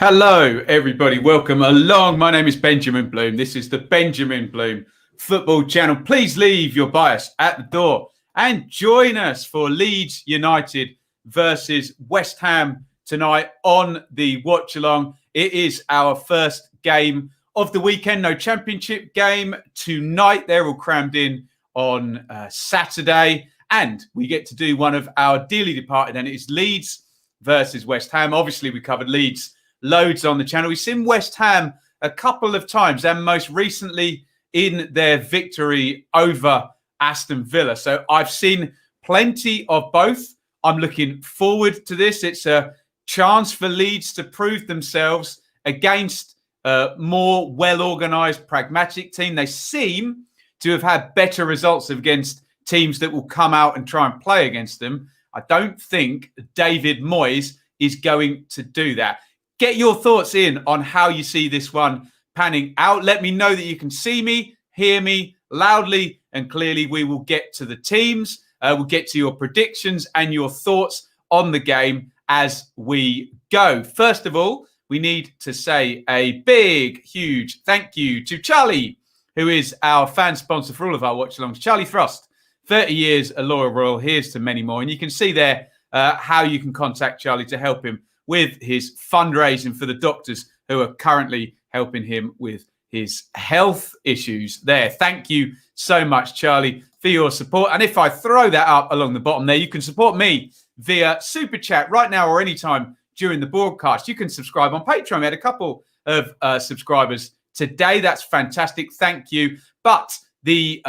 Hello, everybody. Welcome along. My name is Benjamin Bloom. This is the Benjamin Bloom Football Channel. Please leave your bias at the door and join us for Leeds United versus West Ham tonight on the watch-along. It is our first game of the weekend. No championship game tonight. They're all crammed in on Saturday. And we get to do one of our dearly departed, and it is Leeds versus West Ham. Obviously, we covered Leeds loads on the channel. We've seen West Ham a couple of times, and most recently in their victory over Aston Villa. So I've seen plenty of both. I'm looking forward to this. It's a chance for Leeds to prove themselves against a more well-organised, pragmatic team. They seem to have had better results against teams that will come out and try and play against them. I don't think David Moyes is going to do that. Get your thoughts in on how you see this one panning out. Let me know that you can see me, hear me loudly and clearly. We will get to the teams. We'll get to your predictions and your thoughts on the game as we go. First of all, we need to say a big, huge thank you to Charlie, who is our fan sponsor for all of our watch-alongs. Charlie Frost, 30 years, a loyal royal. Here's to many more. And you can see there how you can contact Charlie to help him with his fundraising for the doctors who are currently helping him with his health issues there. Thank you so much, Charlie, for your support. And if I throw that up along the bottom there, you can support me via Super Chat right now or anytime during the broadcast. You can subscribe on Patreon. We had a couple of subscribers today. That's fantastic. Thank you. But the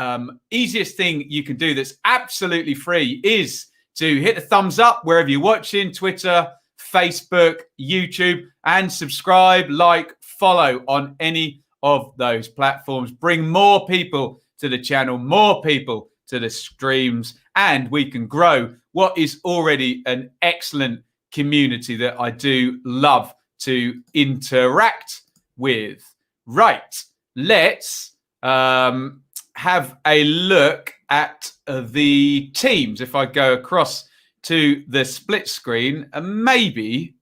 easiest thing you can do that's absolutely free is to hit the thumbs up wherever you're watching, Twitter, Facebook, YouTube, and subscribe, like, follow on any of those platforms. Bring more people to the channel, more people to the streams, and we can grow what is already an excellent community that I do love to interact with. Right, let's have a look at the teams. If I go across to the split screen, and maybe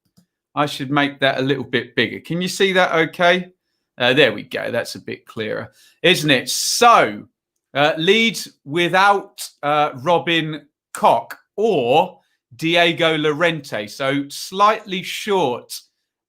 I should make that a little bit bigger. Can you see that okay? There we go. That's a bit clearer, isn't it? So, Leeds without Robin Koch or Diego Llorente. So, slightly short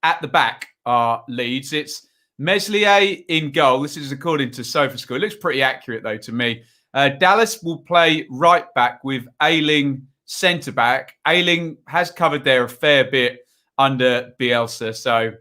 at the back are Leeds. It's Meslier in goal. This is according to SofaScore. It looks pretty accurate, though, to me. Dallas will play right back with Ailing centre-back. Ailing has covered there a fair bit under Bielsa, so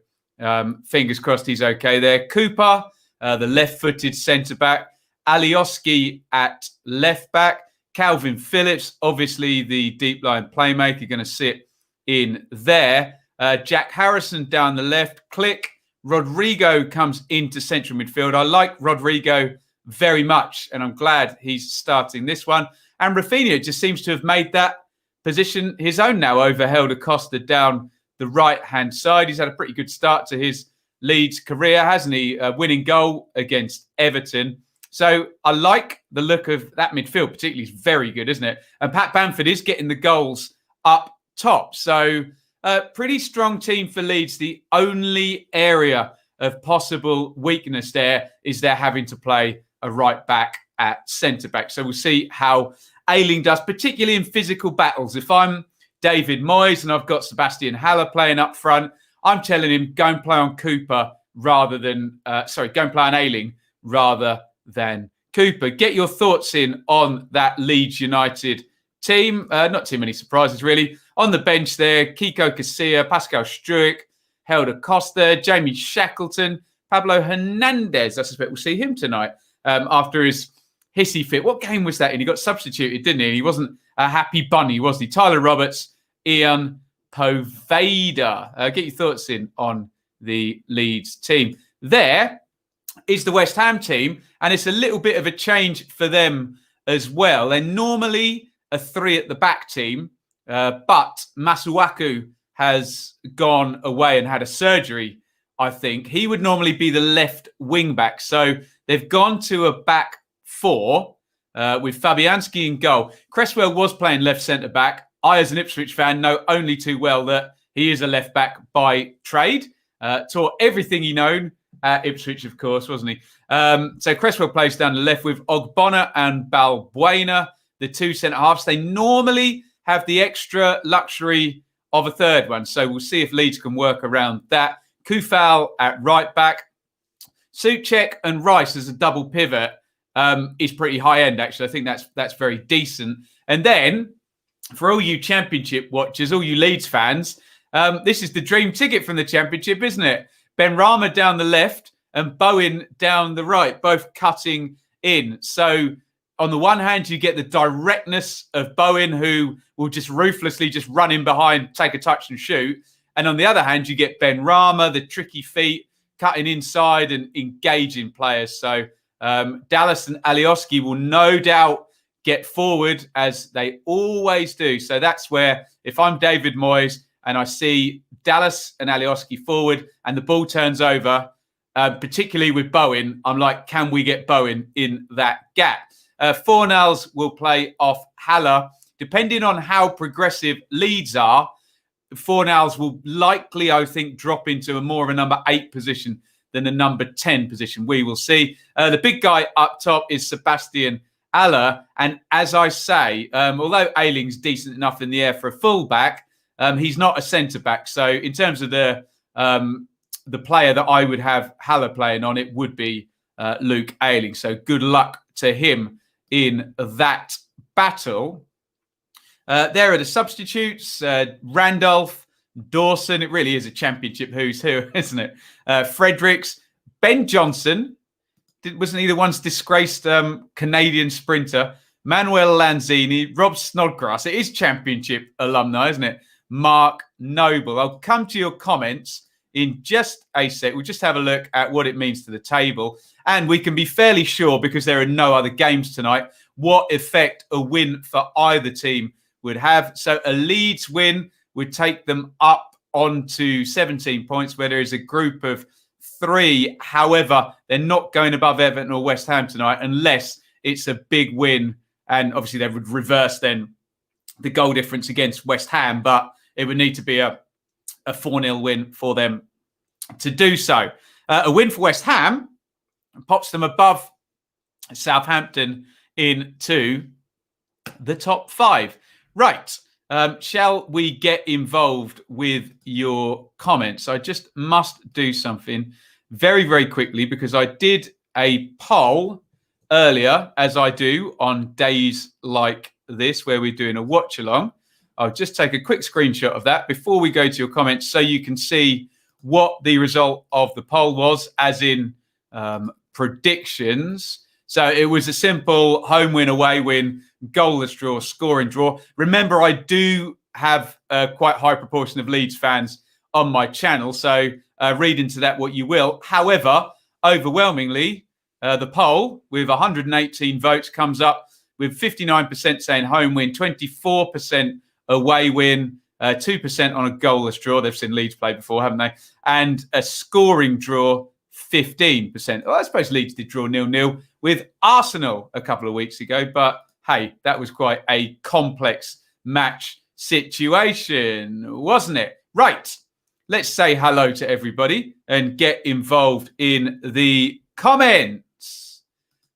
fingers crossed he's okay there. Cooper, the left-footed centre-back. Alioski at left-back. Calvin Phillips, obviously the deep-line playmaker, going to sit in there. Jack Harrison down the left. Click. Rodrigo comes into central midfield. I like Rodrigo very much, and I'm glad he's starting this one. And Rafinha just seems to have made that position his own now over Helder Costa down the right-hand side. He's had a pretty good start to his Leeds career, hasn't he? A winning goal against Everton. So I like the look of that midfield, particularly. It's very good, isn't it? And Pat Bamford is getting the goals up top. So a pretty strong team for Leeds. The only area of possible weakness there is they're having to play a right back at centre back. So we'll see how Ailing does, particularly in physical battles. If I'm David Moyes and I've got Sebastian Haller playing up front, I'm telling him go and play on Cooper rather than, go and play on Ailing rather than Cooper. Get your thoughts in on that Leeds United team. Not too many surprises, really. On the bench there, Kiko Casilla, Pascal Struijk, Helder Costa, Jamie Shackleton, Pablo Hernandez. I suspect we'll see him tonight after his hissy fit. What game was that in? He got substituted, didn't he? And he wasn't a happy bunny, was he? Tyler Roberts, Iain Poveda. Get your thoughts in on the Leeds team. There is the West Ham team, and it's a little bit of a change for them as well. They're normally a three at the back team, but Masuaku has gone away and had a surgery, I think. He would normally be the left wing back. So they've gone to a back four with Fabianski in goal. Cresswell was playing left centre back. I, as an Ipswich fan, know only too well that he is a left back by trade. taught everything he known at Ipswich, of course, wasn't he? So Cresswell plays down the left with Ogbonna and Balbuena, the two centre-halves. They normally have the extra luxury of a third one. So we'll see if Leeds can work around that. Kufal at right back. Souček and Rice as a double pivot is pretty high end, actually. I think that's very decent. And then for all you Championship watchers, all you Leeds fans, this is the dream ticket from the Championship, isn't it? Benrahma down the left and Bowen down the right, both cutting in. So on the one hand, you get the directness of Bowen, who will just ruthlessly just run in behind, take a touch and shoot. And on the other hand, you get Benrahma, the tricky feet, cutting inside and engaging players. So Dallas and Alioski will no doubt get forward as they always do. So that's where, if I'm David Moyes and I see Dallas and Alioski forward and the ball turns over, particularly with Bowen, I'm like, can we get Bowen in that gap? Fornals will play off Haller. Depending on how progressive Leeds are, Fornals will likely, I think, drop into a more of a number 8 position than a number 10 position. We will see. The big guy up top is Sebastian Haller. And as I say, although Ayling's decent enough in the air for a fullback, he's not a centre-back. So in terms of the player that I would have Haller playing on, it would be Luke Ayling. So good luck to him in that battle. There are the substitutes. Randolph, Dawson. It really is a Championship who's who, isn't it? Fredericks, Ben Johnson. Wasn't he the once disgraced Canadian sprinter? Manuel Lanzini, Rob Snodgrass. It is Championship alumni, isn't it? Mark Noble. I'll come to your comments in just a sec. We'll just have a look at what it means to the table. And we can be fairly sure, because there are no other games tonight, what effect a win for either team would have. So a Leeds win would take them up onto 17 points, where there is a group of 3. However, they're not going above Everton or West Ham tonight unless it's a big win. And obviously they would reverse then the goal difference against West Ham, but it would need to be a 4-0 win for them to do so. A win for West Ham pops them above Southampton into the top 5. Right. Shall we get involved with your comments? I just must do something very, very quickly, because I did a poll earlier, as I do on days like this, where we're doing a watch along. I'll just take a quick screenshot of that before we go to your comments, so you can see what the result of the poll was, as in predictions. So it was a simple home win, away win, goalless draw, scoring draw. Remember, I do have a quite high proportion of Leeds fans on my channel, so read into that what you will. However, overwhelmingly, the poll with 118 votes comes up with 59% saying home win, 24% away win, 2% on a goalless draw. They've seen Leeds play before, haven't they? And a scoring draw, 15%. Well, I suppose Leeds did draw 0-0 with Arsenal a couple of weeks ago, but hey, that was quite a complex match situation, wasn't it? Right. Let's say hello to everybody and get involved in the comments.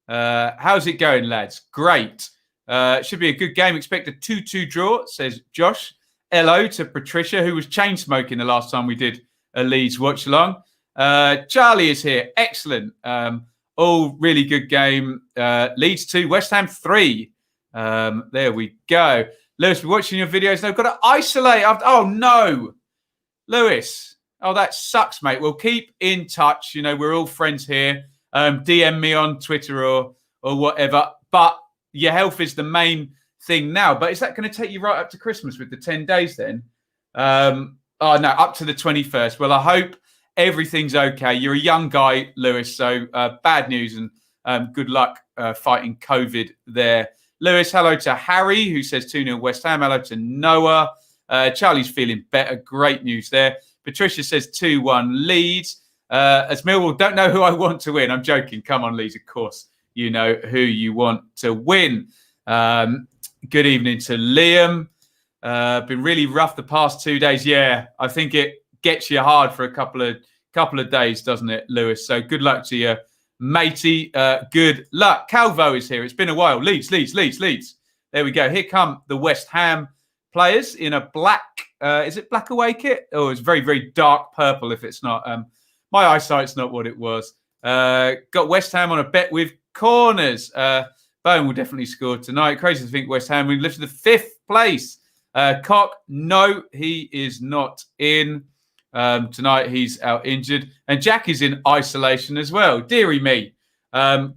How's it going, lads? Great. Should be a good game. Expect a 2-2 draw, says Josh. Hello to Patricia, who was chain smoking the last time we did a Leeds watch along. Charlie is here. Excellent. All really good game. Leeds 2, West Ham 3. There we go. Lewis, we're watching your videos. They've got to isolate. Oh, no. Lewis. Oh, that sucks, mate. We'll keep in touch. You know, we're all friends here. DM me on Twitter or whatever. But your health is the main thing now. But is that going to take you right up to Christmas with the 10 days then? Oh, no, up to the 21st. Well, I hope everything's okay. You're a young guy, Lewis, so bad news, and good luck fighting COVID there. Lewis, hello to Harry, who says 2-0 West Ham. Hello to Noah. Charlie's feeling better. Great news there. Patricia says 2-1 Leeds. As Millwall don't know who I want to win. I'm joking. Come on, Leeds. Of course, you know who you want to win. Good evening to Liam. Been really rough the past 2 days. Yeah, I think it gets you hard for a couple of couple of days, doesn't it, Lewis? So good luck to you, matey. Good luck. Calvo is here. It's been a while. Leeds. There we go. Here come the West Ham players in a black, is it black away kit? Oh, it's very, very dark purple if it's not. My eyesight's not what it was. Got West Ham on a bet with corners. Bowen will definitely score tonight. Crazy to think West Ham will lift to the 5th place. Cock, no, he is not in. Tonight he's out injured. And Jack is in isolation as well. Deary me.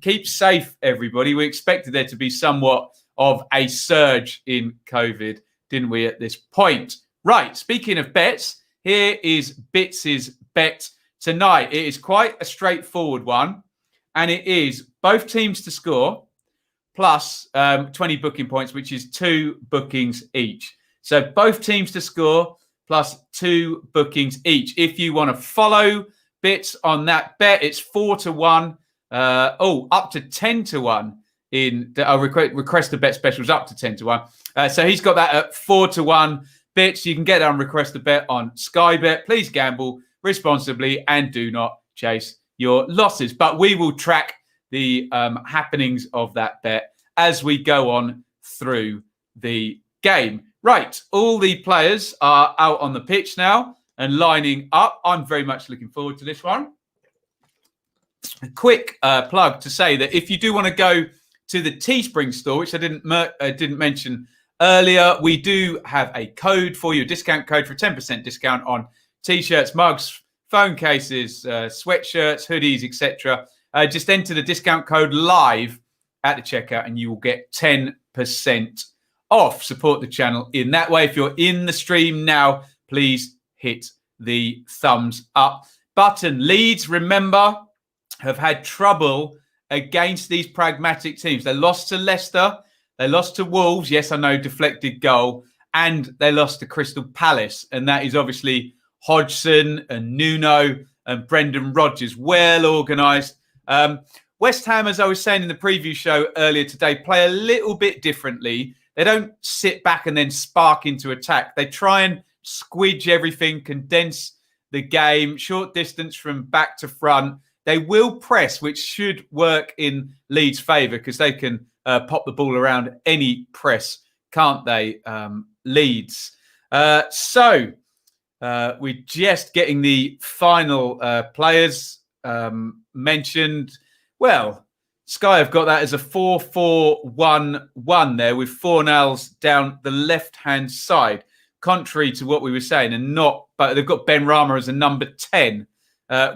Keep safe, everybody. We expected there to be somewhat of a surge in COVID, didn't we, at this point? Right, speaking of bets, here is Bits' bet tonight. It is quite a straightforward one, and it is both teams to score plus 20 booking points, which is 2 bookings each. So both teams to score plus 2 bookings each. If you want to follow Bits on that bet, it's 4-1. Up to 10-1 in the request a bet specials up to 10-1. So he's got that at 4-1. Bits, you can get on request a bet on Sky Bet. Please gamble responsibly and do not chase your losses. But we will track the happenings of that bet as we go on through the game. Right, all the players are out on the pitch now and lining up. I'm very much looking forward to this one. A quick plug to say that if you do want to go to the Teespring store, which I didn't mention earlier, we do have a code for you, a discount code for a 10% discount on T-shirts, mugs, phone cases, sweatshirts, hoodies, etc. Just enter the discount code live at the checkout and you will get 10% off. Support the channel in that way. If you're in the stream now, please hit the thumbs up button. Leeds, remember, have had trouble against these pragmatic teams. They lost to Leicester. They lost to Wolves. Yes, I know, deflected goal. And they lost to Crystal Palace. And that is obviously Hodgson and Nuno and Brendan Rodgers. Well organised. West Ham, as I was saying in the preview show earlier today, play a little bit differently. They don't sit back and then spark into attack. They try and squidge everything, condense the game, short distance from back to front. They will press, which should work in Leeds' favour because they can pop the ball around any press, can't they, Leeds? So we're just getting the final players mentioned. Well, Sky have got that as a 4-4-1-1 there with Fornals down the left-hand side, contrary to what we were saying, but they've got Ben Rama as a number 10.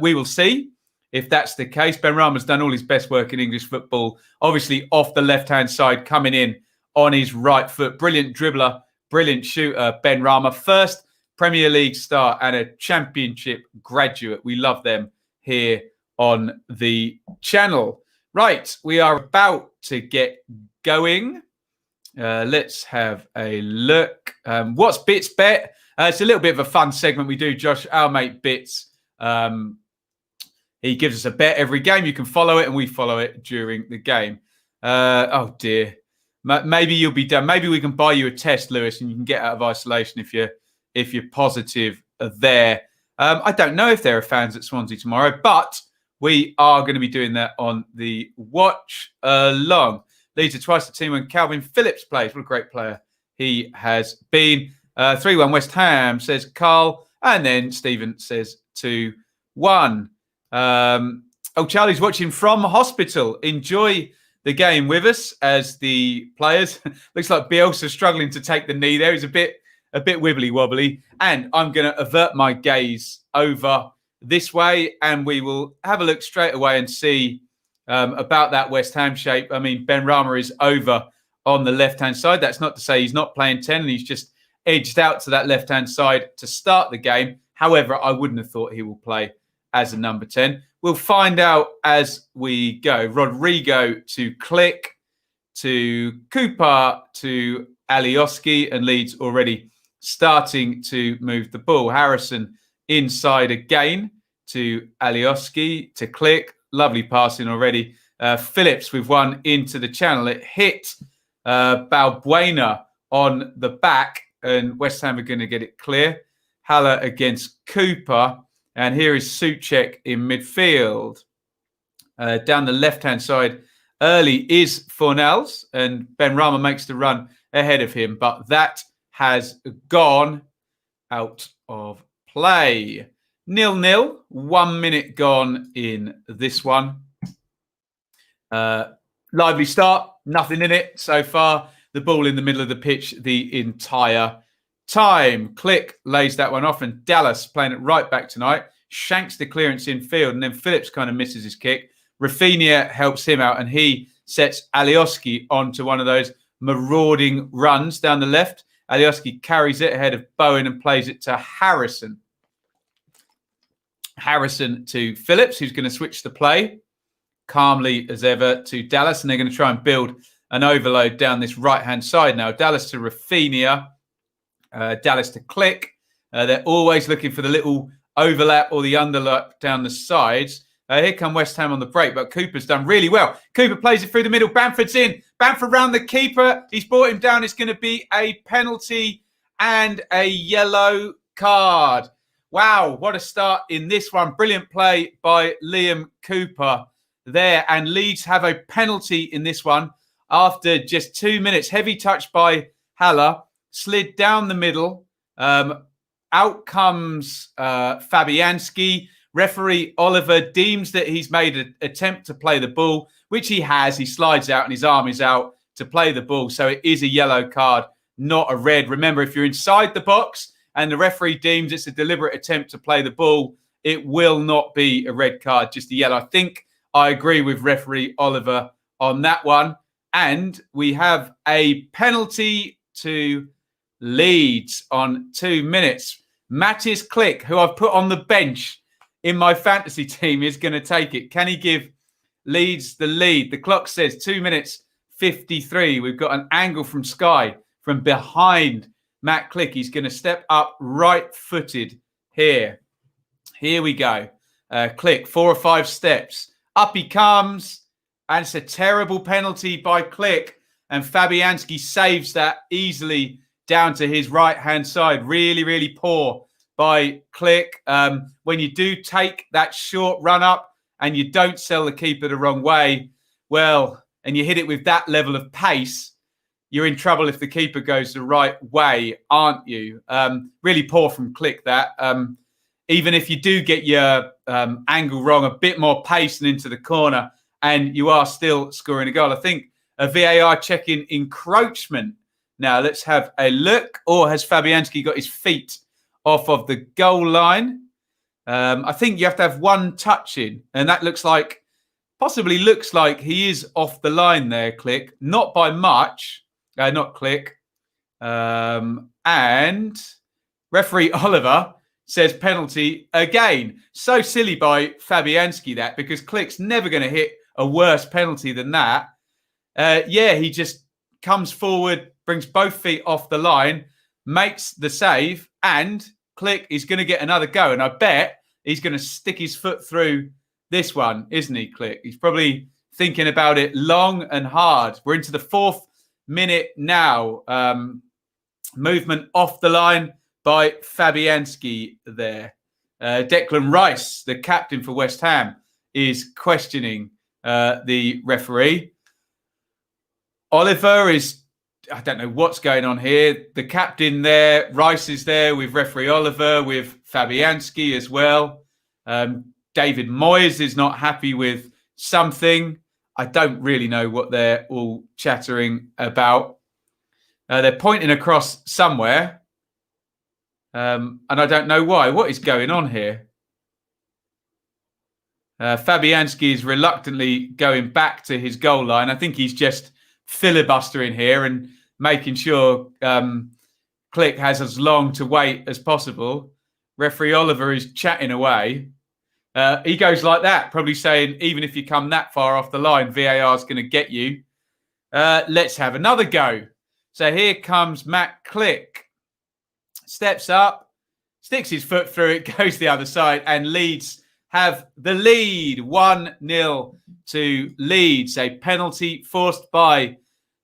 We will see if that's the case. Ben Rama's done all his best work in English football, obviously off the left-hand side, coming in on his right foot. Brilliant dribbler, brilliant shooter, Ben Rama. First Premier League start and a Championship graduate. We love them here on the channel. Right, we are about to get going. Let's have a look. What's Bits Bet? It's a little bit of a fun segment we do, Josh. Our mate Bits. He gives us a bet every game. You can follow it, and we follow it during the game. Oh dear. Maybe you'll be done. Maybe we can buy you a test, Lewis, and you can get out of isolation if you're positive there. I don't know if there are fans at Swansea tomorrow, but we are going to be doing that on the watch along. Leeds are twice the team when Calvin Phillips plays. What a great player he has been. 3-1 West Ham, says Carl. And then Stephen says 2-1. Charlie's watching from hospital. Enjoy the game with us as the players. Looks like Bielsa struggling to take the knee there. He's a bit wibbly wobbly. And I'm going to avert my gaze over this way, and we will have a look straight away and see about that West Ham shape. I mean, Ben Rama is over on the left-hand side. That's not to say he's not playing 10 and he's just edged out to that left-hand side to start the game. However, I wouldn't have thought he will play as a number 10. We'll find out as we go. Rodrigo to Click, to Cooper, to Alioski, and Leeds already starting to move the ball. Harrison inside again to Alioski, to Click. Lovely passing already. Phillips with one into the channel. It hit Balbuena on the back, and West Ham are going to get it clear. Haller against Cooper. And here is Souček in midfield. Down the left-hand side, early is Fornells, and Ben Rama makes the run ahead of him, but that has gone out of play. 0-0, 1 minute gone in this one. Lively start, nothing in it so far. The ball in the middle of the pitch the entire time. Click lays that one off, and Dallas playing it right back tonight. Shanks the clearance in field, and then Phillips kind of misses his kick. Rafinha helps him out, and he sets Alioski onto one of those marauding runs down the left. Alioski carries it ahead of Bowen and plays it to Harrison. Harrison to Phillips, who's going to switch the play calmly as ever to Dallas, and they're going to try and build an overload down this right-hand side now. Dallas to Rafinha, Dallas to Click. They're always looking for the little overlap or the underlap down the sides. Here come West Ham on the break, but Cooper's done really well. Cooper plays it through the middle. Bamford's in. Bamford round the keeper. He's brought him down. It's going to be a penalty and a yellow card. Wow, what a start in this one. Brilliant play by Liam Cooper there. And Leeds have a penalty in this one after just 2 minutes. Heavy touch by Haller. Slid down the middle. Out comes Fabianski. Referee Oliver deems that he's made an attempt to play the ball, which he has. He slides out and his arm is out to play the ball. So it is a yellow card, not a red. Remember, if you're inside the box and the referee deems it's a deliberate attempt to play the ball, it will not be a red card, just a yellow. I think I agree with referee Oliver on that one. And we have a penalty to Leeds on 2 minutes. Mattis Click, who I've put on the bench in my fantasy team, is going to take it. Can he give Leeds the lead? The clock says 2 minutes 53. We've got an angle from Sky from behind Matt Click. He's going to step up right-footed here. Here we go. Click, 4 or 5 steps. Up he comes, and it's a terrible penalty by Click. And Fabianski saves that easily down to his right-hand side. Really, really poor by Click. When you do take that short run up and you don't sell the keeper the wrong way, well, and you hit it with that level of pace, you're in trouble if the keeper goes the right way, aren't you? Really poor from Click that. Even if you do get your angle wrong, a bit more pace and into the corner, and you are still scoring a goal. I think a VAR checking encroachment. Now let's have a look. Or has Fabianski got his feet off of the goal line? I think you have to have one touch in, and that possibly looks like he is off the line there, Click. Not by much, not Click. And referee Oliver says penalty again. So silly by Fabianski that, because Click's never going to hit a worse penalty than that. He just comes forward, brings both feet off the line, makes the save, and Click is going to get another go. And I bet he's going to stick his foot through this one, isn't he, Click? He's probably thinking about it long and hard. We're into the 4th minute now. Movement off the line by Fabianski there. Declan Rice, the captain for West Ham, is questioning the referee. Oliver is, I don't know what's going on here. The captain there, Rice is there with referee Oliver, with Fabianski as well. David Moyes is not happy with something. I don't really know what they're all chattering about. They're pointing across somewhere. And I don't know why. What is going on here? Fabianski is reluctantly going back to his goal line. I think he's just filibustering here and making sure Click has as long to wait as possible. Referee Oliver is chatting away. He goes like that, probably saying, even if you come that far off the line, VAR is going to get you. Let's have another go. So here comes Matt Click. Steps up, sticks his foot through it, goes the other side, and Leeds have the lead. 1-0 to Leeds. A penalty forced by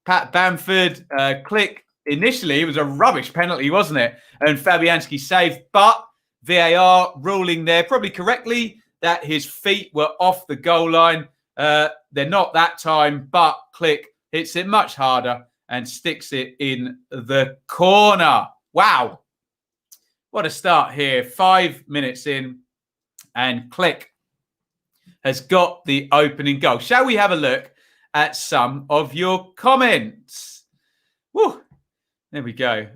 Pat Bamford. Click, initially, it was a rubbish penalty, wasn't it? And Fabianski saved, but VAR ruling there, probably correctly, that his feet were off the goal line. They're not that time, but Click hits it much harder and sticks it in the corner. Wow. What a start here. 5 minutes in, and Click has got the opening goal. Shall we have a look at some of your comments? Woo. There we go.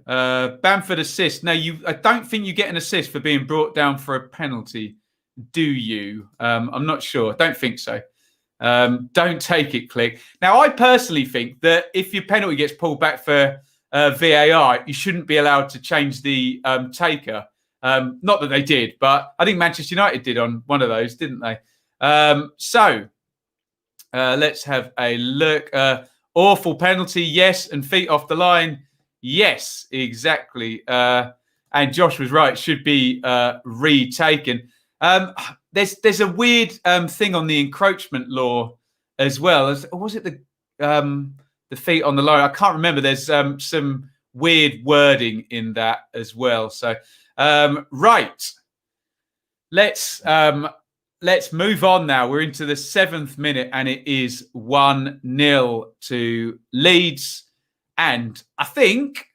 Bamford assist. Now, I don't think you get an assist for being brought down for a penalty, do you? I'm not sure. Don't think so. Don't take it, Click. Now, I personally think that if your penalty gets pulled back for VAR, you shouldn't be allowed to change the taker. Not that they did, but I think Manchester United did on one of those, didn't they? So let's have a look. Awful penalty, yes. And feet off the line, yes, exactly. And Josh was right. It should be retaken. There's a weird thing on the encroachment law as well. Was it the feet on the line? I can't remember. There's some weird wording in that as well. So right, let's move on now. We're into the 7th minute, and it is 1-0 to Leeds. And I think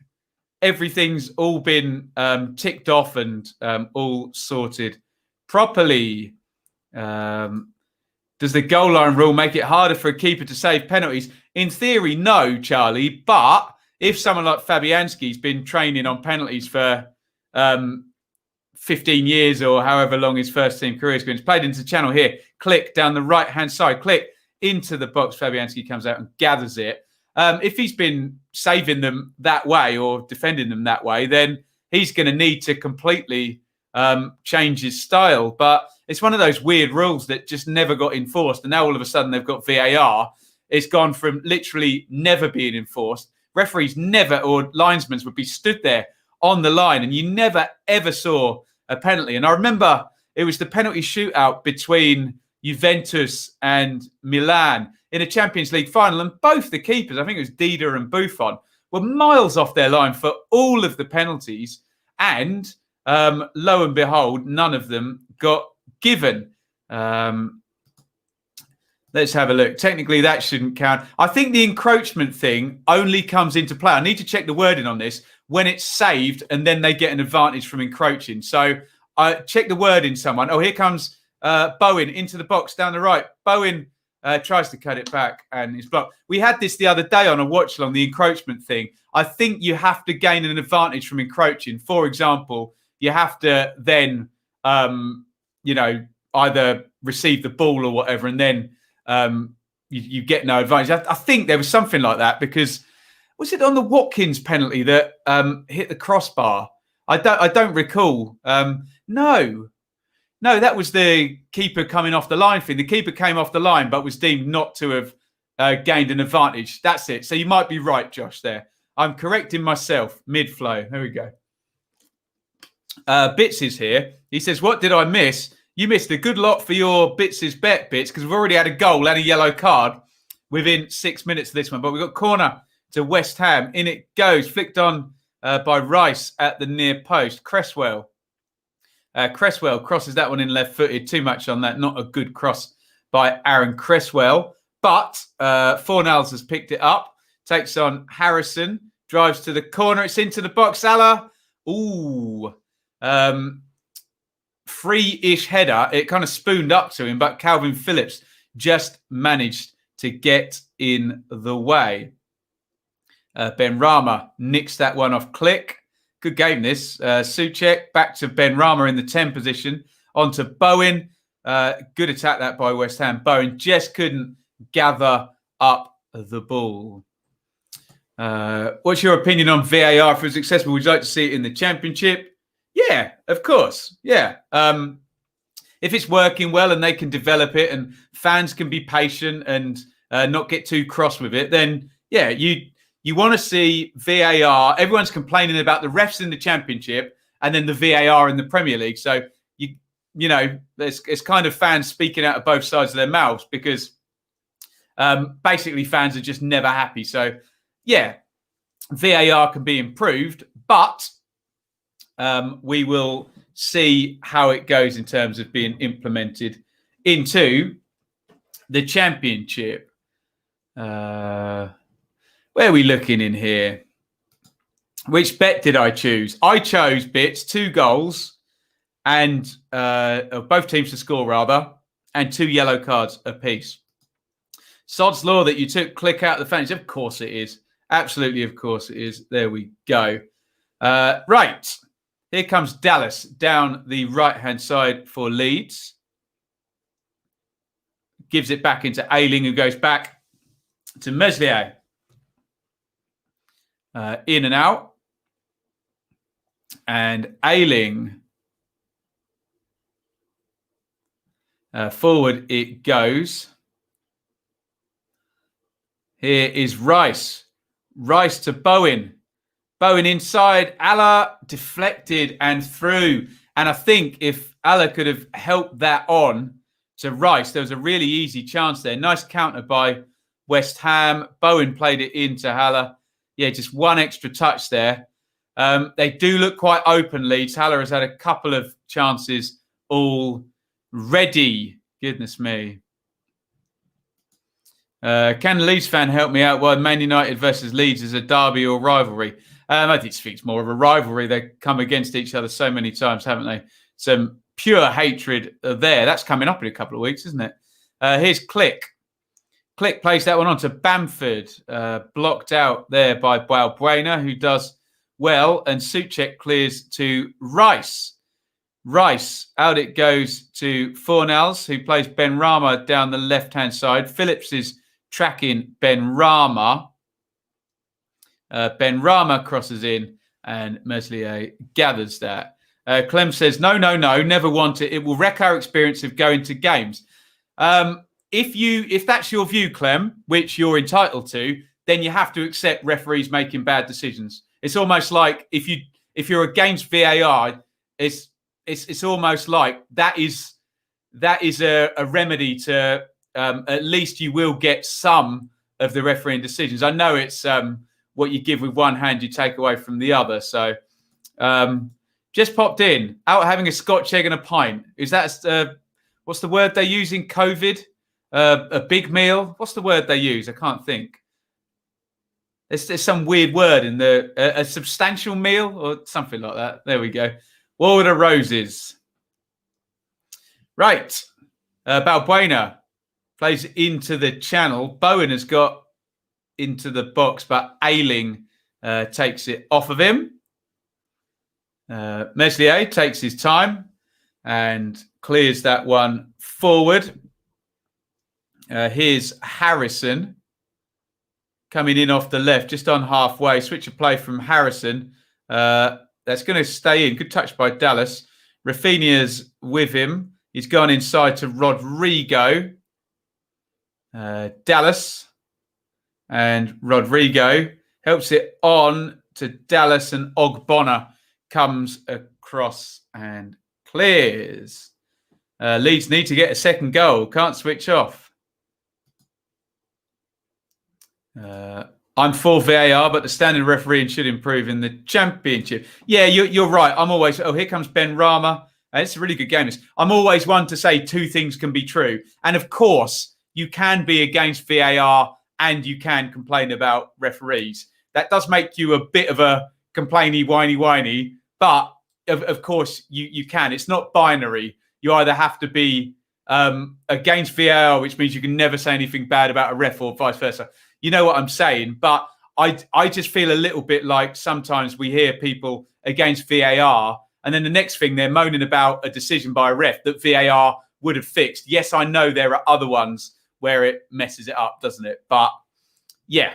everything's all been ticked off and all sorted properly. Does the goal line rule make it harder for a keeper to save penalties? In theory, no, Charlie. But if someone like Fabianski's been training on penalties for 15 years or however long his first team career has been, it's played into the channel here. Click down the right-hand side. Click into the box. Fabianski comes out and gathers it. If he's been saving them that way or defending them that way, then he's going to need to completely change his style. But it's one of those weird rules that just never got enforced. And now all of a sudden they've got VAR. It's gone from literally never being enforced. Referees never, or linesmen would be stood there on the line, and you never, ever saw a penalty. And I remember it was the penalty shootout between Juventus and Milan in a Champions League final, and both the keepers, I think it was Dida and Buffon, were miles off their line for all of the penalties, and lo and behold, none of them got given. Let's have a look. Technically, that shouldn't count. I think the encroachment thing only comes into play. I need to check the wording on this when it's saved, and then they get an advantage from encroaching. So I check the wording. Someone. Oh, here comes Bowen into the box down the right. Bowen tries to cut it back and is blocked. We had this the other day on a watch along, the encroachment thing. I think you have to gain an advantage from encroaching. For example, you have to then, either receive the ball or whatever, and then you get no advantage. I think there was something like that, because was it on the Watkins penalty that hit the crossbar? I don't recall. No, that was the keeper coming off the line thing. The keeper came off the line, but was deemed not to have gained an advantage. That's it. So you might be right, Josh, there. I'm correcting myself mid-flow. There we go. Bits is here. He says, what did I miss? You missed a good lot for your Bits' bet, Bits, because we've already had a goal and a yellow card within 6 minutes of this one. But we've got corner to West Ham. In it goes, flicked on by Rice at the near post. Cresswell crosses that one in left-footed. Too much on that. Not a good cross by Aaron Cresswell. But Fornals has picked it up. Takes on Harrison. Drives to the corner. It's into the box. Salah. Ooh. Free-ish header. It kind of spooned up to him, but Calvin Phillips just managed to get in the way. Ben Rama nicks that one off. Click. Good game, this. Souček back to Ben Rama in the 10 position. On to Bowen. Good attack that by West Ham. Bowen just couldn't gather up the ball. What's your opinion on VAR if it was accessible? Would you like to see it in the Championship? Yeah, of course. Yeah. If it's working well and they can develop it and fans can be patient and not get too cross with it, then, yeah, you want to see VAR. Everyone's complaining about the refs in the Championship and then the VAR in the Premier League. So, it's kind of fans speaking out of both sides of their mouths, because basically fans are just never happy. So, yeah, VAR can be improved, but we will see how it goes in terms of being implemented into the Championship. Where are we looking in here? Which bet did I choose? I chose bits, 2 goals, and both teams to score, rather, and 2 yellow cards apiece. Sod's law that you took click out the fantasy. Of course it is. Absolutely, of course it is. There we go. Right. Here comes Dallas down the right-hand side for Leeds. Gives it back into Ailing, who goes back to Meslier. In and out. And Ailing. Forward it goes. Here is Rice. Rice to Bowen. Bowen inside. Allah deflected and through. And I think if Allah could have helped that on to Rice, there was a really easy chance there. Nice counter by West Ham. Bowen played it into Haller. Yeah, just one extra touch there. They do look quite open, Leeds. Haller has had a couple of chances already. Goodness me. Can a Leeds fan help me out? Well, Man United versus Leeds is a derby or rivalry. I think it's more of a rivalry. They come against each other so many times, haven't they? Some pure hatred there. That's coming up in a couple of weeks, isn't it? Here's Click. Click plays that one on to Bamford. Blocked out there by Balbuena, who does well. And Souček clears to Rice. Rice, out it goes to Fornals, who plays Benrahma down the left-hand side. Phillips is tracking Benrahma. Benrahma crosses in and Meslier gathers that. Clem says, no, never want it. It will wreck our experience of going to games. If that's your view, Clem, which you're entitled to, then you have to accept referees making bad decisions. It's almost like if you're against VAR, it's almost like that is a remedy to at least you will get some of the refereeing decisions. I know it's what you give with one hand, you take away from the other. So just popped in, out having a Scotch egg and a pint. Is that what's the word they use in COVID? A big meal? What's the word they use? I can't think. There's some weird word in a substantial meal or something like that. There we go. All the roses. Right. Balbuena plays into the channel. Bowen has got into the box, but Ailing takes it off of him. Meslier takes his time and clears that one forward. Here's Harrison coming in off the left, just on halfway. Switch of play from Harrison. That's going to stay in. Good touch by Dallas. Rafinha's with him. He's gone inside to Rodrigo. Dallas and Rodrigo helps it on to Dallas, and Ogbonna comes across and clears. Leeds need to get a second goal. Can't switch off. I'm for VAR, but the standard refereeing should improve in the Championship. Yeah, you're right. I'm always... Oh, here comes Benrahma. It's a really good game. I'm always one to say two things can be true. And of course, you can be against VAR and you can complain about referees. That does make you a bit of a complainy, whiny. But of course, you can. It's not binary. You either have to be against VAR, which means you can never say anything bad about a ref, or vice versa. You know what I'm saying? But I just feel a little bit like sometimes we hear people against VAR, and then the next thing they're moaning about a decision by a ref that VAR would have fixed. Yes, I know there are other ones where it messes it up, doesn't it? But yeah,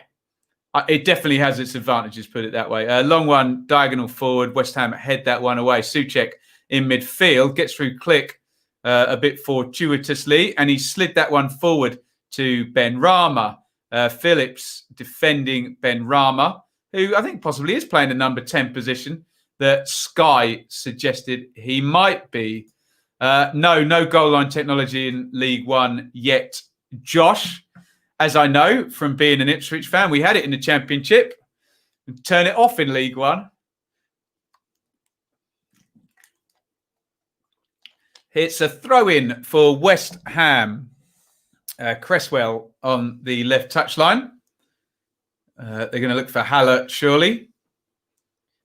it definitely has its advantages, put it that way. Long one, diagonal forward. West Ham head that one away. Souček in midfield, gets through Click a bit fortuitously, and he slid that one forward to Benrahma. Phillips defending Benrahma, who I think possibly is playing the number 10 position that Sky suggested he might be. No goal line technology in League One yet, Josh. As I know from being an Ipswich fan, we had it in the Championship. Turn it off in League One. It's a throw-in for West Ham. Cresswell on the left touchline. They're going to look for Haller, surely.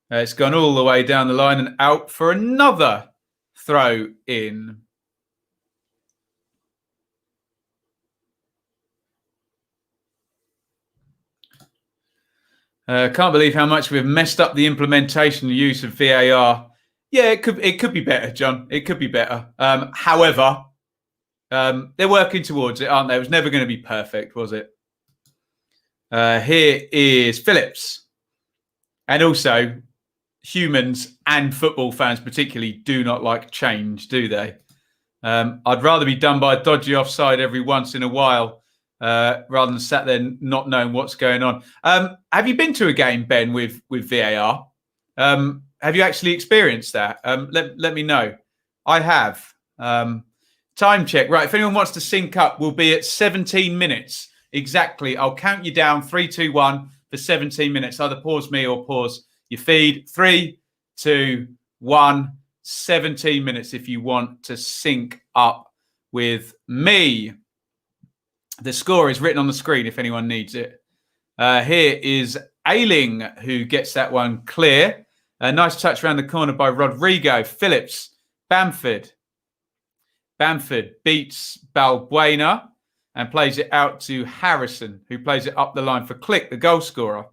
It's gone all the way down the line and out for another throw-in. Can't believe how much we've messed up the implementation and use of VAR. Yeah, it could be better, John. It could be better. However, they're working towards it, aren't they? It was never going to be perfect, was it? Here is Phillips. And also, humans and football fans particularly do not like change, do they? I'd rather be done by a dodgy offside every once in a while rather than sat there not knowing what's going on. Have you been to a game, Ben, with VAR? Have you actually experienced that? Let me know. I have. Time check. Right, if anyone wants to sync up, we'll be at 17 minutes. Exactly. I'll count you down. 3, 2, 1 for 17 minutes. Either pause me or pause your feed. 3, 2, 1. 17 minutes if you want to sync up with me. The score is written on the screen if anyone needs it. Here is Ailing who gets that one clear. A nice touch around the corner by Rodrigo. Phillips. Bamford. Bamford beats Balbuena and plays it out to Harrison, who plays it up the line for Click, the goal scorer.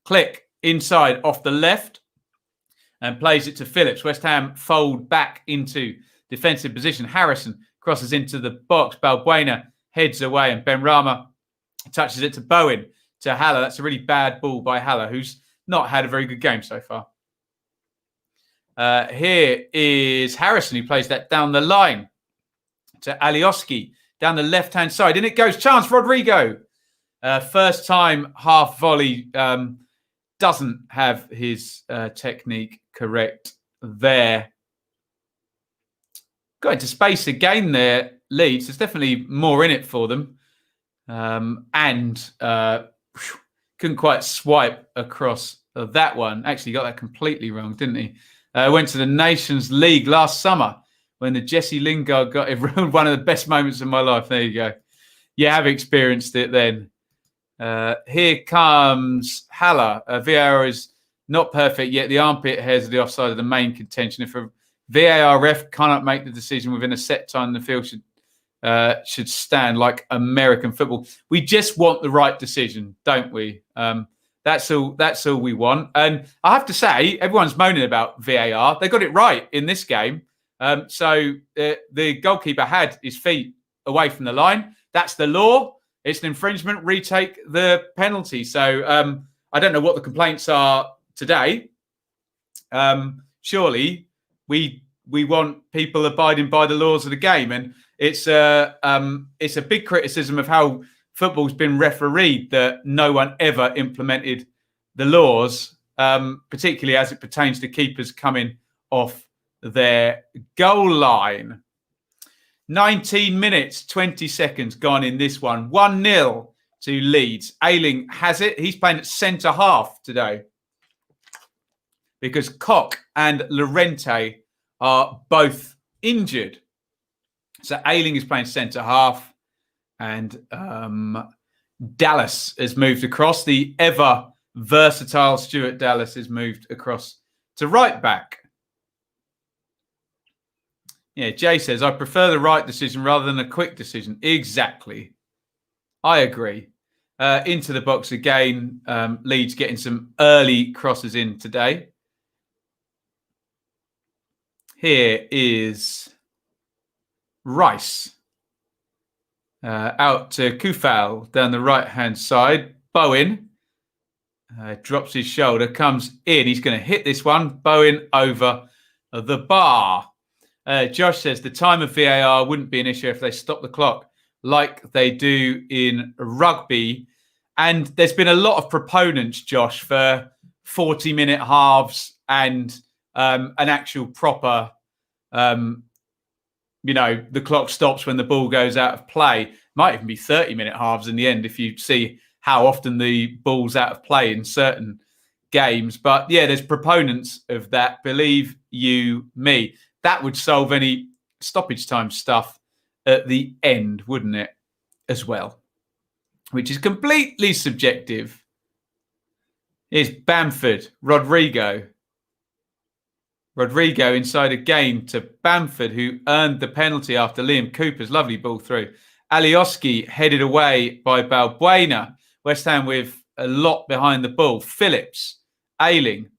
Click inside off the left and plays it to Phillips. West Ham fold back into defensive position. Harrison crosses into the box. Balbuena heads away and Benrahma touches it to Bowen, to Haller. That's a really bad ball by Haller, who's not had a very good game so far. Here is Harrison, who plays that down the line to Alioski down the left-hand side. In it goes. Chance, Rodrigo. First time half volley. Doesn't have his technique correct there. Got into space again there, Leeds. There's definitely more in it for them. And couldn't quite swipe across that one. Actually got that completely wrong, didn't he? Went to the Nations League last summer when the Jesse Lingard got it. One of the best moments of my life. There you go. You have experienced it then. Here comes Haller. VAR is not perfect yet. The armpit hairs are the offside of the main contention. If a VAR ref cannot make the decision within a set time, the field should stand like American football. We just want the right decision, don't we? That's all we want. And I have to say, everyone's moaning about VAR. They got it right in this game. So the goalkeeper had his feet away from the line. That's the law. It's an infringement. Retake the penalty. So I don't know what the complaints are today. Surely we want people abiding by the laws of the game, and it's a big criticism of how football's been refereed, that no one ever implemented the laws, particularly as it pertains to keepers coming off their goal line. 19 minutes, 20 seconds gone in this one. 1-0 to Leeds. Ailing has it. He's playing at centre half today because Koch and Llorente are both injured. So Ailing is playing centre half. And Dallas has moved across. The ever versatile Stuart Dallas has moved across to right back. Yeah, Jay says, I prefer the right decision rather than a quick decision. Exactly. I agree. Into the box again. Leeds getting some early crosses in today. Here is Rice. Out to Kufal down the right-hand side. Bowen drops his shoulder, comes in. He's going to hit this one. Bowen over the bar. Josh says the time of VAR wouldn't be an issue if they stop the clock like they do in rugby. And there's been a lot of proponents, Josh, for 40-minute halves and an actual proper... the clock stops when the ball goes out of play. Might even be 30-minute halves in the end if you see how often the ball's out of play in certain games. But yeah, there's proponents of that, believe you me. that would solve any stoppage time stuff at the end, wouldn't it, as well? Which is completely subjective. Here's Bamford, Rodrigo. Rodrigo inside again to Bamford, who earned the penalty after Liam Cooper's lovely ball through. Alioski headed away by Balbuena. West Ham with a lot behind the ball. Phillips, Ailing.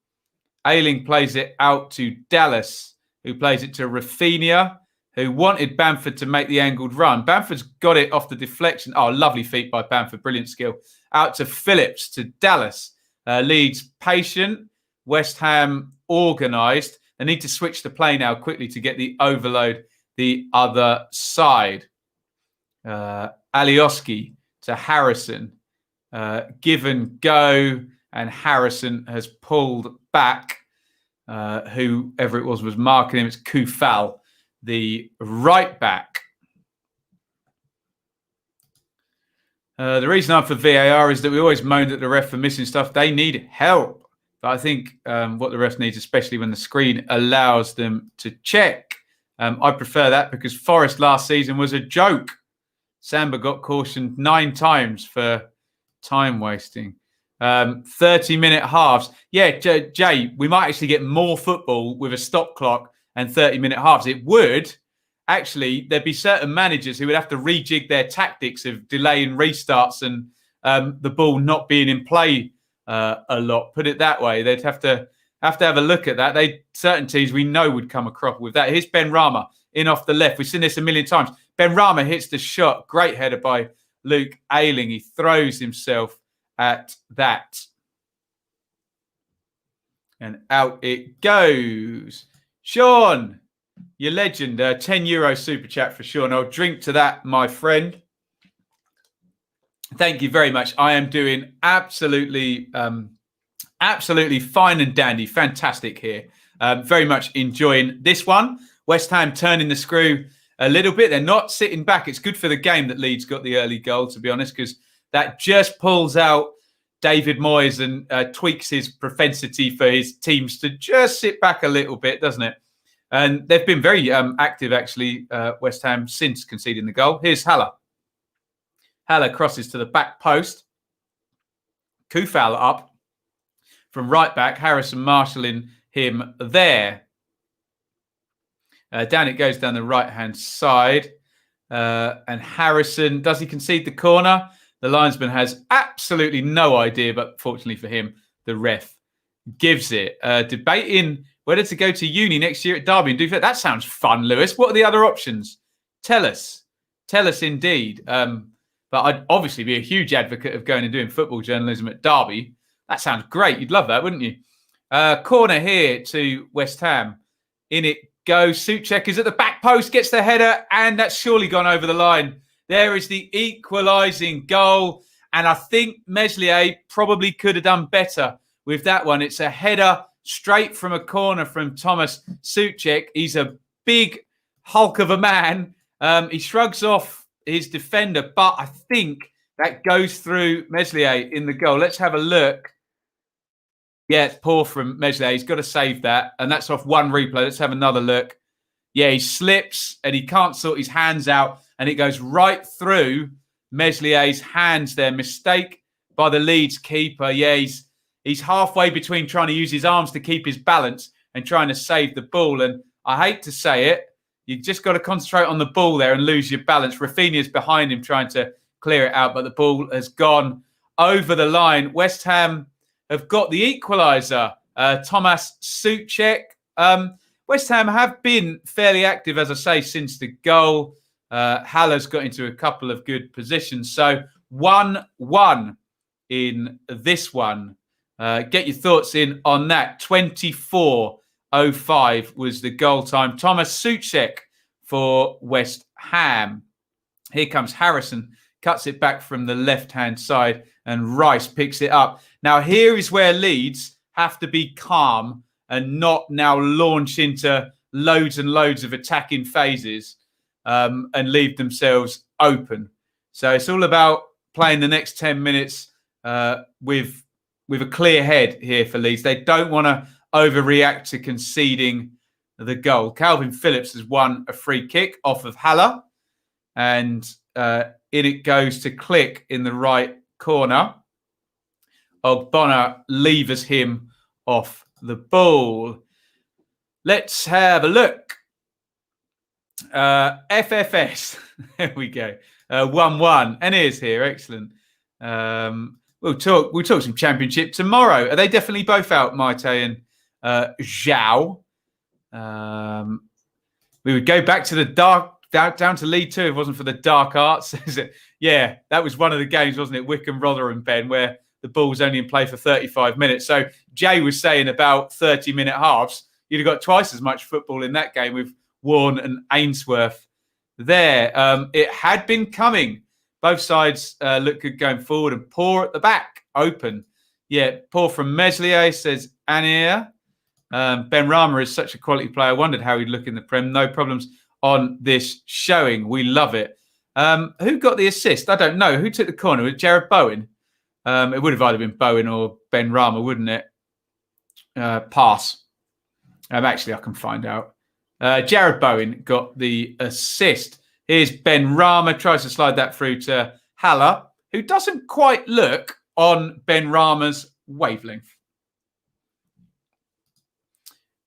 Ailing plays it out to Dallas, who plays it to Rafinha, who wanted Bamford to make the angled run. Bamford's got it off the deflection. Oh, lovely feet by Bamford. Brilliant skill. Out to Phillips, to Dallas. Leeds patient. West Ham organised. They need to switch the play now quickly to get the overload the other side. Alioski to Harrison. Give and go. And Harrison has pulled back. Whoever it was marking him. It's Kufal, the right back. The reason I'm for VAR is that we always moaned at the ref for missing stuff. They need help. But I think what the ref needs, especially when the screen allows them to check. I prefer that because Forest last season was a joke. Samba got cautioned 9 times for time wasting. 30-minute halves. Yeah, Jay, we might actually get more football with a stop clock and 30-minute halves. It would. Actually, there'd be certain managers who would have to rejig their tactics of delaying restarts and the ball not being in play a lot. Put it that way. They'd have to have a look at that. Certain teams we know would come across with that. Here's Ben Rama in off the left. We've seen this a million times. Ben Rama hits the shot. Great header by Luke Ayling. He throws himself at that. And out it goes. Sean, your legend. €10 super chat for Sean. I'll drink to that, my friend. Thank you very much. I am doing absolutely fine and dandy. Fantastic here. Very much enjoying this one. West Ham turning the screw a little bit. They're not sitting back. It's good for the game that Leeds got the early goal, to be honest, because that just pulls out David Moyes and tweaks his propensity for his teams to just sit back a little bit, doesn't it? And they've been very active, actually, West Ham, since conceding the goal. Here's Haller. Haller crosses to the back post. Kufal up from right back. Harrison marshalling him there. Down it goes down the right-hand side. And Harrison, does he concede the corner? The linesman has absolutely no idea, but fortunately for him, the ref gives it. Debating whether to go to uni next year at Derby and do that. That sounds fun, Lewis. What are the other options? Tell us. Tell us indeed. But I'd obviously be a huge advocate of going and doing football journalism at Derby. That sounds great. You'd love that, wouldn't you? Corner here to West Ham. In it goes. Souček is at the back post, gets the header, and that's surely gone over the line. There is the equalising goal. And I think Meslier probably could have done better with that one. It's a header straight from a corner from Thomas Souček. He's a big hulk of a man. He shrugs off his defender, but I think that goes through Meslier in the goal. Let's have a look. Yeah, it's poor from Meslier. He's got to save that. And that's off one replay. Let's have another look. Yeah, he slips and he can't sort his hands out. And it goes right through Meslier's hands there. Mistake by the Leeds keeper. Yeah, he's halfway between trying to use his arms to keep his balance and trying to save the ball. And I hate to say it, you just got to concentrate on the ball there and lose your balance. Rafinha's behind him trying to clear it out, but the ball has gone over the line. West Ham have got the equaliser. Thomas Souček. West Ham have been fairly active, as I say, since the goal. Haller's got into a couple of good positions. So 1-1 in this one. Get your thoughts in on that. 24:05 was the goal time. Thomas Souček for West Ham. Here comes Harrison. Cuts it back from the left-hand side and Rice picks it up. Now, here is where Leeds have to be calm and not now launch into loads and loads of attacking phases and leave themselves open. So it's all about playing the next 10 minutes with a clear head here for Leeds. They don't want to overreact to conceding the goal. Calvin Phillips has won a free kick off of Haller, and in it goes to Click in the right corner. Ogbonna levers him off the ball. Let's have a look. FFS. There we go. 1-1. And here's here. Excellent. We'll talk some championship tomorrow. Are they definitely both out, Maite and Zhao? We would go back to the down to League 2 if it wasn't for the dark arts. Yeah, that was one of the games, wasn't it? Wickham, Rotherham, Ben, where the ball was only in play for 35 minutes. So Jay was saying about 30-minute halves. You'd have got twice as much football in that game with Warne and Ainsworth there. It had been coming. Both sides look good going forward, and poor at the back, open. Yeah, poor from Meslier, says Anir. Ben Rama is such a quality player. I wondered how he'd look in the Prem. No problems on this showing. We love it. Who got the assist? I don't know. Who took the corner? Was it Jared Bowen? It would have either been Bowen or Ben Rama, wouldn't it? Pass. Actually, I can find out. Jared Bowen got the assist. Here's Ben Rama, tries to slide that through to Haller, who doesn't quite look on Ben Rama's wavelength.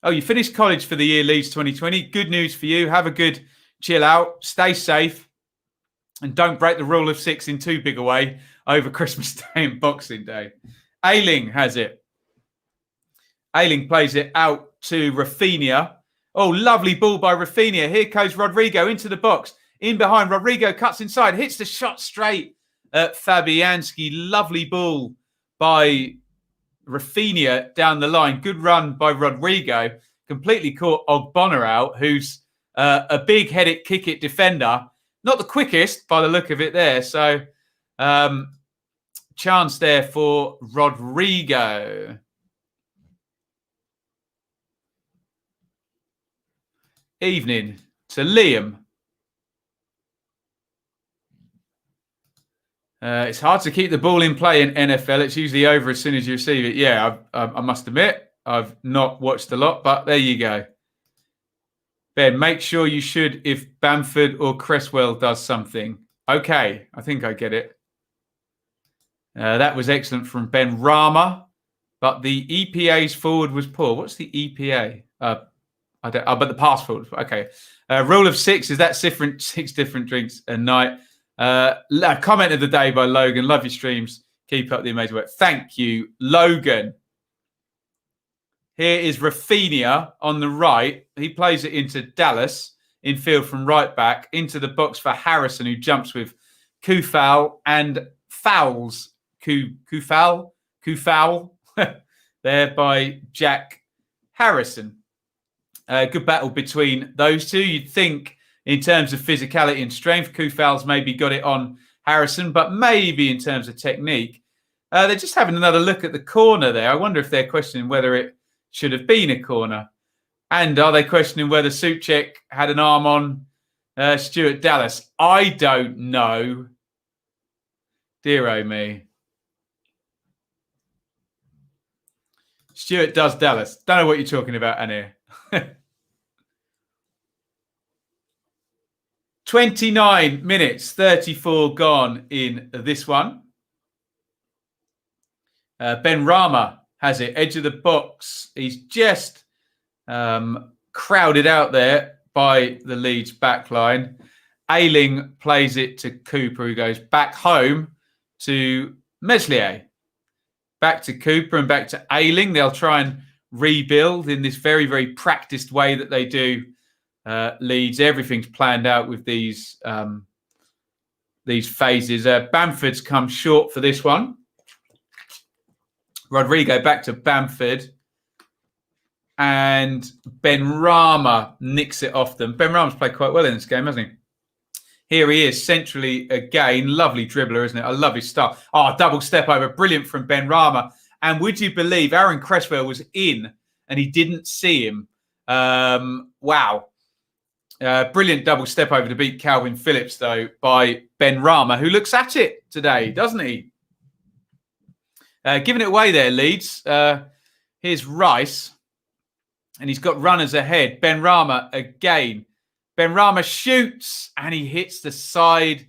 Oh, you finished college for the year, Leeds 2020. Good news for you. Have a good chill out. Stay safe. And don't break the rule of 6 in too big a way over Christmas Day and Boxing Day. Ailing has it. Ailing plays it out to Rafinha. Oh, lovely ball by Rafinha. Here goes Rodrigo into the box. In behind, Rodrigo cuts inside, hits the shot straight at Fabianski. Lovely ball by Rafinha down the line. Good run by Rodrigo. Completely caught Ogbonna out, who's a big-headed kick-it defender. Not the quickest by the look of it there. So, chance there for Rodrigo. Evening to Liam. It's hard to keep the ball in play in NFL. It's usually over as soon as you receive it. Yeah, I must admit, I've not watched a lot, but there you go. Ben, make sure you should if Bamford or Cresswell does something. Okay, I think I get it. That was excellent from Ben Rama, but the EPA's forward was poor. What's the EPA? But the pass forward. Okay. Rule of 6, is that 6 different drinks a night? Comment of the day by Logan. Love your streams. Keep up the amazing work. Thank you, Logan. Here is Rafinha on the right. He plays it into Dallas in field from right back into the box for Harrison, who jumps with Kufal and fouls. Kufal there by Jack Harrison. Good battle between those two. You'd think in terms of physicality and strength, Kufal's maybe got it on Harrison, but maybe in terms of technique. They're just having another look at the corner there. I wonder if they're questioning whether it should have been a corner. And are they questioning whether Souček had an arm on Stuart Dallas? I don't know. Dear oh me. Stuart does Dallas. Don't know what you're talking about, Anir. 29 minutes, 34 gone in this one. Ben Rama has it, edge of the box. He's just crowded out there by the Leeds backline. Ailing plays it to Cooper, who goes back home to Meslier. Back to Cooper and back to Ailing. They'll try and rebuild in this very, very practiced way that they do. Leeds, everything's planned out with these phases. Bamford's come short for this one. Rodrigo back to Bamford. And Ben Rama nicks it off them. Ben Rama's played quite well in this game, hasn't he? Here he is, centrally again. Lovely dribbler, isn't it? I love his start. Oh, double step over. Brilliant from Ben Rama. And would you believe Aaron Cresswell was in and he didn't see him? Wow. Brilliant double step over to beat Calvin Phillips, though, by Ben Rama, who looks at it today, doesn't he? Giving it away there, Leeds. Here's Rice. And he's got runners ahead. Benrahma again. Benrahma shoots and he hits the side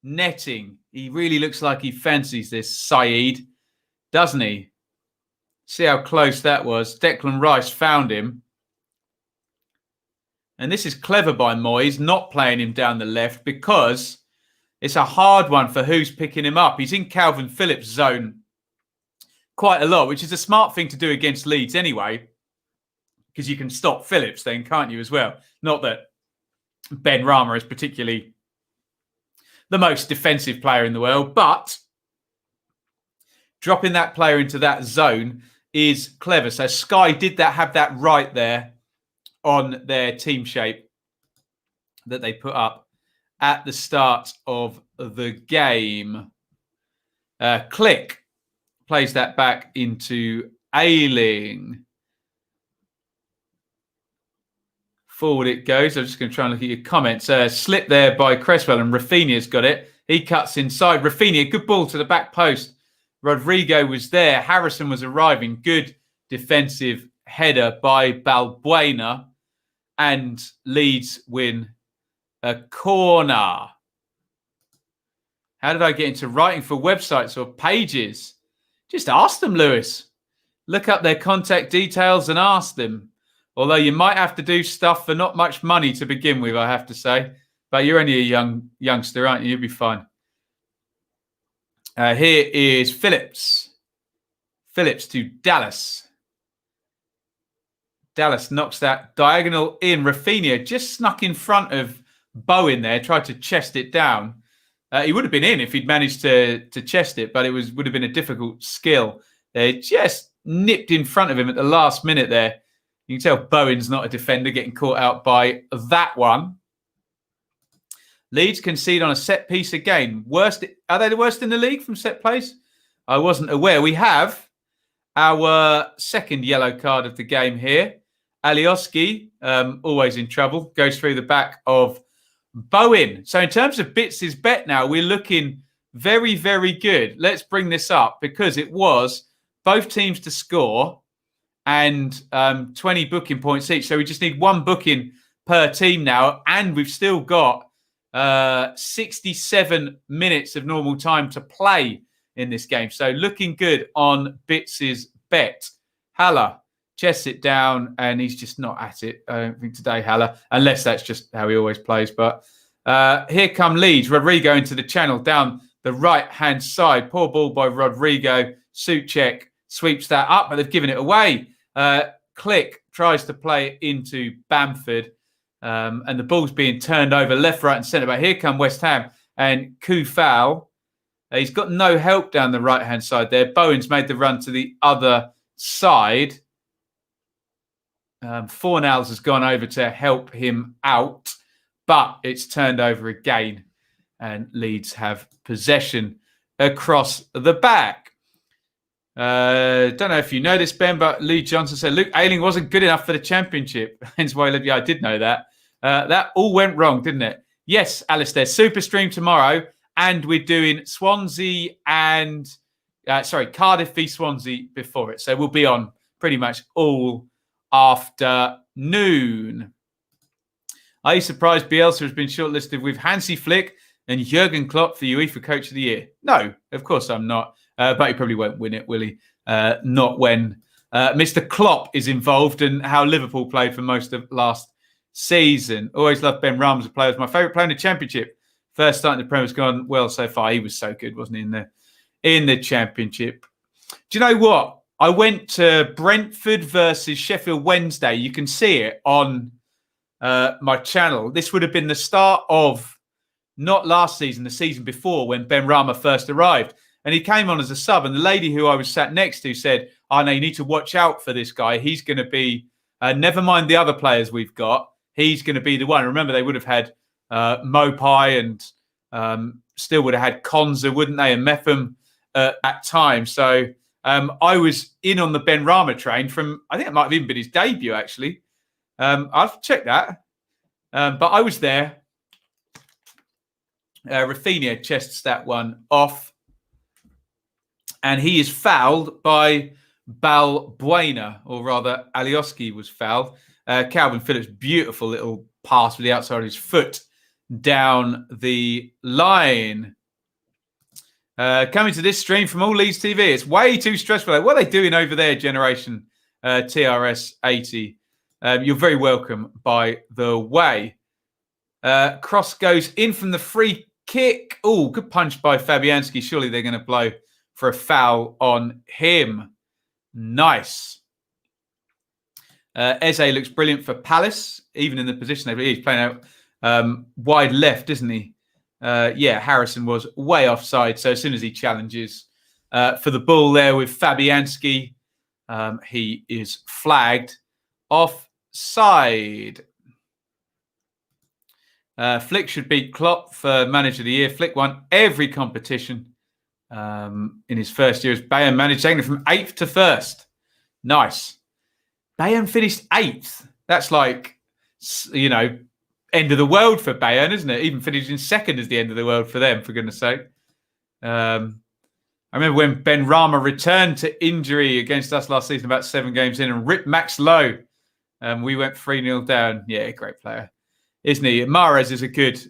netting. He really looks like he fancies this Saeed, doesn't he? See how close that was. Declan Rice found him. And this is clever by Moyes, not playing him down the left because it's a hard one for who's picking him up. He's in Calvin Phillips' zone quite a lot, which is a smart thing to do against Leeds anyway, because you can stop Phillips then, can't you, as well? Not that Benrahma is particularly the most defensive player in the world, but dropping that player into that zone is clever. So Sky did have that right there on their team shape that they put up at the start of the game. Click plays that back into Ailing. Forward it goes. I'm just going to try and look at your comments. Slip there by Cresswell, and Rafinha's got it. He cuts inside. Rafinha, good ball to the back post. Rodrigo was there. Harrison was arriving. Good defensive header by Balbuena. And Leeds win a corner. How did I get into writing for websites or pages? Just ask them, Lewis. Look up their contact details and ask them. Although you might have to do stuff for not much money to begin with, I have to say. But you're only a youngster, aren't you? You'll be fine. Here is Phillips. Phillips to Dallas. Dallas knocks that diagonal in. Rafinha just snuck in front of Bowen there, tried to chest it down. He would have been in if he'd managed to chest it, but it would have been a difficult skill. They just nipped in front of him at the last minute there. You can tell Bowen's not a defender, getting caught out by that one. Leeds concede on a set piece again. Worst? Are they the worst in the league from set plays? I wasn't aware. We have our second yellow card of the game here. Alioski, always in trouble, goes through the back of Bowen. So in terms of Bits' bet now, we're looking very, very good. Let's bring this up because it was both teams to score and 20 booking points each. So we just need one booking per team now. And we've still got 67 minutes of normal time to play in this game. So looking good on Bits' bet. Haller chests it down and he's just not at it. I don't think today, Haller, unless that's just how he always plays. But here come Leeds. Rodrigo into the channel down the right-hand side. Poor ball by Rodrigo. Souček sweeps that up, but they've given it away. Click tries to play it into Bamford. And the ball's being turned over left, right and centre. But here come West Ham and Kufal. He's got no help down the right-hand side there. Bowen's made the run to the other side. Fornals has gone over to help him out, but it's turned over again. And Leeds have possession across the back. Don't know if you know this, Ben, but Lee Johnson said Luke Ayling wasn't good enough for the championship. Hence why I did know that. That all went wrong, didn't it? Yes, Alistair. Super stream tomorrow. And we're doing Swansea and, Cardiff v Swansea before it. So we'll be on pretty much all afternoon. Are you surprised Bielsa has been shortlisted with Hansi Flick and Jurgen Klopp for UEFA Coach of the Year? No, of course I'm not. But he probably won't win it, will he? Not when Mr. Klopp is involved and how Liverpool played for most of last season. Always loved Benrahma as a player. He was my favourite player in the Championship. First start in the Premier has gone well so far. He was so good, wasn't he, in the Championship? Do you know what? I went to Brentford versus Sheffield Wednesday. You can see it on my channel. This would have been the start of, not last season, the season before when Benrahma first arrived. And he came on as a sub. And the lady who I was sat next to said, no, you need to watch out for this guy. He's going to be, never mind the other players we've got, he's going to be the one. Remember, they would have had Mopai and still would have had Konza, wouldn't they? And Metham at time. So I was in on the Benrahma train from, I think it might have even been his debut, actually. I'll have to check that. But I was there. Rafinha chests that one off. And he is fouled by Balbuena, or rather Alioski, was fouled. Calvin Phillips, beautiful little pass with the outside of his foot down the line. Coming to this stream from All Leeds TV. It's way too stressful. What are they doing over there, Generation TRS 80? You're very welcome, by the way. Cross goes in from the free kick. Oh, good punch by Fabianski. Surely they're going to blow for a foul on him. Nice. Eze looks brilliant for Palace, even in the position he's playing out wide left, isn't he? Yeah, Harrison was way offside. So as soon as he challenges for the ball there with Fabianski, he is flagged offside. Flick should beat Klopp for Manager of the Year. Flick won every competition in his first year as Bayern manager, taking it from 8th to 1st. Nice. Bayern finished 8th. That's like, you know, end of the world for Bayern, isn't it? Even finishing 2nd is the end of the world for them, for goodness sake. I remember when Ben Rama returned to injury against us last season, about 7 games in, and ripped Max Lowe. We went 3-0 down. Yeah, great player, isn't he? Mahrez is a good...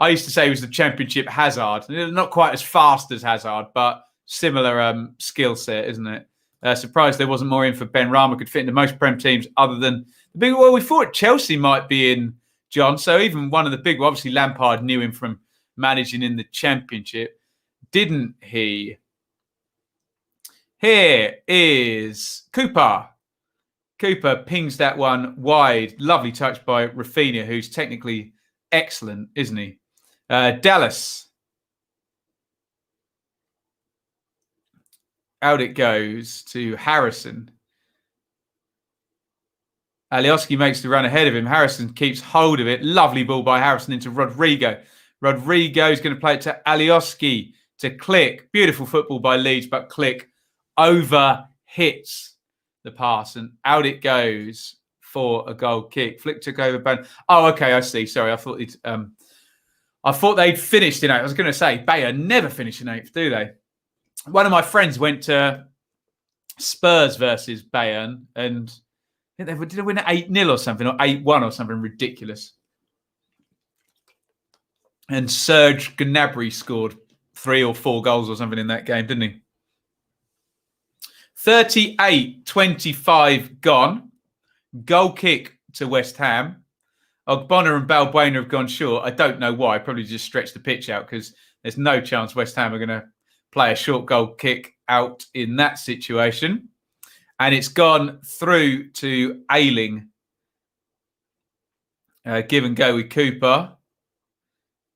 I used to say he was the Championship Hazard. Not quite as fast as Hazard, but similar skill set, isn't it? Surprised there wasn't more in for Ben Rama. Could fit into most Prem teams other than the big... Well, we thought Chelsea might be in, John. So even one of the big... Obviously, Lampard knew him from managing in the Championship, didn't he? Here is Cooper. Cooper pings that one wide. Lovely touch by Rafinha, who's technically excellent, isn't he? Dallas. Out it goes to Harrison. Alioski makes the run ahead of him. Harrison keeps hold of it. Lovely ball by Harrison into Rodrigo. Rodrigo is going to play it to Alioski to Click. Beautiful football by Leeds, but Click over hits the pass and out it goes for a goal kick. Flick took over. Oh, okay, I see. Sorry, I thought they'd finished in 8th. I was going to say Bayern never finish in 8th, do they? One of my friends went to Spurs versus Bayern, and I think did they win 8-0 or something, or 8-1 or something ridiculous? And Serge Gnabry scored 3 or 4 goals or something in that game, didn't he? 38-25 gone. Goal kick to West Ham. Ogbonna and Balbuena have gone short. I don't know why. Probably just stretched the pitch out because there's no chance West Ham are going to play a short goal kick out in that situation. And it's gone through to Ailing. Give and go with Cooper.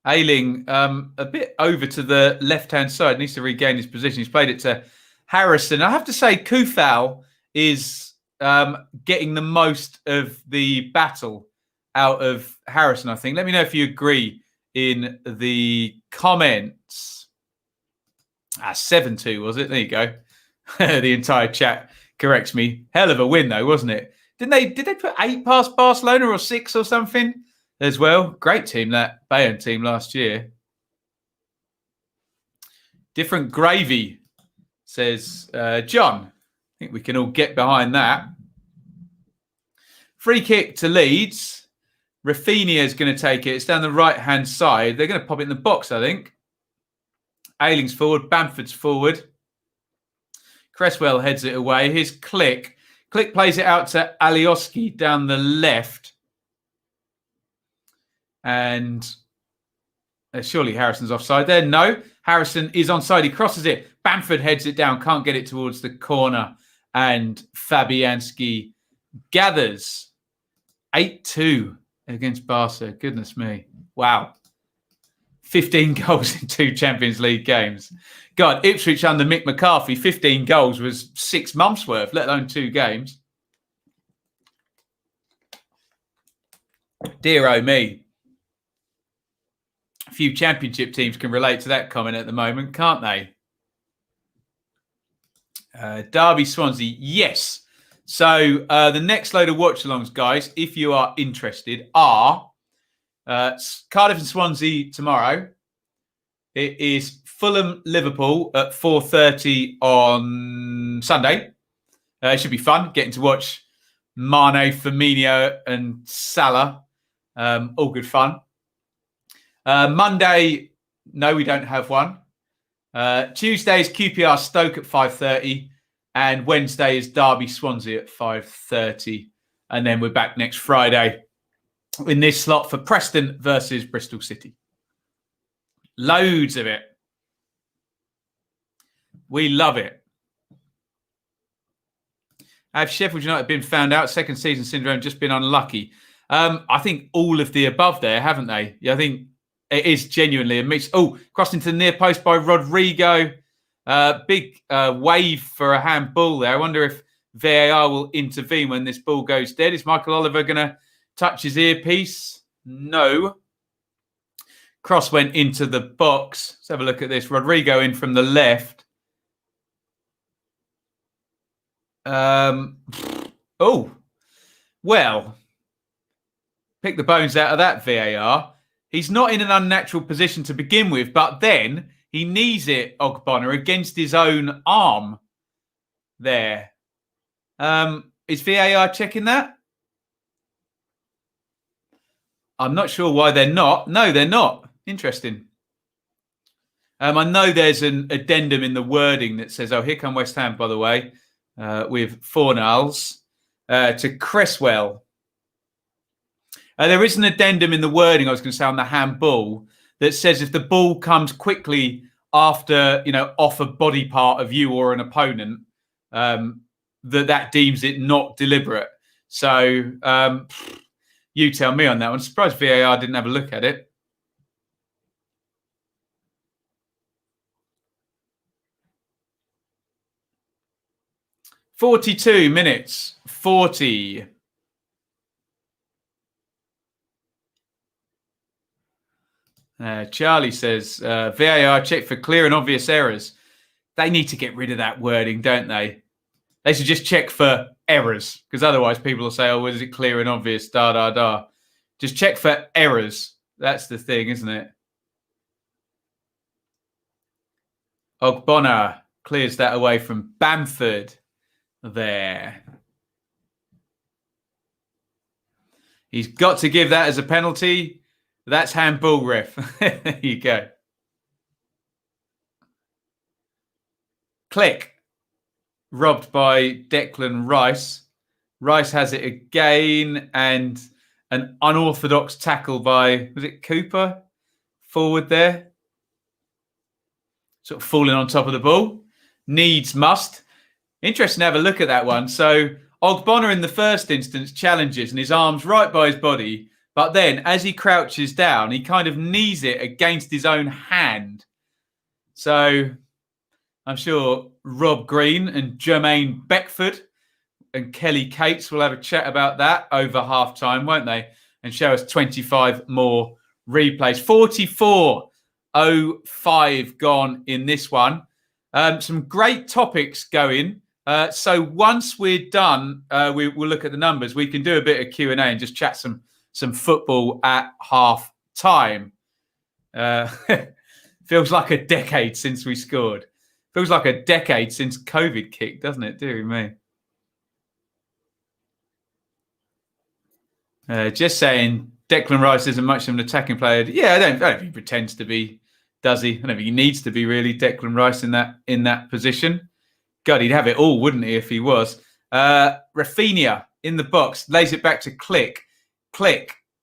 Ailing a bit over to the left-hand side. Needs to regain his position. He's played it to Harrison. I have to say Kufal is getting the most of the battle out of Harrison, I think. Let me know if you agree in the comments. 7-2, was it? There you go. The entire chat corrects me. Hell of a win, though, wasn't it? Did they put 8 past Barcelona or 6 or something as well? Great team, that Bayern team last year. Different gravy, says John. I think we can all get behind that. Free kick to Leeds. Rafinha is going to take it. It's down the right-hand side. They're going to pop it in the box, I think. Ailing's forward. Bamford's forward. Cresswell heads it away. Here's Click. Click plays it out to Alioski down the left. And surely Harrison's offside there. No, Harrison is onside. He crosses it. Bamford heads it down. Can't get it towards the corner. And Fabianski gathers 8-2 against Barca. Goodness me. Wow. 15 goals in 2 Champions League games. God, Ipswich under Mick McCarthy, 15 goals was 6 months worth, let alone 2 games. Dear oh me. A few Championship teams can relate to that comment at the moment, can't they? Derby Swansea, yes. So the next load of watch-alongs, guys, if you are interested, are Cardiff and Swansea tomorrow. It is Fulham-Liverpool at 4:30 on Sunday. It should be fun getting to watch Mane, Firmino and Salah. All good fun. Monday, no, we don't have one. Tuesday is QPR Stoke at 5:30. And Wednesday is Derby Swansea at 5:30. And then we're back next Friday in this slot for Preston versus Bristol City. Loads of it. We love it. Have Sheffield United been found out? Second season syndrome, just been unlucky. I think all of the above there, haven't they? Yeah, I think it is genuinely a mix. Oh, crossed into the near post by Rodrigo. Big wave for a handball there. I wonder if VAR will intervene when this ball goes dead. Is Michael Oliver going to touch his earpiece? No. Cross went into the box. Let's have a look at this. Rodrigo in from the left. Oh, well, pick the bones out of that VAR. He's not in an unnatural position to begin with, but then he knees it, Ogbonna, against his own arm there. Is VAR checking that? I'm not sure why they're not. No, they're not. Interesting. I know there's an addendum in the wording that says, oh, here come West Ham, by the way, with 4-0 to Cresswell. There is an addendum in the wording, I was going to say, on the handball that says if the ball comes quickly after, off a body part of you or an opponent, that deems it not deliberate. So you tell me on that one. I'm surprised VAR didn't have a look at it. "42 minutes, 40. Charlie says, VAR check for clear and obvious errors. They need to get rid of that wording, don't they? They should just check for errors, because otherwise people will say, oh, is it clear and obvious, da. Just check for errors. That's the thing, isn't it? Ogbonna clears that away from Bamford there. He's got to give that as a penalty. That's handball, ref. There you go. Click. Robbed by Declan Rice. Rice has it again, and an unorthodox tackle by, was it Cooper? Forward there. Sort of falling on top of the ball. Needs must. Interesting to have a look at that one. So Ogbonna in the first instance challenges and his arm's right by his body. But then as he crouches down, he kind of knees it against his own hand. So I'm sure Rob Green and Jermaine Beckford and Kelly Cates will have a chat about that over half-time, won't they? And show us 25 more replays. 44:05 gone in this one. Some great topics going. So once we're done, we'll look at the numbers. We can do a bit of Q&A and just chat some football at half-time. Feels like a decade since we scored. Feels like a decade since COVID kicked, doesn't it? Dear me. Just saying, Declan Rice isn't much of an attacking player. Yeah, I don't think he pretends to be, does he? I don't think he needs to be really, Declan Rice in that position. God, he'd have it all, wouldn't he, if he was? Rafinha in the box, lays it back to Click.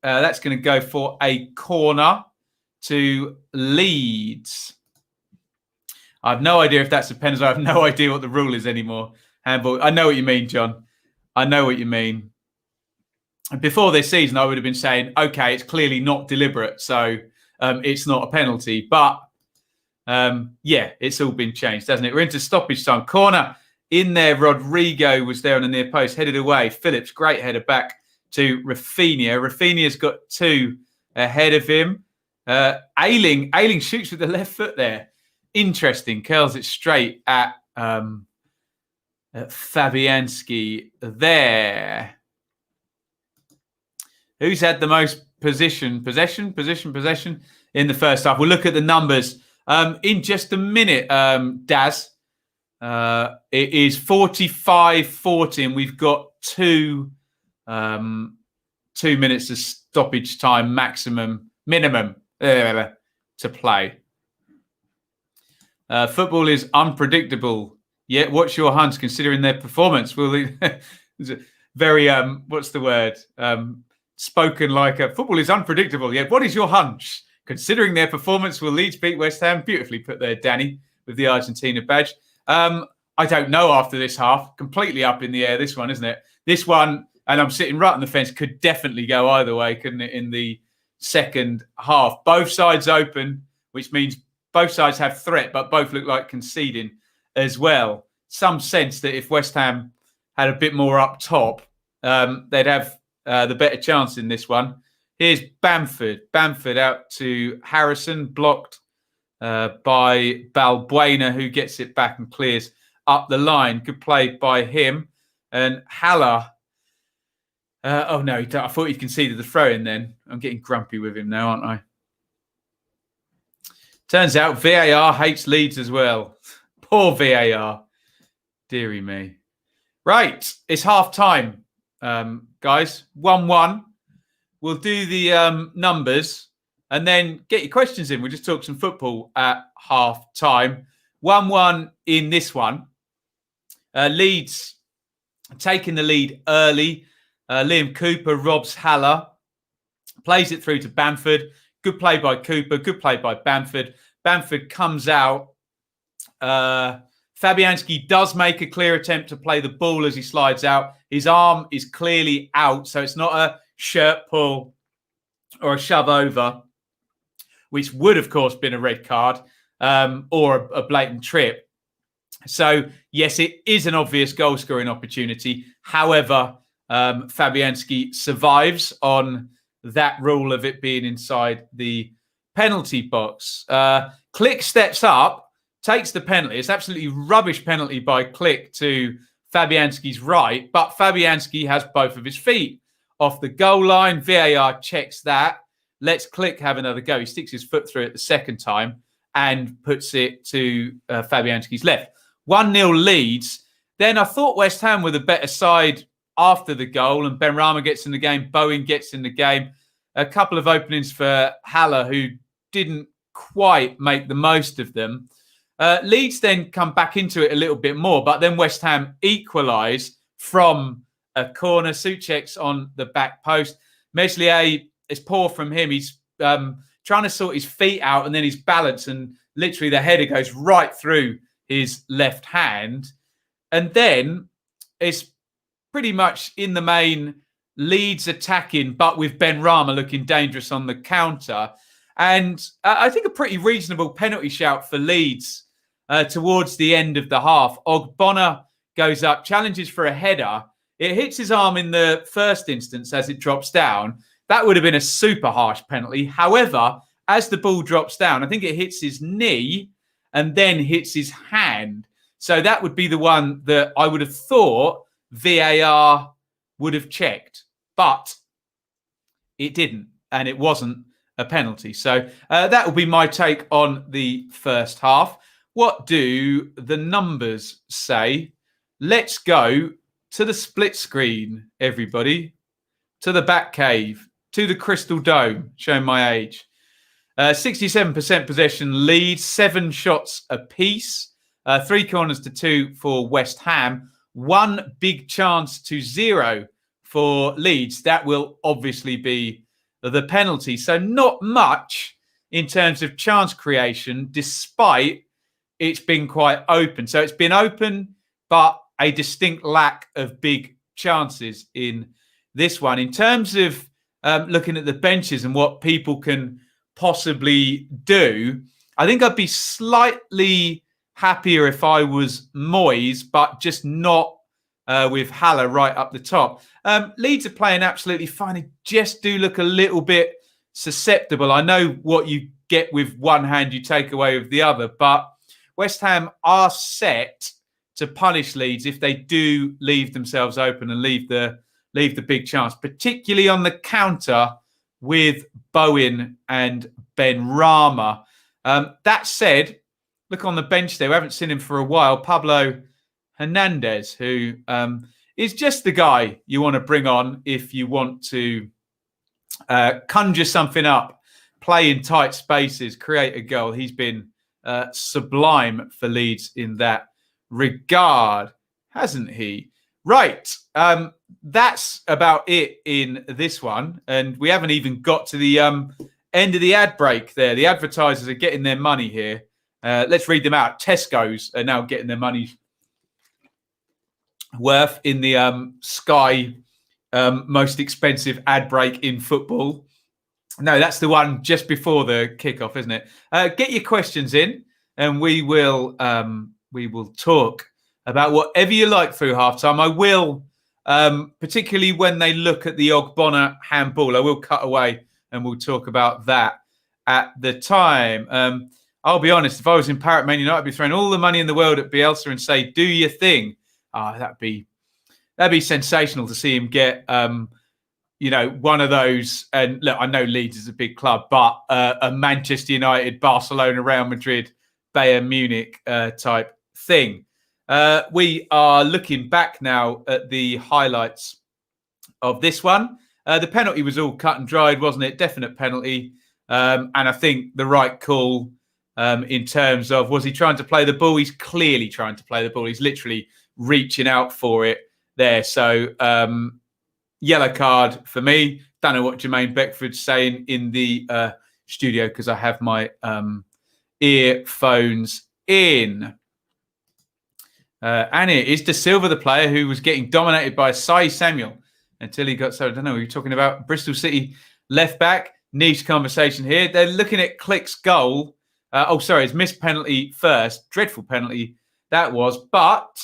That's going to go for a corner to Leeds. I have no idea if that's a penalty. I have no idea what the rule is anymore. Handball. I know what you mean, John. I know what you mean. Before this season, I would have been saying, okay, it's clearly not deliberate, so it's not a penalty. But, yeah, it's all been changed, hasn't it? We're into stoppage time. Corner in there. Rodrigo was there on the near post, headed away. Phillips, great header back to Rafinha. Rafinha's got two ahead of him. Ailing shoots with the left foot there. Interesting. Curls it straight at Fabianski there. Who's had the most possession in the first half? We'll look at the numbers In just a minute, Daz. It is 45-40, and we've got 2 minutes of stoppage time minimum to play. Football is unpredictable. Yet, what's your hunch considering their performance? Will very what's the word? Spoken like a football is unpredictable. Yet, what is your hunch considering their performance? Will Leeds beat West Ham? Beautifully put there, Danny, with the Argentina badge. I don't know after this half. Completely up in the air, this one, isn't it? This one, and I'm sitting right on the fence, could definitely go either way, couldn't it, in the second half? Both sides open, which means both sides have threat, but both look like conceding as well. Some sense that if West Ham had a bit more up top, they'd have the better chance in this one. Here's Bamford. Bamford out to Harrison, blocked by Balbuena, who gets it back and clears up the line. Good play by him. And Haller. Oh, no, I thought he'd conceded the throw in then. I'm getting grumpy with him now, aren't I? Turns out VAR hates Leeds as well. Poor VAR. Deary me. Right, it's half time, guys. 1-1. We'll do the numbers and then get your questions in. We'll just talk some football at half time. 1-1 in this one. Leeds taking the lead early. Liam Cooper robs Haller. Plays it through to Bamford. Good play by Cooper. Good play by Bamford. Bamford comes out. Fabianski does make a clear attempt to play the ball as he slides out. His arm is clearly out, so it's not a shirt pull or a shove over, which would, of course, been a red card or a blatant trip. So, yes, it is an obvious goal-scoring opportunity. However, Fabianski survives on that rule of it being inside the penalty box. Click steps up, takes the penalty. It's absolutely rubbish penalty by Click to Fabianski's right, but Fabianski has both of his feet off the goal line. VAR checks that. Lets Click have another go. He sticks his foot through it the second time and puts it to Fabianski's left. 1-0 Leeds. Then I thought West Ham were the better side after the goal, and Benrahma gets in the game. Bowen gets in the game. A couple of openings for Haller, who didn't quite make the most of them. Leeds then come back into it a little bit more, but then West Ham equalise from a corner. Souček's on the back post. Meslier is poor from him. He's trying to sort his feet out, and then his balance, and literally the header goes right through his left hand. And then it's pretty much in the main Leeds attacking, but with Benrahma looking dangerous on the counter. And I think a pretty reasonable penalty shout for Leeds towards the end of the half. Ogbonna goes up, challenges for a header. It hits his arm in the first instance as it drops down. That would have been a super harsh penalty. However, as the ball drops down, I think it hits his knee and then hits his hand. So that would be the one that I would have thought VAR would have checked. But it didn't, and it wasn't a penalty. So that will be my take on the first half. What do the numbers say? Let's go to the split screen, everybody. To the back cave, to the Crystal Dome, showing my age. 67% possession Leeds, 7 shots apiece, 3 corners to 2 for West Ham, 1 big chance to 0 for Leeds. That will obviously be the penalty. So not much in terms of chance creation, despite it's been quite open. So it's been open, but a distinct lack of big chances in this one. In terms of looking at the benches and what people can possibly do, I think I'd be slightly happier if I was Moyes, but just not with Haller right up the top. Leeds are playing absolutely fine. They just do look a little bit susceptible. I know what you get with one hand, you take away with the other, but West Ham are set to punish Leeds if they do leave themselves open and leave the big chance, particularly on the counter with Bowen and Benrahma. That said, look on the bench there. We haven't seen him for a while. Pablo Hernandez, who is just the guy you want to bring on if you want to conjure something up, play in tight spaces, create a goal. He's been sublime for Leeds in that regard, hasn't he? Right. That's about it in this one. And we haven't even got to the end of the ad break there. The advertisers are getting their money here. Let's read them out. Tesco's are now getting their money worth in the Sky most expensive ad break in football. No, that's the one just before the kickoff, isn't it? Get your questions in, and we will talk about whatever you like through halftime. I will, particularly when they look at the Ogbonna handball, I will cut away and we'll talk about that at the time. I'll be honest, if I was in Parrot Man United, I'd be throwing all the money in the world at Bielsa and say, do your thing. That'd be sensational to see him get, one of those. And look, I know Leeds is a big club, but a Manchester United, Barcelona, Real Madrid, Bayern Munich type thing. We are looking back now at the highlights of this one. The penalty was all cut and dried, wasn't it? Definite penalty. And I think the right call in terms of, was he trying to play the ball? He's clearly trying to play the ball. He's literally reaching out for it there. So yellow card for me. Don't know what Jermaine Beckford's saying in the studio because I have my earphones in. And it is De Silva, the player who was getting dominated by Sai Samuel until he got, so I don't know, we're talking about Bristol City left back. Niche conversation here. They're looking at Click's goal. It's missed penalty first. Dreadful penalty that was. But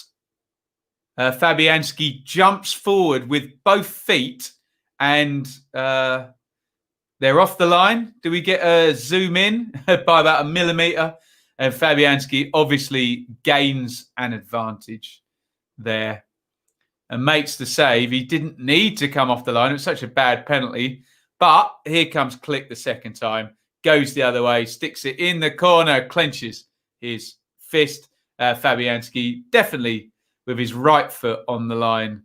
Fabianski jumps forward with both feet and they're off the line. Do we get a zoom in by about a millimetre? And Fabianski obviously gains an advantage there and makes the save. He didn't need to come off the line. It was such a bad penalty. But here comes Click the second time. Goes the other way, sticks it in the corner, clenches his fist. Fabianski definitely with his right foot on the line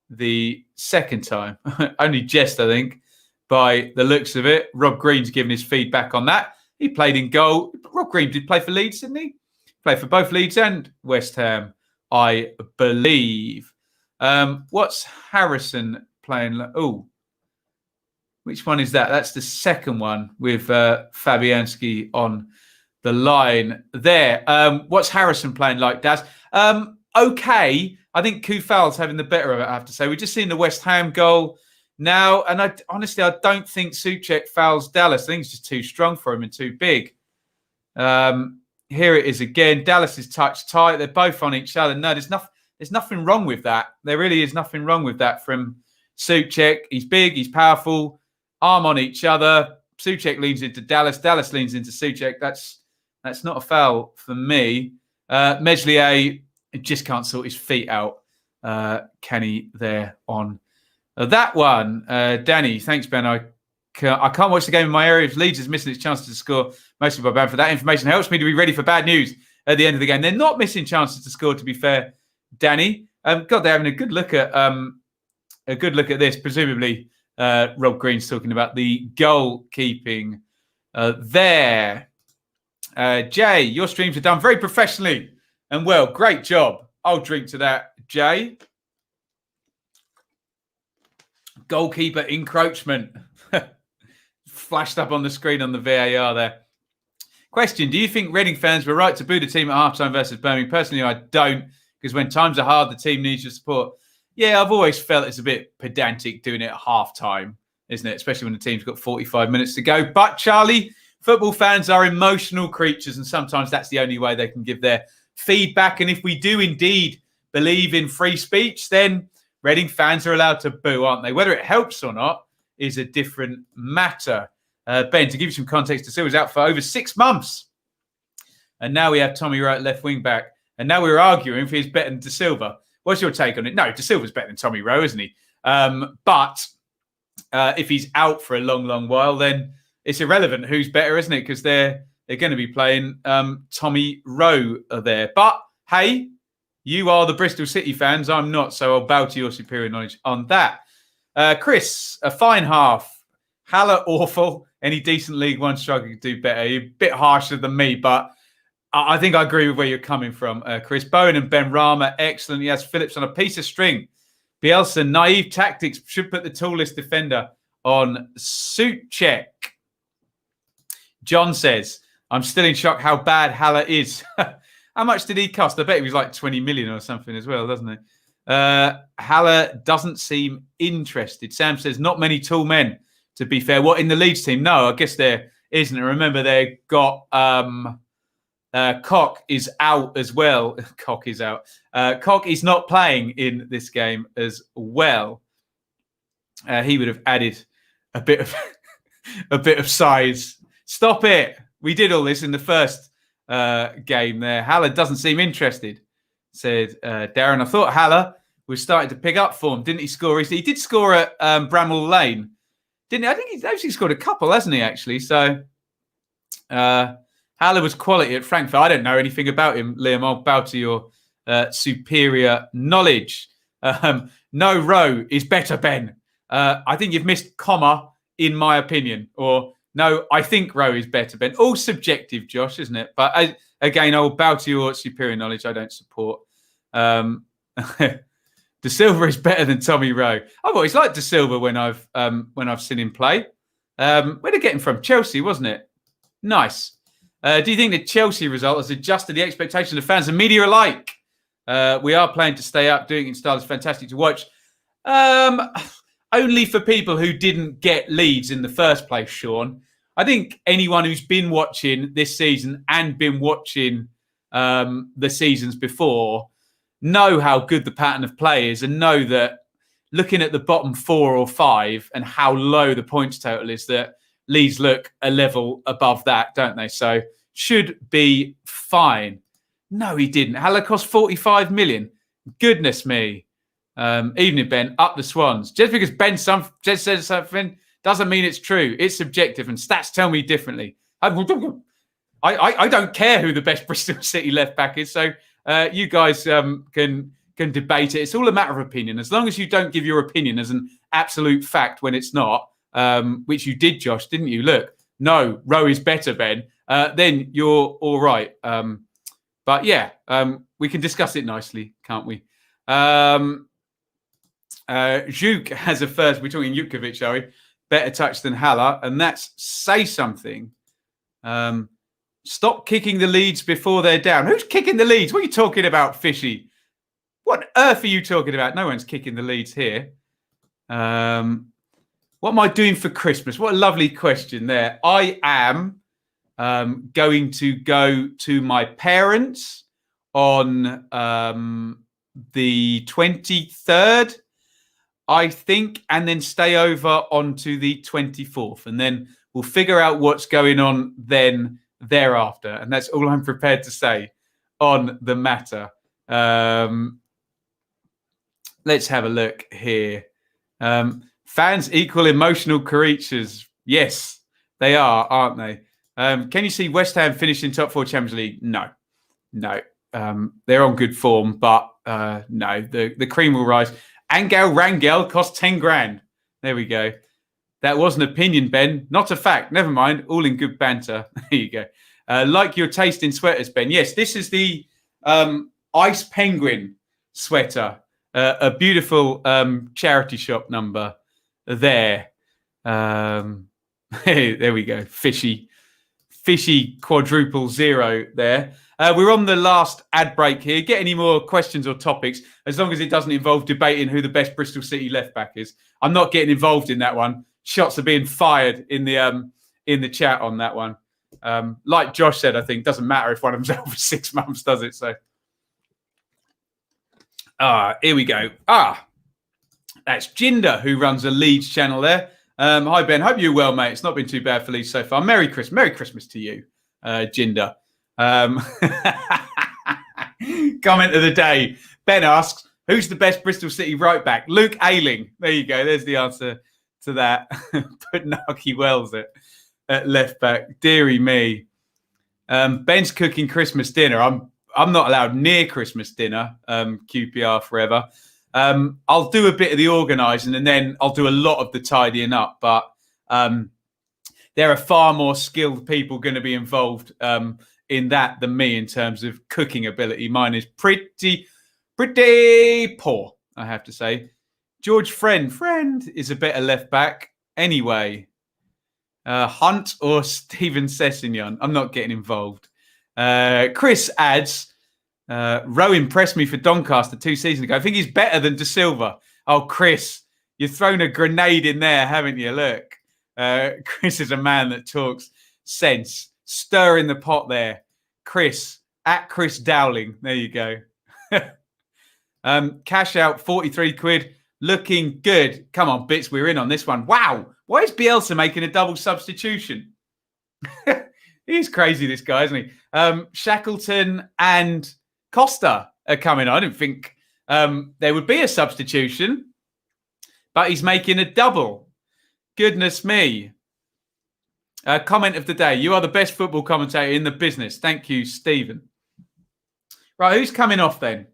the second time. Only jest, I think, by the looks of it. Rob Green's given his feedback on that. He played in goal. Rob Green did play for Leeds, didn't he? Played for both Leeds and West Ham, I believe. What's Harrison playing? Which one is that? That's the second one with Fabianski on the line there. What's Harrison playing like, Daz? Okay. I think Kufal's having the better of it, I have to say. We've just seen the West Ham goal now, and I don't think Souček fouls Dallas. I think it's just too strong for him and too big. Here it is again. Dallas is touch tight. They're both on each other. No, there's nothing wrong with that. There really is nothing wrong with that from Souček. He's big, he's powerful, arm on each other. Souček leans into Dallas. Dallas leans into Souček. That's not a foul for me. Meslier just can't sort his feet out. Can he there on that one? Danny, thanks, Ben. I can't watch the game in my area if Leeds is missing its chances to score, mostly by Bamford. That information helps me to be ready for bad news at the end of the game. They're not missing chances to score, to be fair, Danny. God, they're having a good look at this. Presumably, Rob Green's talking about the goalkeeping there. Jay, your streams are done very professionally and well. Great job. I'll drink to that, Jay. Goalkeeper encroachment. Flashed up on the screen on the VAR there. Question, do you think Reading fans were right to boo the team at halftime versus Birmingham? Personally, I don't, because when times are hard, the team needs your support. Yeah, I've always felt it's a bit pedantic doing it at halftime, isn't it? Especially when the team's got 45 minutes to go. But, Charlie, football fans are emotional creatures, and sometimes that's the only way they can give their feedback. And if we do indeed believe in free speech, then Reading fans are allowed to boo, aren't they? Whether it helps or not is a different matter. Ben, to give you some context, De Silva's out for over 6 months. And now we have Tommy Rowe at left wing back. And now we're arguing if he's better than De Silva. What's your take on it? No, De Silva's better than Tommy Rowe, isn't he? But if he's out for a long, long while, then it's irrelevant who's better, isn't it? Because they're they're going to be playing Tommy Rowe there. But hey, you are the Bristol City fans. I'm not, so I'll bow to your superior knowledge on that. Chris, a fine half. Haller, awful. Any decent League One striker could do better. You're a bit harsher than me, but I think I agree with where you're coming from, Chris. Bowen and Ben Rama, excellent. He has Phillips on a piece of string. Bielsa, naive tactics, should put the tallest defender on suit check. John says, I'm still in shock how bad Haller is. How much did he cost? I bet he was like 20 million or something as well, doesn't he? Haller doesn't seem interested. Sam says, not many tall men, to be fair. What, in the Leeds team? No, I guess there isn't. Remember, they got Cock is out as well. Cock is out. Cock is not playing in this game as well. He would have added a bit of size. Stop it. We did all this in the first game there. Haller doesn't seem interested, said Darren. I thought Haller was starting to pick up form. Didn't he score? He did score at Bramall Lane, didn't he? I think he's actually scored a couple, hasn't he, actually? So Haller was quality at Frankfurt. I don't know anything about him, Liam. I'll bow to your superior knowledge. No, Rowe is better, Ben. I think you've missed comma, in my opinion. Or no, I think Rowe is better, Ben. All subjective, Josh, isn't it? But again, I will bow to your superior knowledge. I don't support. De Silva is better than Tommy Rowe. I've always liked De Silva when I've seen him play. Where did he get him from? Chelsea, wasn't it? Nice. Do you think the Chelsea result has adjusted the expectations of fans and media alike? We are playing to stay up. Doing it in style is fantastic to watch. Only for people who didn't get Leeds in the first place, Sean. I think anyone who's been watching this season and been watching the seasons before know how good the pattern of play is and know that looking at the bottom 4 or 5 and how low the points total is, that Leeds look a level above that, don't they? So should be fine. No, he didn't. Haller cost 45 million. Goodness me. Evening, Ben. Up the Swans. Just because Ben just says something doesn't mean it's true. It's subjective, and stats tell me differently. I don't care who the best Bristol City left back is. So you guys can debate it. It's all a matter of opinion. As long as you don't give your opinion as an absolute fact when it's not, which you did, Josh, didn't you? Look, no, Rowe is better, Ben. Then you're all right. But yeah, we can discuss it nicely, can't we? Zhuk has a first. We're talking Jutkovic, are we? Better touch than Haller, and that's say something. Stop kicking the Leeds before they're down. Who's kicking the Leeds? What are you talking about, Fishy? What on earth are you talking about? No one's kicking the Leeds here. What am I doing for Christmas? What a lovely question there. I am going to go to my parents on the 23rd, I think, and then stay over onto the 24th. And then we'll figure out what's going on then thereafter. And that's all I'm prepared to say on the matter. Let's have a look here. Fans equal emotional creatures. Yes, they are, aren't they? Can you see West Ham finishing top 4 Champions League? No. They're on good form, but no, the cream will rise. Angel Rangel cost 10 grand. There we go. That was an opinion, Ben, not a fact. Never mind. All in good banter. There you go. Like your taste in sweaters, Ben. Yes, this is the Ice Penguin sweater. A beautiful charity shop number there. There we go. Fishy quadruple 0 there. We're on the last ad break here. Get any more questions or topics, as long as it doesn't involve debating who the best Bristol City left back is. I'm not getting involved in that one. Shots are being fired in the chat on that one. Like Josh said, I think doesn't matter if one of them's out for 6 months, does it? So, here we go. That's Jinder, who runs a Leeds channel there. Hi, Ben. Hope you're well, mate. It's not been too bad for Leeds so far. Merry Christmas. Merry Christmas to you, Jinder. Comment of the day. Ben asks, who's the best Bristol City right back? Luke Ayling. There you go. There's the answer to that. Put Naki Wells at left back. Deary me. Ben's cooking Christmas dinner. I'm not allowed near Christmas dinner. QPR forever. I'll do a bit of the organising and then I'll do a lot of the tidying up. But there are far more skilled people going to be involved in that than me in terms of cooking ability. Mine is pretty poor, I have to say. George Friend is a better left back anyway. Hunt or Steven Sessegnon. I'm not getting involved. Chris adds, Rowe impressed me for Doncaster 2 seasons ago. I think he's better than De Silva. Oh, Chris, you've thrown a grenade in there, haven't you? Look, Chris is a man that talks sense. Stir in the pot there. Chris, at Chris Dowling. There you go. Cash out, 43 quid. Looking good. Come on, Bits, we're in on this one. Wow. Why is Bielsa making a double substitution? He's crazy, this guy, isn't he? Shackleton and Costa are coming on. I didn't think there would be a substitution, but he's making a double. Goodness me. Comment of the day. You are the best football commentator in the business. Thank you, Stephen. Right, who's coming off then?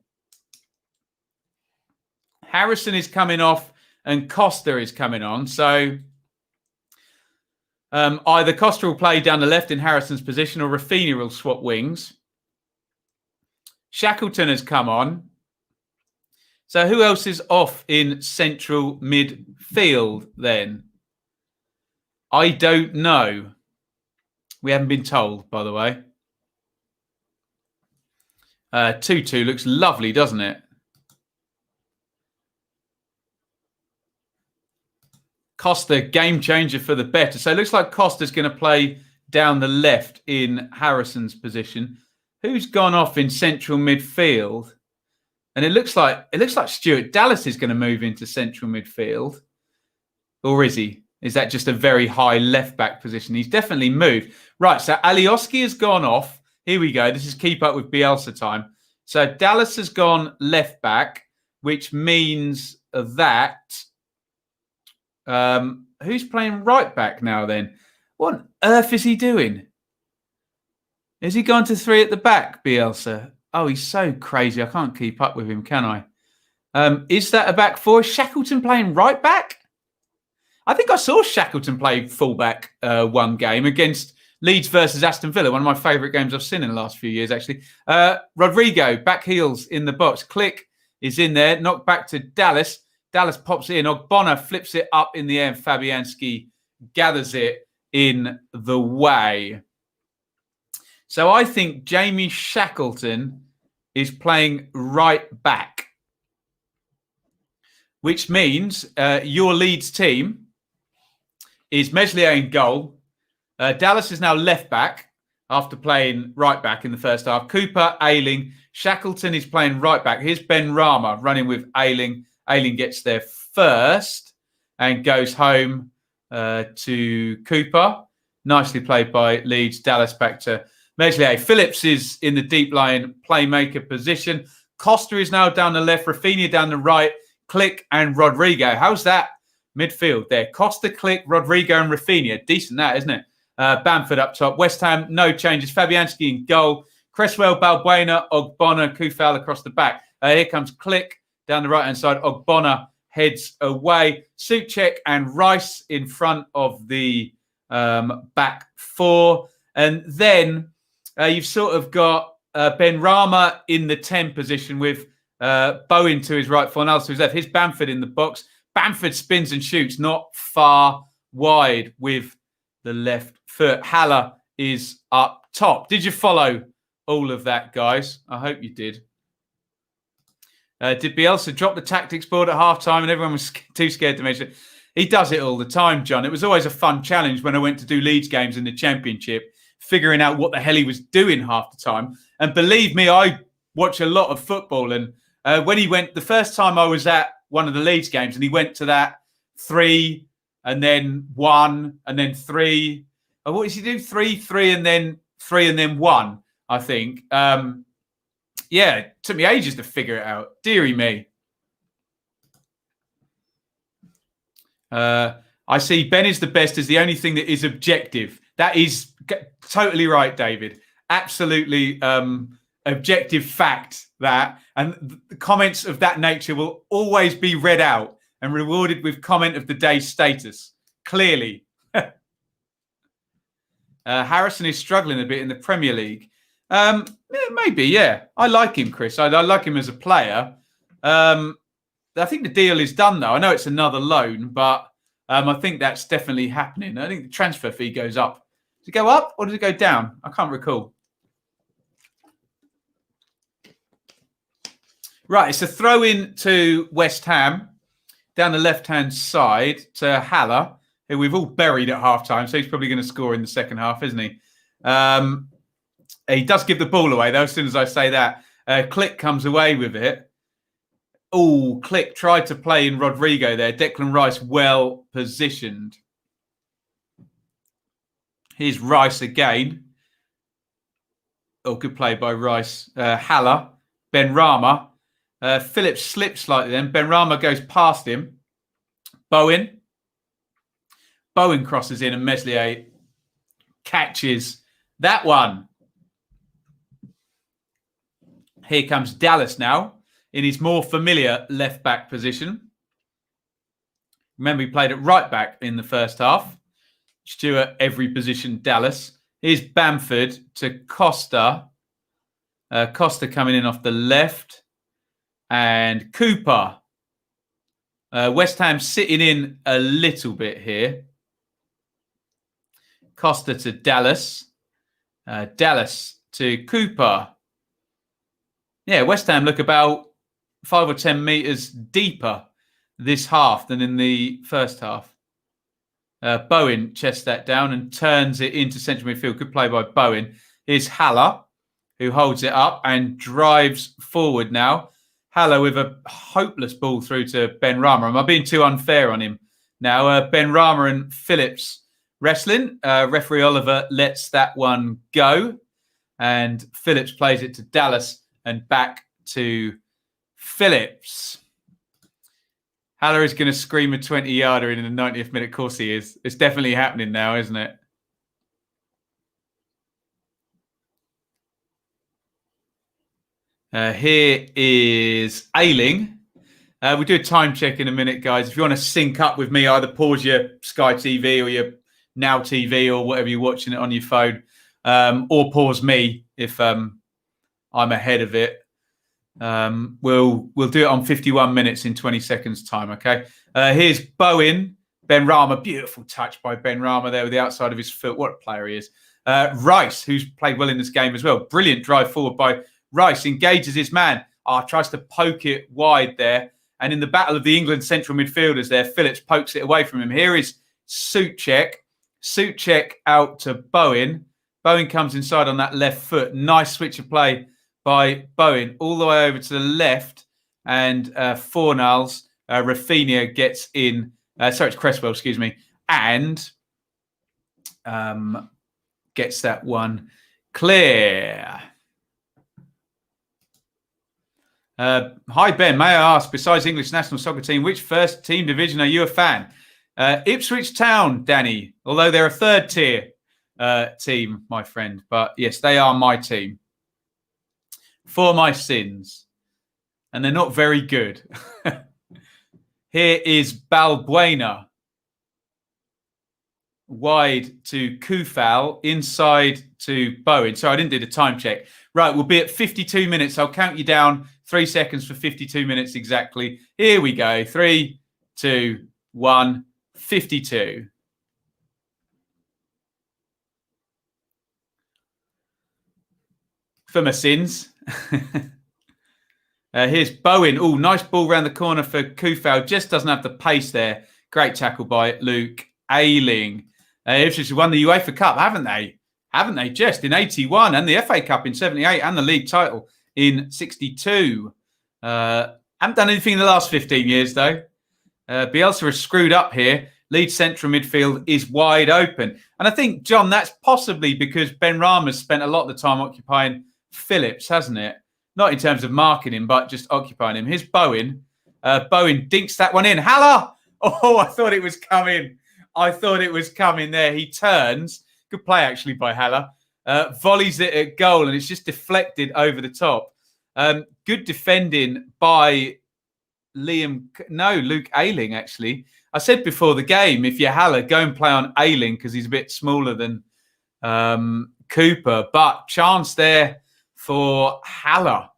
Harrison is coming off and Costa is coming on. So either Costa will play down the left in Harrison's position or Rafinha will swap wings. Shackleton has come on. So who else is off in central midfield then? I don't know. We haven't been told, by the way. 2-2 looks lovely, doesn't it? Costa, game changer for the better. So it looks like Costa's going to play down the left in Harrison's position. Who's gone off in central midfield? And it looks like Stuart Dallas is going to move into central midfield. Or is he? Is that just a very high left back position? He's definitely moved. Right, so Alioski has gone off. Here we go. This is keep up with Bielsa time. So Dallas has gone left back, which means that who's playing right back now then? What on earth is he doing? Is he gone to 3 at the back, Bielsa? Oh, he's so crazy. I can't keep up with him, can I? Is that a back 4? Is Shackleton playing right back? I think I saw Shackleton play fullback one game against Leeds versus Aston Villa, one of my favourite games I've seen in the last few years, actually. Rodrigo, back heels in the box. Click is in there. Knocked back to Dallas. Dallas pops it in. Ogbonna flips it up in the air and Fabianski gathers it in the way. So I think Jamie Shackleton is playing right back, which means your Leeds team is Meslier in goal. Dallas is now left back after playing right back in the first half. Cooper, Ayling. Shackleton is playing right back. Here's Ben Rama running with Ayling. Ayling gets there first and goes home to Cooper. Nicely played by Leeds. Dallas back to Meslier. Phillips is in the deep line playmaker position. Costa is now down the left. Rafinha down the right. Click and Rodrigo. How's that midfield there? Costa, Click, Rodrigo and Rafinha. Decent that, isn't it? Bamford up top. West Ham, no changes. Fabianski in goal. Cresswell, Balbuena, Ogbonna, Kufal across the back. Here comes Click down the right-hand side. Ogbonna heads away. Suchek and Rice in front of the back 4. And then you've sort of got Ben Rama in the 10 position with Bowen to his right, Fornals to his left. Here's Bamford in the box. Bamford spins and shoots, not far wide with the left foot. Haller is up top. Did you follow all of that, guys? I hope you did. Did Bielsa drop the tactics board at halftime and everyone was too scared to mention it? He does it all the time, John. It was always a fun challenge when I went to do Leeds games in the Championship, figuring out what the hell he was doing half the time. And believe me, I watch a lot of football. And when he went, the first time I was at one of the Leeds games and he went to that 3 and then 1 and then 3. Oh, what did he do? 3, 3 and then 3 and then 1, I think. Yeah, it took me ages to figure it out. Deary me. I see Ben is the best is the only thing that is objective. That is totally right, David. absolutely objective fact that, and the comments of that nature will always be read out and rewarded with comment of the day status. Clearly. Harrison is struggling a bit in the Premier League. Maybe, yeah. I like him, Chris. I like him as a player. I think the deal is done, though. I know it's another loan, but I think that's definitely happening. I think the transfer fee goes up. Does it go up or does it go down? I can't recall. Right, it's a throw-in to West Ham down the left-hand side to Haller, who we've all buried at half-time, so he's probably going to score in the second half, isn't he? He does give the ball away, though, as soon as I say that. Click comes away with it. Oh, Click tried to play in Rodrigo there. Declan Rice well positioned. Here's Rice again. Oh, good play by Rice. Haller, Benrahma. Phillips slips slightly then. Benrahma goes past him. Bowen crosses in and Meslier catches that one. Here comes Dallas now in his more familiar left-back position. Remember, he played at right-back in the first half. Stewart, every position, Dallas. Here's Bamford to Costa. Costa coming in off the left. And Cooper. West Ham sitting in a little bit here. Costa to Dallas. Dallas to Cooper. Yeah, West Ham look about 5 or 10 metres deeper this half than in the first half. Bowen chests that down and turns it into central midfield. Good play by Bowen. Here's Haller, who holds it up and drives forward now. Haller with a hopeless ball through to Benrahma. Am I being too unfair on him now? Benrahma and Phillips wrestling. Referee Oliver lets that one go. And Phillips plays it to Dallas and back to Phillips. Haller is going to scream a 20-yarder in the 90th minute. Of course he is. It's definitely happening now, isn't it? Here is Ailing. We'll do a time check in a minute, guys. If you want to sync up with me, either pause your Sky TV or your Now TV or whatever you're watching it on your phone, or pause me if I'm ahead of it. We'll do it on 51 minutes in 20 seconds time, okay? Here's Bowen. Benrahma, beautiful touch by Benrahma there with the outside of his foot. What a player he is. Rice, who's played well in this game as well. Brilliant drive forward by Rice, engages his man. Tries to poke it wide there. And in the battle of the England central midfielders there, Phillips pokes it away from him. Here is Souček. Souček out to Bowen. Bowen comes inside on that left foot. Nice switch of play by Bowen all the way over to the left. And Fornals, Rafinha gets in. Sorry, it's Cresswell, excuse me. And gets that one clear. Hi, Ben. May I ask, besides English national soccer team, which first team division are you a fan? Ipswich Town, Danny. Although they're a third tier team, my friend. But yes, they are my team. For my sins. And they're not very good. Here is Balbuena. Wide to Kufal. Inside to Bowen. Sorry, I didn't do the time check. Right, we'll be at 52 minutes. I'll count you down. 3 seconds for 52 minutes exactly. Here we go. 3, 2, 1, 52. For my sins. Here's Bowen. Oh, nice ball around the corner for Kufal. Just doesn't have the pace there. Great tackle by Luke Ayling. Ipswich won the UEFA Cup, haven't they? Haven't they? Just in 81 and the FA Cup in 78 and the league title in 62. Haven't done anything in the last 15 years, though. Bielsa is screwed up here. Leeds central midfield is wide open. And I think, John, that's possibly because Benrahma's spent a lot of the time occupying Phillips, hasn't it? Not in terms of marking him, but just occupying him. Here's Bowen. Bowen dinks that one in. Haller! Oh, I thought it was coming. I thought it was coming there. He turns. Good play, actually, by Haller. volleys it at goal, and it's just deflected over the top. Good defending by Luke Ayling, actually. I said before the game, if you're Haller, go and play on Ayling because he's a bit smaller than Cooper. But chance there for Haller.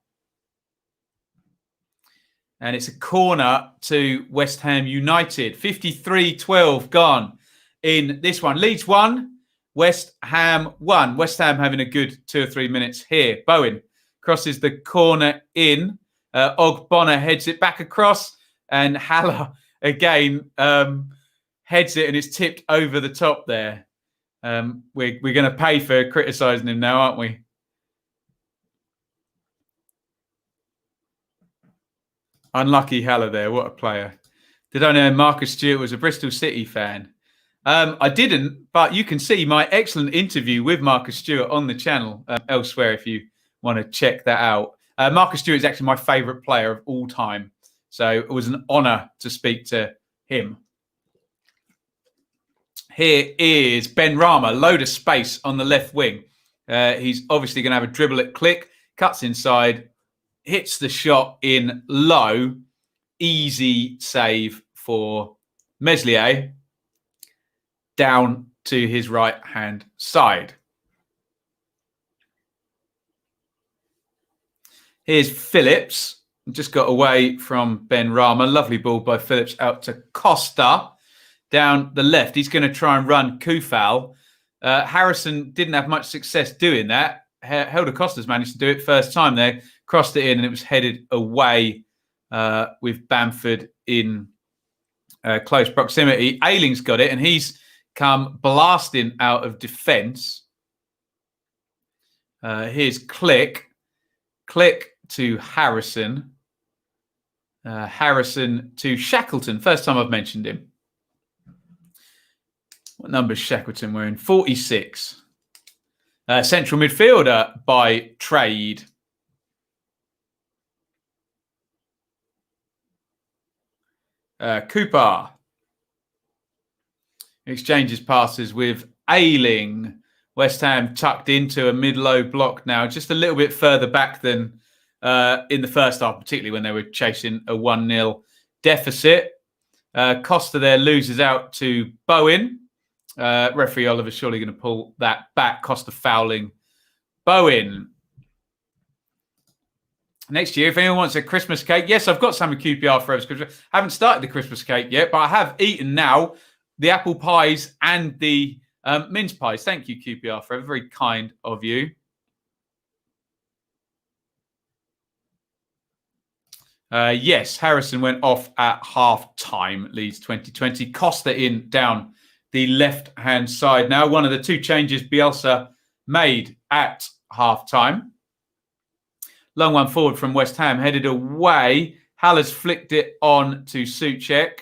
And it's a corner to West Ham United. 53-12 gone in this one. Leeds 1, West Ham 1. West Ham having a good 2 or 3 minutes here. Bowen crosses the corner in. Ogbonna heads it back across. And Haller, again, heads it and it's tipped over the top there. We're going to pay for criticising him now, aren't we? Unlucky Haller there. What a player. Did I know Marcus Stewart was a Bristol City fan? I didn't, but you can see my excellent interview with Marcus Stewart on the channel elsewhere if you want to check that out. Marcus Stewart is actually my favourite player of all time. So it was an honour to speak to him. Here is Ben Rama, load of space on the left wing. He's obviously going to have a dribble at Click, cuts inside, hits the shot in low, easy save for Meslier down to his right-hand side. Here's Phillips. Just got away from Ben Rama. Lovely ball by Phillips out to Costa down the left. He's going to try and run Kufal. Harrison didn't have much success doing that. Helder Costa's managed to do it first time there. Crossed it in and it was headed away with Bamford in close proximity. Ayling's got it and he's come blasting out of defence. Here's Click. Click to Harrison. Harrison to Shackleton. First time I've mentioned him. What number is Shackleton wearing? 46. Central midfielder by trade. Cooper exchanges passes with Ayling. West Ham tucked into a mid-low block now, just a little bit further back than in the first half, particularly when they were chasing a 1-0 deficit. Costa there loses out to Bowen. Referee Oliver surely going to pull that back. Costa fouling Bowen. Next year, if anyone wants a Christmas cake, yes, I've got some of QPR for Christmas. I haven't started the Christmas cake yet, but I have eaten now the apple pies and the mince pies. Thank you, QPR, for very kind of you. Yes, Harrison went off at half-time, Leeds 2020. Costa in down the left-hand side now. One of the two changes Bielsa made at half-time. Long one forward from West Ham, headed away. Haller's flicked it on to Souček.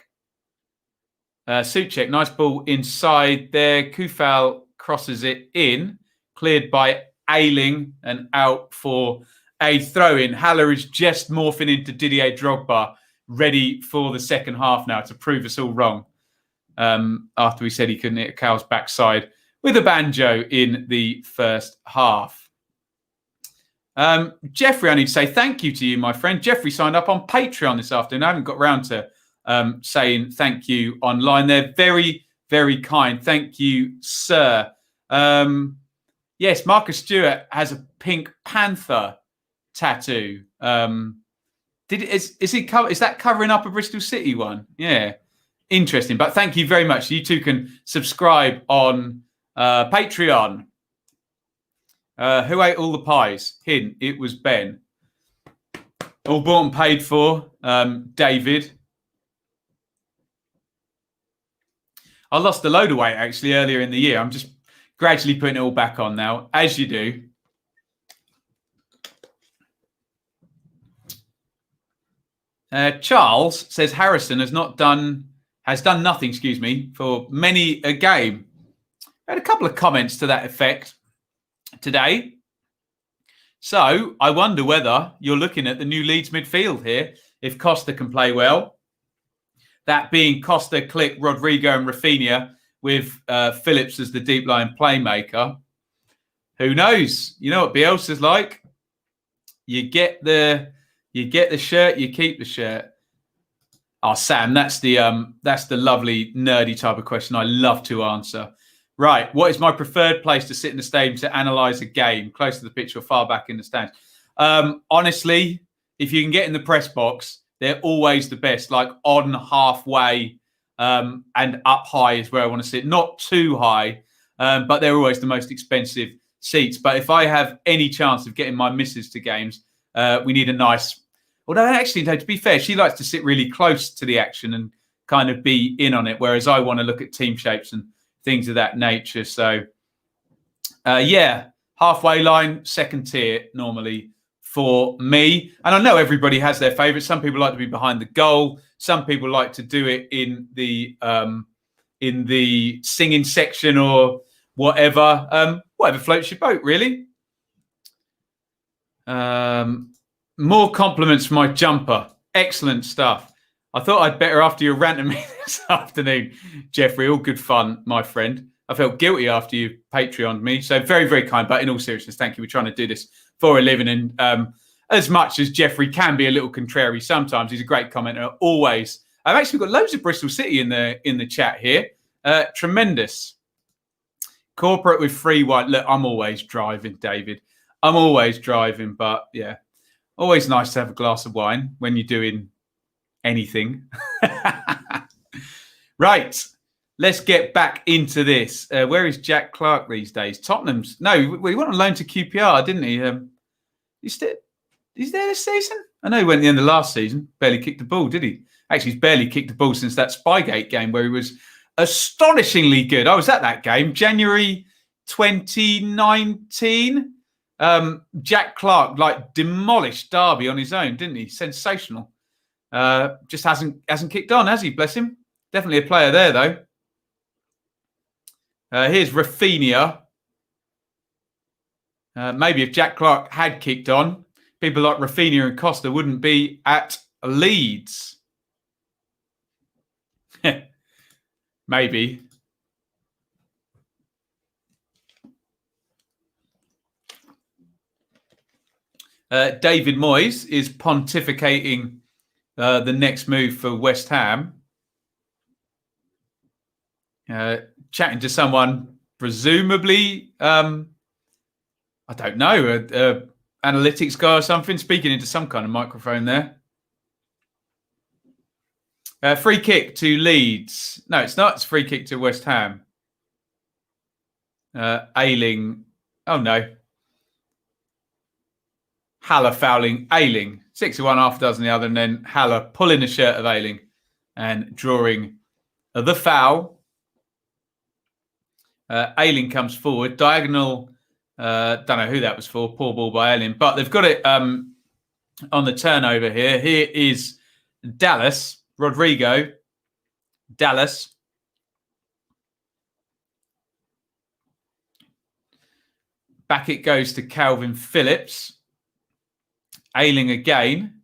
Souček, nice ball inside there. Kufal crosses it in. Cleared by Ayling and out for a throw-in. Haller is just morphing into Didier Drogba, ready for the second half now to prove us all wrong. After we said he couldn't hit Cow's backside with a banjo in the first half. Jeffrey, I need to say thank you to you, my friend. Jeffrey signed up on Patreon this afternoon. I haven't got round to saying thank you online. They're very, very kind. Thank you, sir. Yes, Marcus Stewart has a Pink Panther tattoo. Is that covering up a Bristol City one? Yeah, interesting. But thank you very much. You too can subscribe on Patreon. Who ate all the pies? Hint, it was Ben. All bought and paid for. David. I lost a load of weight actually earlier in the year. I'm just gradually putting it all back on now, as you do. Charles says Harrison has done nothing, for many a game. I had a couple of comments to that effect today. So I wonder whether you're looking at the new Leeds midfield here. If Costa can play well, that being Costa, Click, Rodrigo and Rafinha with Phillips as the deep line playmaker. Who knows? You know what Bielsa's like. You get the shirt, you keep the shirt. Oh, Sam, that's the lovely nerdy type of question I love to answer. Right, what is my preferred place to sit in the stadium to analyse a game? Close to the pitch or far back in the stands? Honestly, if you can get in the press box, they're always the best. Like on halfway and up high is where I want to sit. Not too high, but they're always the most expensive seats. But if I have any chance of getting my missus to games, we need a nice... Although actually, to be fair, she likes to sit really close to the action and kind of be in on it, whereas I want to look at team shapes and things of that nature. So, yeah, halfway line, second tier normally for me. And I know everybody has their favourites. Some people like to be behind the goal. Some people like to do it in the singing section or whatever. Whatever floats your boat, really. More compliments for my jumper. Excellent stuff. I thought I'd better after your rant at me this afternoon, Jeffrey. All good fun, my friend. I felt guilty after you Patreoned me. So very, very kind. But in all seriousness, thank you. We're trying to do this for a living. And as much as Jeffrey can be a little contrary sometimes, he's a great commenter. Always. I've actually got loads of Bristol City in the chat here. Tremendous. Corporate with free wine. Look, I'm always driving, David. I'm always driving. But yeah. Always nice to have a glass of wine when you're doing anything. Right. Let's get back into this. Where is Jack Clark these days? Tottenham's. No, he went on loan to QPR, didn't he? He's there this season? I know he went at the end of last season. Barely kicked the ball, did he? Actually, he's barely kicked the ball since that Spygate game where he was astonishingly good. I was at that game, January 2019. Jack Clark demolished Derby on his own, didn't he? Sensational. Just hasn't kicked on, has he? Bless him. Definitely a player there though. Here's Rafinha. Maybe if Jack Clark had kicked on, people like Rafinha and Costa wouldn't be at Leeds. Maybe. David Moyes is pontificating the next move for West Ham. Chatting to someone, presumably, I don't know, analytics guy or something, speaking into some kind of microphone there. Free kick to Leeds. No, it's not. It's free kick to West Ham. Ailing. Oh, no. Haller fouling Ailing. 61 half dozen the other, and then Haller pulling the shirt of Ailing and drawing the foul. Ailing comes forward. Diagonal. Don't know who that was for. Poor ball by Ailing. But they've got it on the turnover here. Here is Dallas. Rodrigo. Dallas. Back it goes to Calvin Phillips. Ailing again.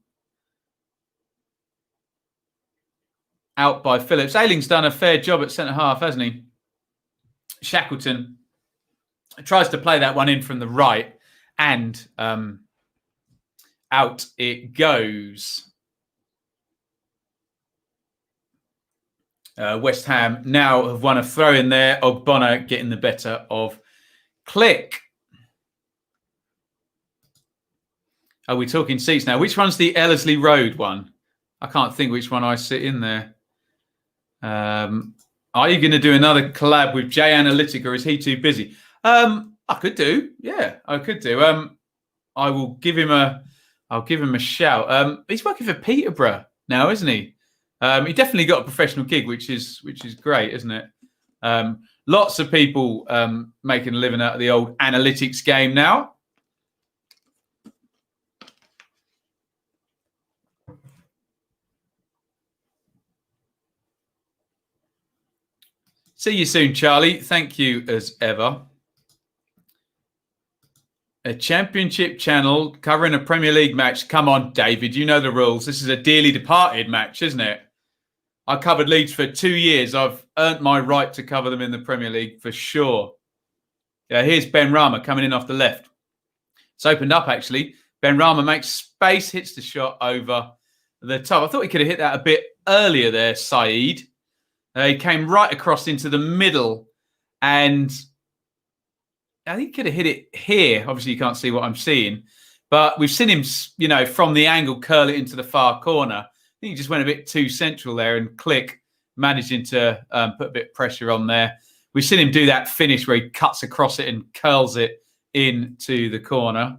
Out by Phillips. Ailing's done a fair job at centre-half, hasn't he? Shackleton tries to play that one in from the right, and out it goes. West Ham now have won a throw in there. Ogbonna getting the better of Click. Are we talking seats now? Which one's the Ellerslie Road one? I can't think which one I sit in there. Are you going to do another collab with J Analytic, or is he too busy? I could do. Yeah, I could do. I will give him a. I'll give him a shout. He's working for Peterborough now, isn't he? He definitely got a professional gig, which is great, isn't it? Lots of people making a living out of the old analytics game now. See you soon, Charlie. Thank you as ever. A championship channel covering a Premier League match. Come on, David. You know the rules. This is a dearly departed match, isn't it? I covered Leeds for 2 years. I've earned my right to cover them in the Premier League for sure. Here's Ben Rama coming in off the left. It's opened up, actually. Ben Rama makes space, hits the shot over the top. I thought he could have hit that a bit earlier there, Saeed. He came right across into the middle, and I think he could have hit it here. Obviously, you can't see what I'm seeing, but we've seen him, from the angle curl it into the far corner. I think he just went a bit too central there and click, managing to put a bit of pressure on there. We've seen him do that finish where he cuts across it and curls it into the corner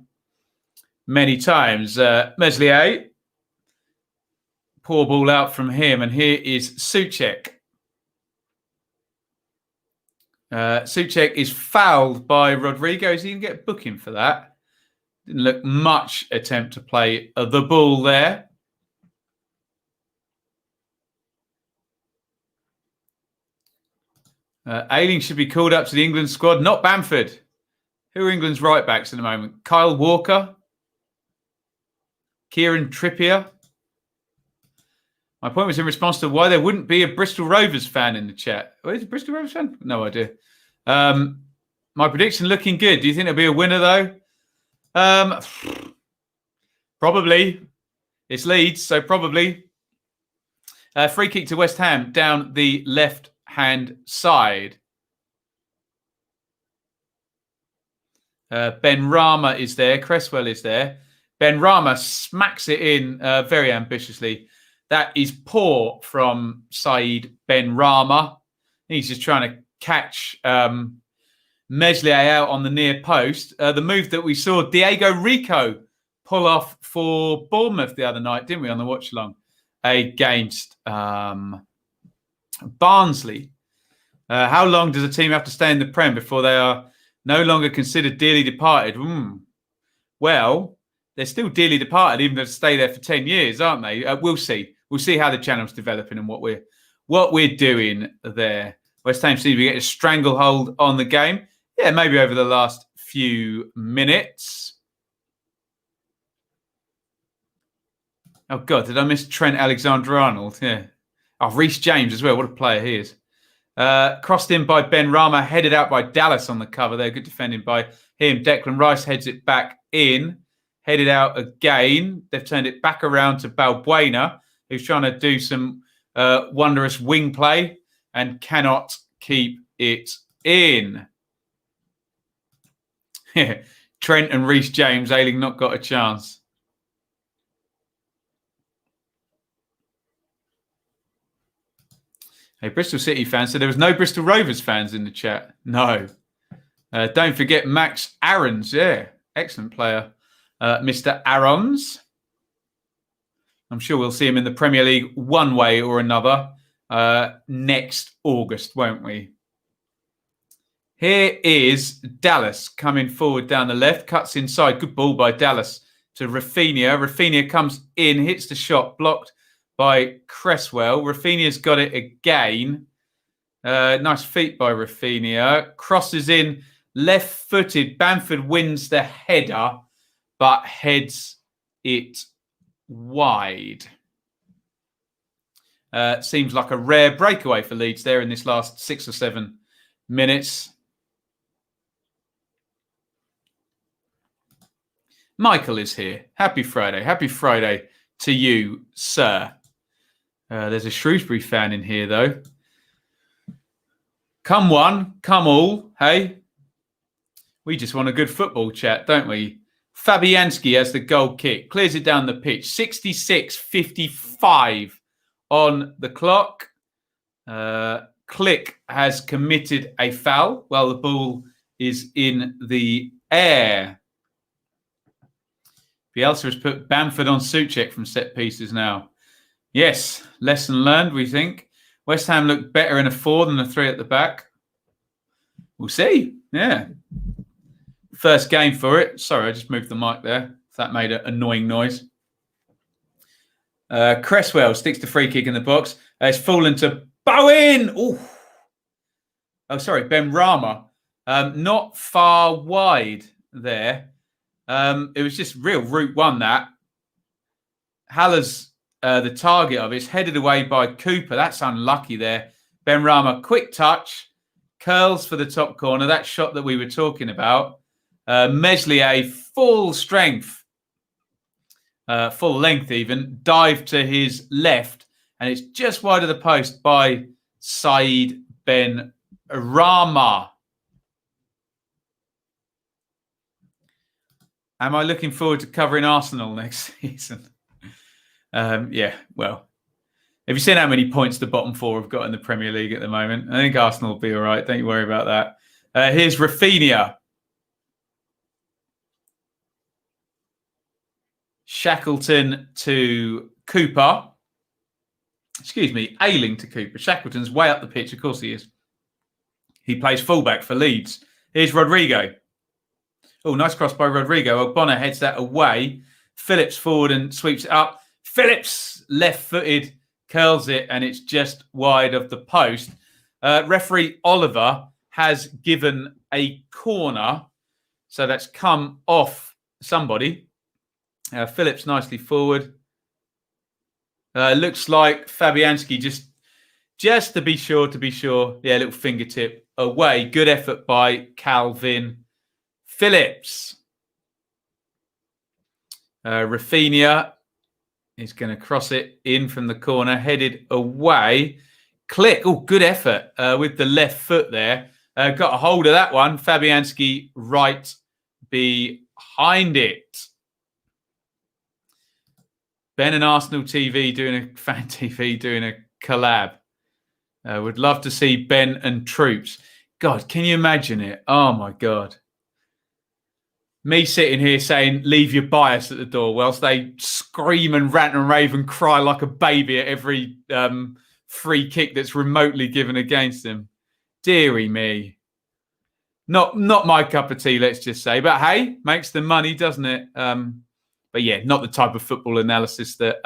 many times. Meslier, poor ball out from him, and here is Souček. Souček is fouled by Rodrigo. Is he going to get a booking for that? Didn't look much attempt to play the ball there. Ailing should be called up to the England squad, not Bamford. Who are England's right backs at the moment? Kyle Walker, Kieran Trippier. My point was in response to why there wouldn't be a Bristol Rovers fan in the chat. Where's a Bristol Rovers fan? No idea. My prediction looking good. Do you think there'll be a winner though? Probably. It's Leeds, so probably. Free kick to West Ham down the left-hand side. Ben Rama is there. Cresswell is there. Ben Rama smacks it in very ambitiously. That is poor from Saeed Ben Rama. He's just trying to catch Meslier out on the near post. The move that we saw Diego Rico pull off for Bournemouth the other night, didn't we, on the watch-along against Barnsley. How long does a team have to stay in the Prem before they are no longer considered dearly departed? Well, they're still dearly departed, even if they stay there for 10 years, aren't they? We'll see. We'll see how the channel's developing and what we're doing there. West Ham seems to be getting a stranglehold on the game. Yeah, maybe over the last few minutes. Oh, God, did I miss Trent Alexander-Arnold? Yeah. Oh, Reece James as well. What a player he is. Crossed in by Ben Rama, headed out by Dallas on the cover there. Good defending by him. Declan Rice heads it back in. Headed out again. They've turned it back around to Balbuena, who's trying to do some wondrous wing play and cannot keep it in. Trent and Reece James, Ailing not got a chance. Hey, Bristol City fans. So there was no Bristol Rovers fans in the chat. No. Don't forget Max Aarons. Yeah, excellent player. Mr. Aarons. I'm sure we'll see him in the Premier League one way or another next August, won't we? Here is Dallas coming forward down the left. Cuts inside. Good ball by Dallas to Rafinha. Rafinha comes in, hits the shot, blocked by Cresswell. Rafinha's got it again. Nice feet by Rafinha. Crosses in, left-footed. Bamford wins the header, but heads it wide. Seems like a rare breakaway for Leeds there in this last 6 or 7 minutes. Michael is here. Happy Friday. Happy Friday to you, sir. There's a Shrewsbury fan in here, though. Come one, come all. Hey, we just want a good football chat, don't we? Fabianski has the goal kick. Clears it down the pitch. 66:55 on the clock. Click has committed a foul while the ball is in the air. Bielsa has put Bamford on Souček from set pieces now. Yes, lesson learned, we think. West Ham look better in a 4 than a 3 at the back. We'll see. Yeah. First game for it. Sorry, I just moved the mic there. That made an annoying noise. Cresswell sticks the free kick in the box. It's fallen to Bowen. Ooh. Oh, sorry, Ben Rama. Not far wide there. It was just real route one, that. Haller's the target of it. It's headed away by Cooper. That's unlucky there. Ben Rama, quick touch. curls for the top corner. That shot that we were talking about. Meslier, full strength, full length even, dive to his left. And it's just wide of the post by Said Ben Rama. Am I looking forward to covering Arsenal next season? Yeah, well, have you seen how many points the bottom four have got in the Premier League at the moment? I think Arsenal will be all right. Don't you worry about that. Here's Rafinha. Shackleton to Cooper. Excuse me, Ayling to Cooper. Shackleton's way up the pitch. Of course he is. He plays fullback for Leeds. Here's Rodrigo. Oh, nice cross by Rodrigo. Ogbonna heads that away. Phillips forward and sweeps it up. Phillips, left-footed, curls it, and it's just wide of the post. Referee Oliver has given a corner. So that's come off somebody. Phillips nicely forward. Looks like Fabianski just to be sure. Yeah, little fingertip away. Good effort by Calvin Phillips. Rafinha is going to cross it in from the corner, headed away. Click. Oh, good effort with the left foot there. Got a hold of that one. Fabianski right behind it. Ben and Arsenal TV fan TV doing a collab. Would love to see Ben and Troops. God, can you imagine it? Oh my God. Me sitting here saying, leave your bias at the door, whilst they scream and rant and rave and cry like a baby at every free kick that's remotely given against them. Deary me. Not my cup of tea, let's just say. But hey, makes the money, doesn't it? But yeah, not the type of football analysis that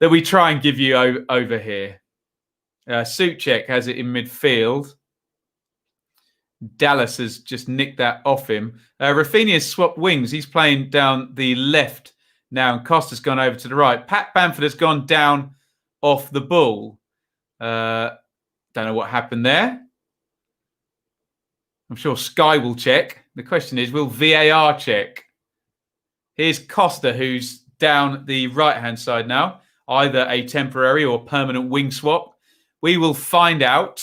we try and give you over here. Souček has it in midfield. Dallas has just nicked that off him. Rafinha's swapped wings. He's playing down the left now, and Costa's gone over to the right. Pat Bamford has gone down off the ball. Don't know what happened there. I'm sure Sky will check. The question is, will VAR check? Here's Costa, who's down the right-hand side now. Either a temporary or permanent wing swap. We will find out.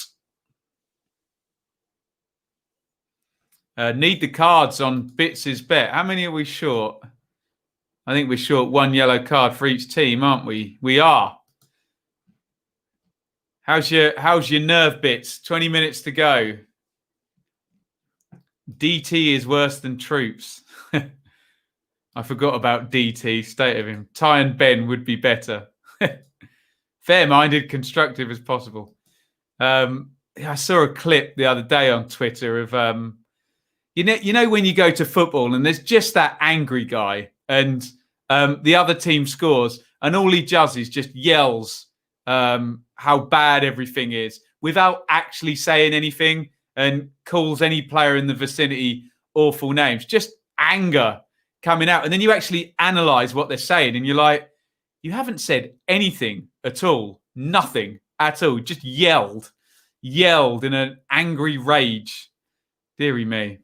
Need the cards on Bits' bet. How many are we short? I think we're short one yellow card for each team, aren't we? We are. How's your nerve, Bits? 20 minutes to go. DT is worse than Troops. I forgot about DT, state of him. Ty and Ben would be better. Fair-minded, constructive as possible. I saw a clip the other day on Twitter of, you know when you go to football and there's just that angry guy and the other team scores and all he does is just yells how bad everything is without actually saying anything and calls any player in the vicinity awful names. Just anger coming out. And then you actually analyze what they're saying and you're like, you haven't said anything at all. Nothing at all. Just yelled in an angry rage. Deary me.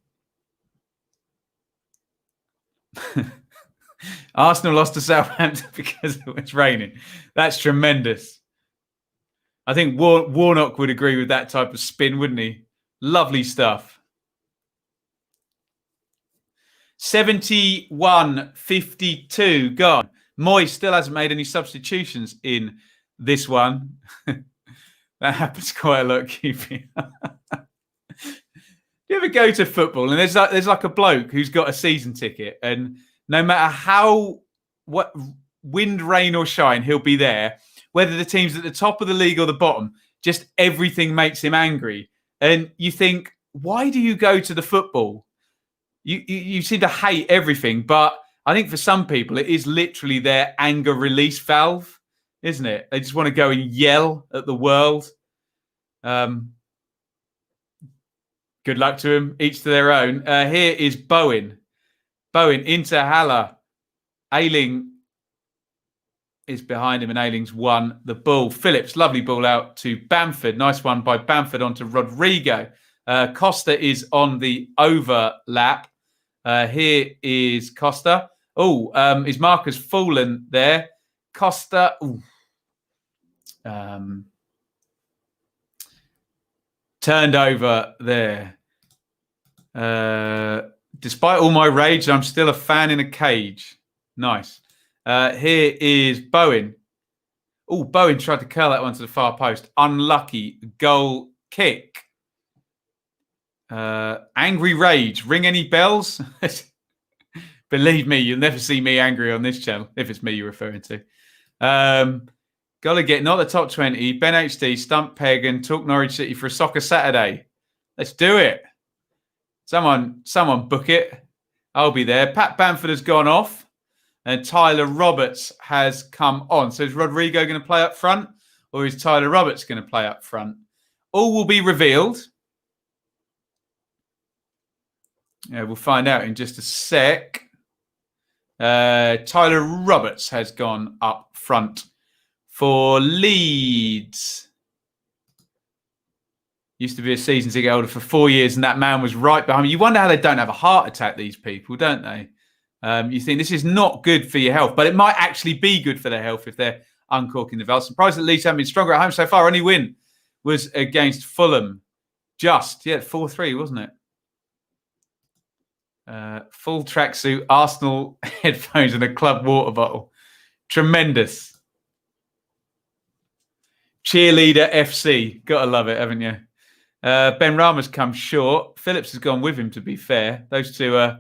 Arsenal lost to Southampton because it was raining. That's tremendous. I think Warnock would agree with that type of spin, wouldn't he? Lovely stuff. 71-52 gone. Moy still hasn't made any substitutions in this one. That happens quite a lot, QP. Do you ever go to football and there's like a bloke who's got a season ticket and no matter what wind, rain or shine, he'll be there. Whether the team's at the top of the league or the bottom, just everything makes him angry. And you think, why do you go to the football? You seem to hate everything, but I think for some people it is literally their anger release valve, isn't it? They just want to go and yell at the world. Good luck to him. Each to their own. Here is Bowen. Bowen into Haller. Ayling is behind him and Ailing's won the ball. Phillips, lovely ball out to Bamford. Nice one by Bamford onto Rodrigo. Costa is on the overlap. Here is Costa. Oh, his marker's fallen there. Costa. Turned over there. Despite all my rage, I'm still a fan in a cage. Nice. Here is Bowen. Oh, Bowen tried to curl that one to the far post. Unlucky goal kick. Angry rage. Ring any bells? Believe me, you'll never see me angry on this channel, if it's me you're referring to. Got to get not the top 20. Ben HD, Stump Peg, and Talk Norwich City for a soccer Saturday. Let's do it. Someone book it. I'll be there. Pat Bamford has gone off. And Tyler Roberts has come on. So is Rodrigo going to play up front? Or is Tyler Roberts going to play up front? All will be revealed. We'll find out in just a sec. Tyler Roberts has gone up front for Leeds. Used to be a season ticket holder for 4 years, and that man was right behind me. You wonder how they don't have a heart attack, these people, don't they? You think this is not good for your health, but it might actually be good for their health if they're uncorking the valve. Surprised that Leeds haven't been stronger at home so far. Only win was against Fulham. 4-3, wasn't it? Full tracksuit, Arsenal headphones, and a club water bottle. Tremendous. Cheerleader FC. Gotta love it, haven't you? Ben Rama's come short. Phillips has gone with him, to be fair. Those two are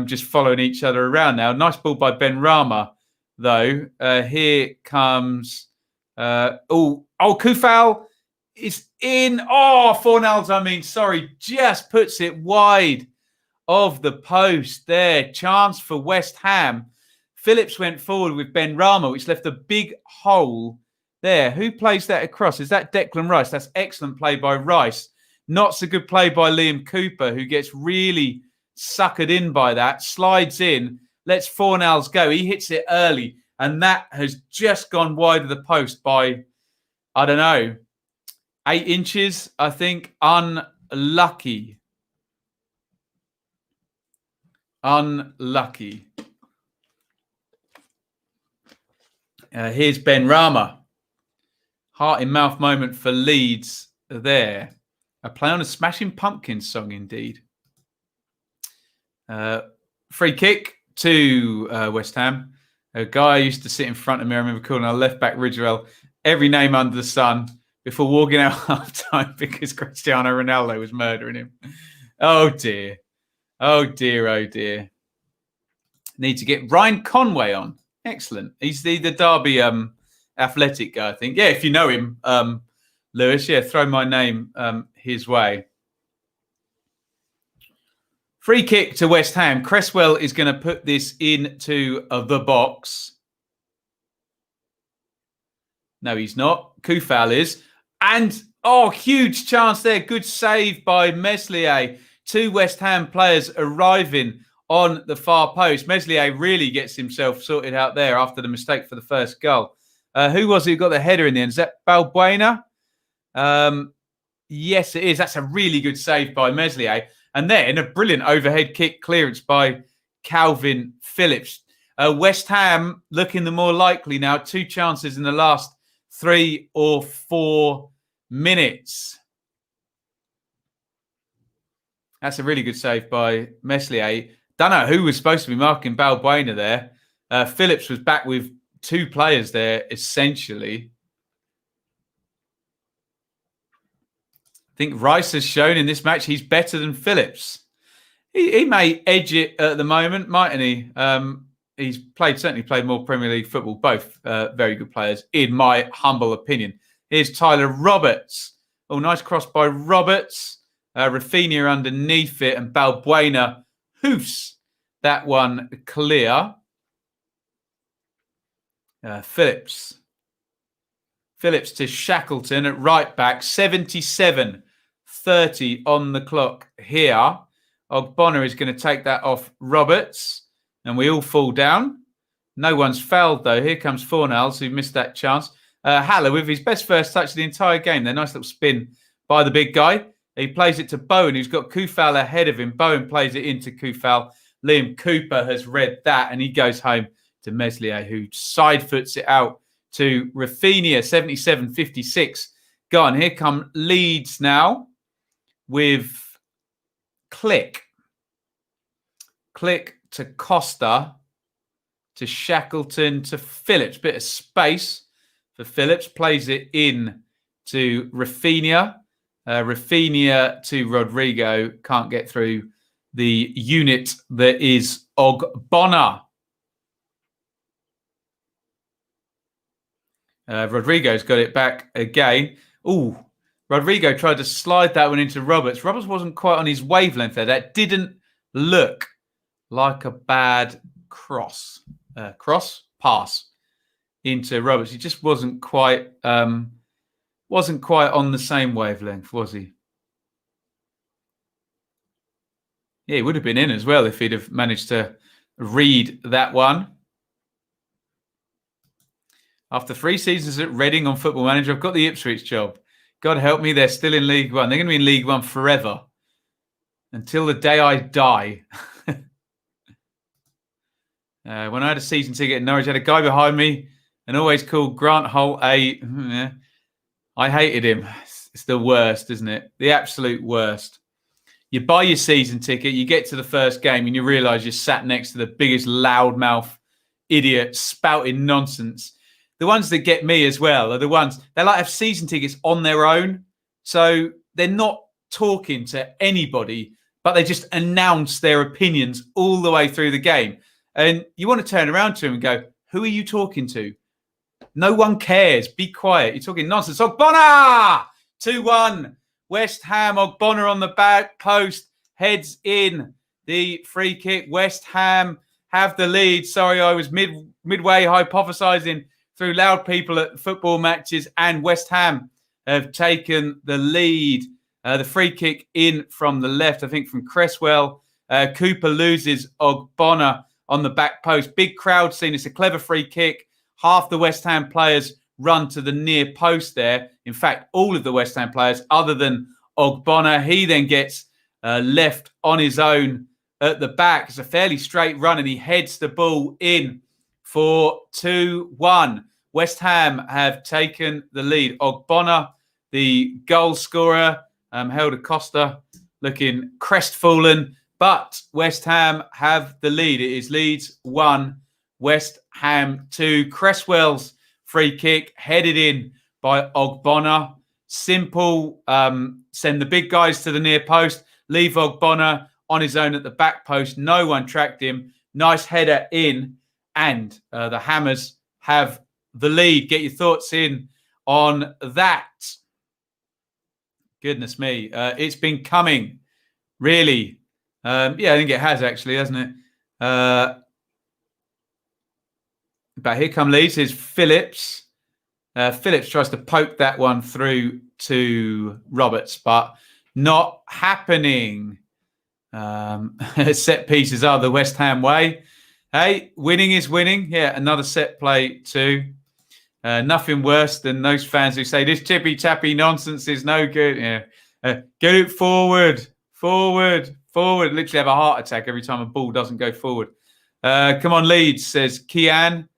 just following each other around now. Nice ball by Ben Rama, though. Here comes... Kufal is in. Oh, Fornals, sorry. Just puts it wide of the post there. Chance for West Ham. Phillips went forward with Ben Rama, which left a big hole there. Who plays that across? Is that Declan Rice? That's excellent play by Rice. Not so good play by Liam Cooper, who gets really suckered in by that. Slides in, lets Fornals go. He hits it early, and that has just gone wide of the post by, I don't know, 8 inches, I think. Unlucky. Here's Ben Rama. Heart in mouth moment for Leeds there. A play on a Smashing Pumpkins song, indeed. Free kick to West Ham. A guy used to sit in front of me. I remember calling our left back Ridgewell every name under the sun before walking out half time because Cristiano Ronaldo was murdering him. Oh dear. Oh dear, oh dear. Need to get Ryan Conway on. Excellent. He's the Derby athletic guy, I think. Yeah, if you know him, Lewis, throw my name his way. Free kick to West Ham. Cresswell is going to put this into the box. No, he's not. Kufal is. And, huge chance there. Good save by Meslier. 2 West Ham players arriving on the far post. Meslier really gets himself sorted out there after the mistake for the first goal. Who was it who got the header in the end? Is that Balbuena? Yes, it is. That's a really good save by Meslier. And then a brilliant overhead kick clearance by Calvin Phillips. West Ham looking the more likely now. 2 chances in the last 3 or 4 minutes. That's a really good save by Meslier. Don't know who was supposed to be marking Balbuena there. Phillips was back with 2 players there, essentially. I think Rice has shown in this match he's better than Phillips. He may edge it at the moment, mightn't he? He's certainly played more Premier League football. Both very good players, in my humble opinion. Here's Tyler Roberts. Oh, nice cross by Roberts. Rafinha underneath it, and Balbuena hoofs that one clear. Phillips to Shackleton at right back. 77-30 on the clock here. Ogbonna is going to take that off Roberts, and we all fall down. No one's fouled, though. Here comes Fornals, who missed that chance. Haller with his best first touch of the entire game. There, nice little spin by the big guy. He plays it to Bowen, who's got Kufal ahead of him. Bowen plays it into Kufal. Liam Cooper has read that, and he goes home to Meslier, who side foots it out to Rafinha, 77-56. Go on, here come Leeds now with Click. Click to Costa, to Shackleton, to Phillips. Bit of space for Phillips. Plays it in to Rafinha. Rafinha to Rodrigo. Can't get through the unit that is Ogbonna. Rodrigo's got it back again. Ooh, Rodrigo tried to slide that one into Roberts. Roberts wasn't quite on his wavelength there. That didn't look like a bad pass into Roberts. He just wasn't quite on the same wavelength, was he? Yeah, he would have been in as well if he'd have managed to read that one. After 3 seasons at Reading on Football Manager, I've got the Ipswich job. God help me, they're still in League One. They're going to be in League One forever. Until the day I die. When I had a season ticket in Norwich, I had a guy behind me and always called Grant Holt I hated him. It's the worst, isn't it? The absolute worst. You buy your season ticket, you get to the first game and you realise you're sat next to the biggest loudmouth idiot spouting nonsense. The ones that get me as well are the ones, they like have season tickets on their own. So they're not talking to anybody, but they just announce their opinions all the way through the game. And you want to turn around to them and go, who are you talking to? No one cares. Be quiet. You're talking nonsense. Ogbonna! 2-1. West Ham. Ogbonna on the back post. Heads in. The free kick. West Ham have the lead. Sorry, I was midway hypothesising through loud people at football matches, and West Ham have taken the lead. The free kick in from the left, I think from Cresswell. Cooper loses Ogbonna on the back post. Big crowd scene. It's a clever free kick. Half the West Ham players run to the near post there. In fact, all of the West Ham players, other than Ogbonna. He then gets left on his own at the back. It's a fairly straight run, and he heads the ball in for 2-1. West Ham have taken the lead. Ogbonna, the goal scorer, held Acosta, looking crestfallen. But West Ham have the lead. It is Leeds 1, West Ham 2. Cresswell's free kick headed in by Ogbonna. Simple. Send the big guys to the near post. Leave Ogbonna on his own at the back post. No one tracked him. Nice header in. And the Hammers have the lead. Get your thoughts in on that. Goodness me. It's been coming, really. I think it has actually, hasn't it? But here come Leeds. Here's Phillips. Phillips tries to poke that one through to Roberts, but not happening. Set pieces are the West Ham way. Hey, winning is winning. Yeah, another set play too. Nothing worse than those fans who say this tippy-tappy nonsense is no good. Yeah, get it forward. Literally have a heart attack every time a ball doesn't go forward. Come on, Leeds, says Kian.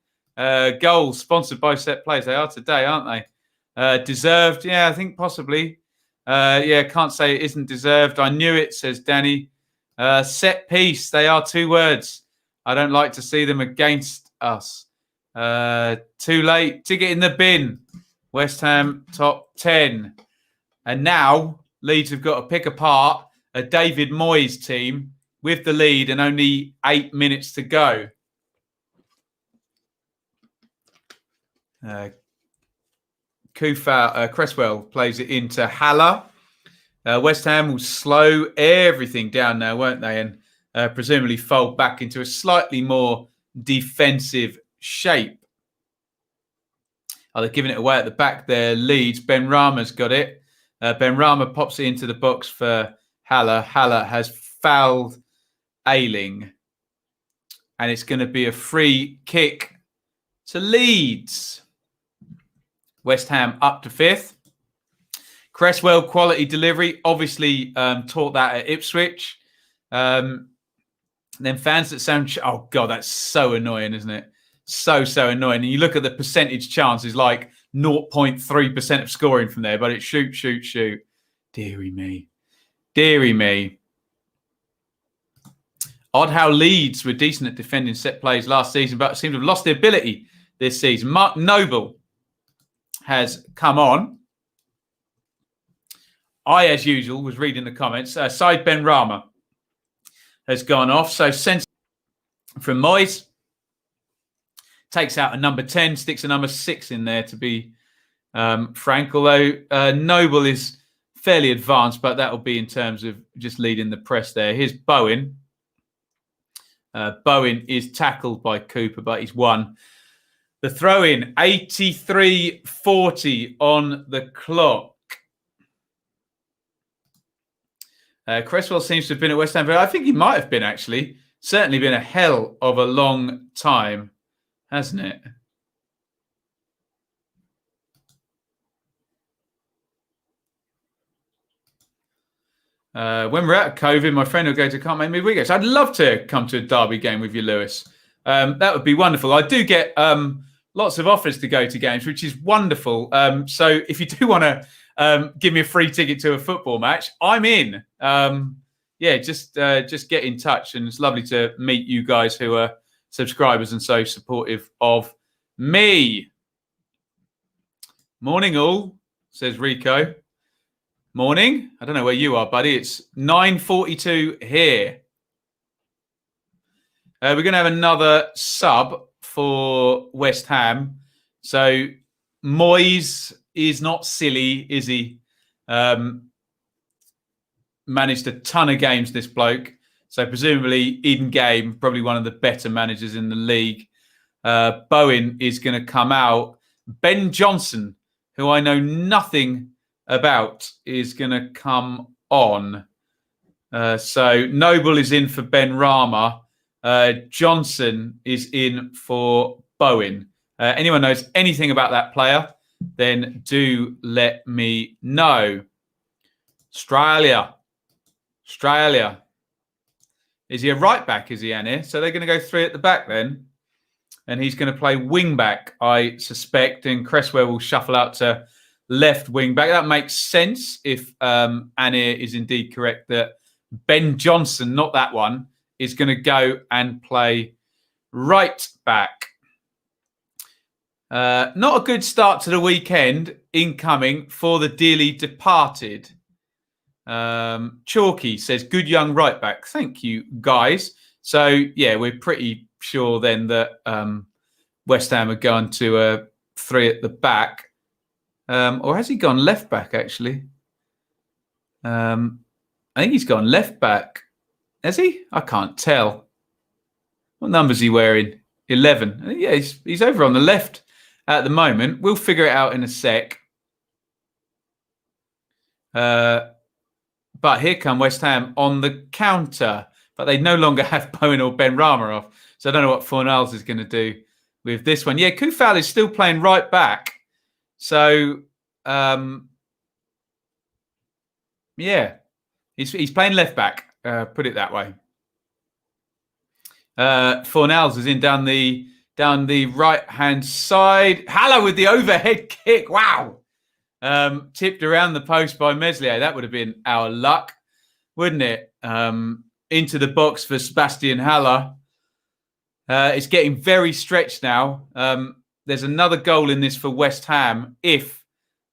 Goals sponsored by set plays. They are today, aren't they? Deserved. Yeah, I think possibly. Can't say it isn't deserved. I knew it, says Danny. Set piece. They are 2 words. I don't like to see them against us. Too late to get in the bin. West Ham top 10. And now Leeds have got to pick apart a David Moyes team with the lead and only 8 minutes to go. Cresswell plays it into Haller. West Ham will slow everything down now, won't they? And presumably fold back into a slightly more defensive shape. They're giving it away at the back there. Leeds. Ben Rama's got it. Ben Rama pops it into the box for Haller. Haller has fouled Ailing. And it's going to be a free kick to Leeds. West Ham up to 5th. Cresswell quality delivery. Obviously taught that at Ipswich. Then fans that sound... Oh, God, that's so annoying, isn't it? So annoying. And you look at the percentage chances, like 0.3% of scoring from there, but it's shoot. Deary me. Odd how Leeds were decent at defending set plays last season, but seem to have lost the ability this season. Mark Noble has come on. I, as usual, was reading the comments. Said Ben Rama has gone off. So sense from Moyes. Takes out a number 10, sticks a number 6 in there to be frank. Although Noble is fairly advanced, but that'll be in terms of just leading the press there. Here's Bowen. Bowen is tackled by Cooper, but he's won. The throw-in, 83-40 on the clock. Cresswell seems to have been at West Ham, but I think he might have been, actually. Certainly been a hell of a long time, hasn't it? When we're out of COVID, my friend will go to can't make me weekends. I'd love to come to a Derby game with you, Lewis. That would be wonderful. I do get lots of offers to go to games, which is wonderful. So if you do want to give me a free ticket to a football match, I'm in. Just get in touch. And it's lovely to meet you guys who are subscribers and so supportive of me. Morning all, says Rico. Morning. I don't know where you are, buddy. It's 9:42 here. We're going to have another sub for West Ham. So Moyes is not silly, is he? Managed a ton of games, this bloke. So presumably Eden Game, probably one of the better managers in the league. Bowen is going to come out. Ben Johnson, who I know nothing about, is going to come on. So Noble is in for Ben Rama. Johnson is in for Bowen. Anyone knows anything about that player, then do let me know. Australia. Is he a right back, is he, Iain? So they're going to go 3 at the back then. And he's going to play wing back, I suspect. And Cresswell will shuffle out to left wing back. That makes sense if Iain is indeed correct that Ben Johnson, not that one, is going to go and play right back. Not a good start to the weekend incoming for the dearly departed. Chalky says, good young right back. Thank you, guys. So, yeah, we're pretty sure then that West Ham are going to 3 at the back. Or has he gone left back, actually? I think he's gone left back. Has he? I can't tell. What number is he wearing? 11. Yeah, he's over on the left at the moment. We'll figure it out in a sec. But here come West Ham on the counter. But they no longer have Bowen or Ben Rama off. So I don't know what Fornals is going to do with this one. Yeah, Kufal is still playing right back. So, yeah, he's playing left back. Put it that way. Fornals is in down the right hand side. Haller with the overhead kick. Wow. Tipped around the post by Meslier. That would have been our luck, wouldn't it? Into the box for Sebastian Haller. It's getting very stretched now. There's another goal in this for West Ham if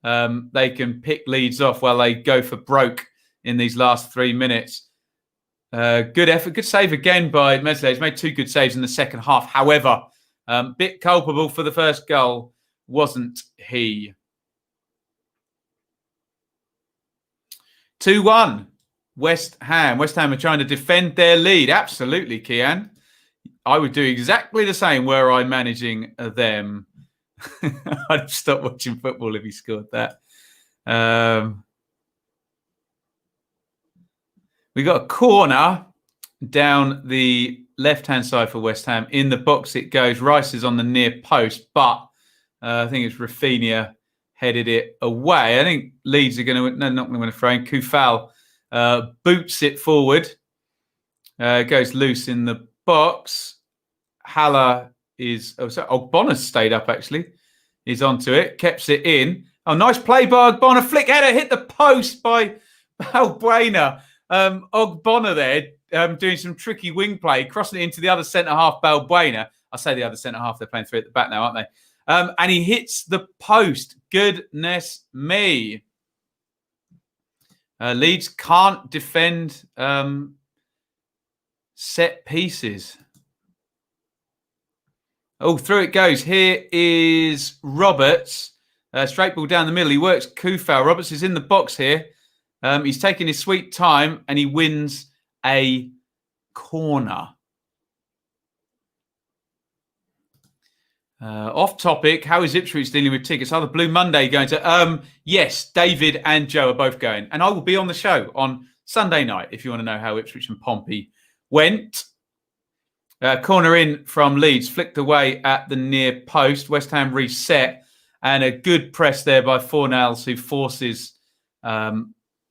they can pick Leeds off while they go for broke in these last 3 minutes. Good effort. Good save again by Meslier. He's made 2 good saves in the second half. However, bit culpable for the first goal, wasn't he? 2-1. West Ham. West Ham are trying to defend their lead. Absolutely, Kian. I would do exactly the same were I managing them. I'd stop watching football if he scored that. We got a corner down the left-hand side for West Ham. In the box it goes. Rice is on the near post, but I think it's Raphinha headed it away. I think Leeds are going to win. No, not going to win a throw-in. Coufal boots it forward. Goes loose in the box. Haller is... Oh, sorry. Bonner's stayed up, actually. He's onto it. Keeps it in. Oh, nice play by Bonner. Flick header hit the post by Balbuena. Bonner there doing some tricky wing play, crossing it into the other centre-half, Balbuena. I say the other centre-half. They're playing three at the back now, aren't they? And he hits the post. Goodness me. Leeds can't defend set pieces. Oh, through it goes. Here is Roberts. Straight ball down the middle. He works Coufal. Roberts is in the box here. He's taking his sweet time and he wins a corner. Off topic, how is Ipswich dealing with tickets? Are the Blue Monday going to... yes, David and Joe are both going. And I will be on the show on Sunday night if you want to know how Ipswich and Pompey went. Corner in from Leeds, flicked away at the near post. West Ham reset. And a good press there by Fornals, who forces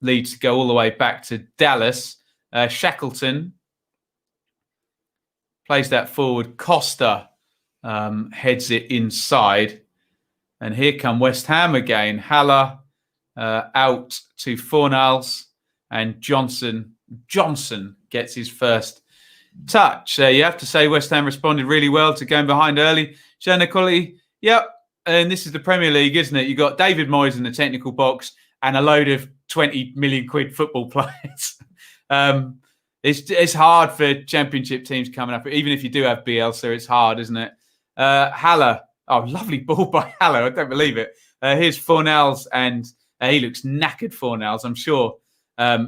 Leeds to go all the way back to Dallas. Shackleton plays that forward. Costa heads it inside. And here come West Ham again. Haller out to Fornals. And Johnson gets his first touch. You have to say West Ham responded really well to going behind early. Showing their quality. Yep. And this is the Premier League, isn't it? You've got David Moyes in the technical box and a load of 20 million quid football players. It's hard for championship teams coming up. Even if you do have Bielsa, it's hard, isn't it? Haller. Oh, lovely ball by Haller. I don't believe it. Here's Fornals, and he looks knackered, Fornals. I'm sure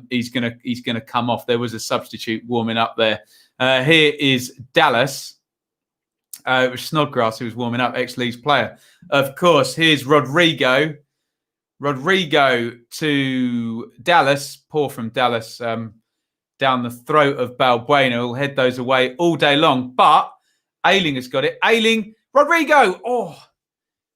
he's gonna come off. There was a substitute warming up there. Here is Dallas. It was Snodgrass who was warming up, ex-Leeds player. Of course, here's Rodrigo. Rodrigo to Dallas. Poor from Dallas. Down the throat of Balbuena. He'll head those away all day long. But Ailing has got it. Ailing. Rodrigo. Oh,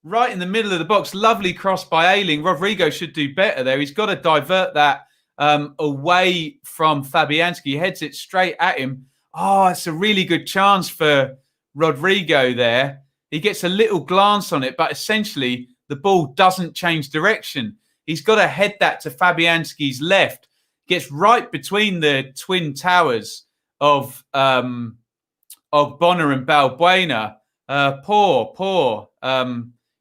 right in the middle of the box. Lovely cross by Ailing. Rodrigo should do better there. He's got to divert that away from Fabianski. He heads it straight at him. Oh, it's a really good chance for Rodrigo there. He gets a little glance on it, but essentially the ball doesn't change direction. He's got to head that to Fabianski's left. Gets right between the twin towers of Bonner and Balbuena. Poor.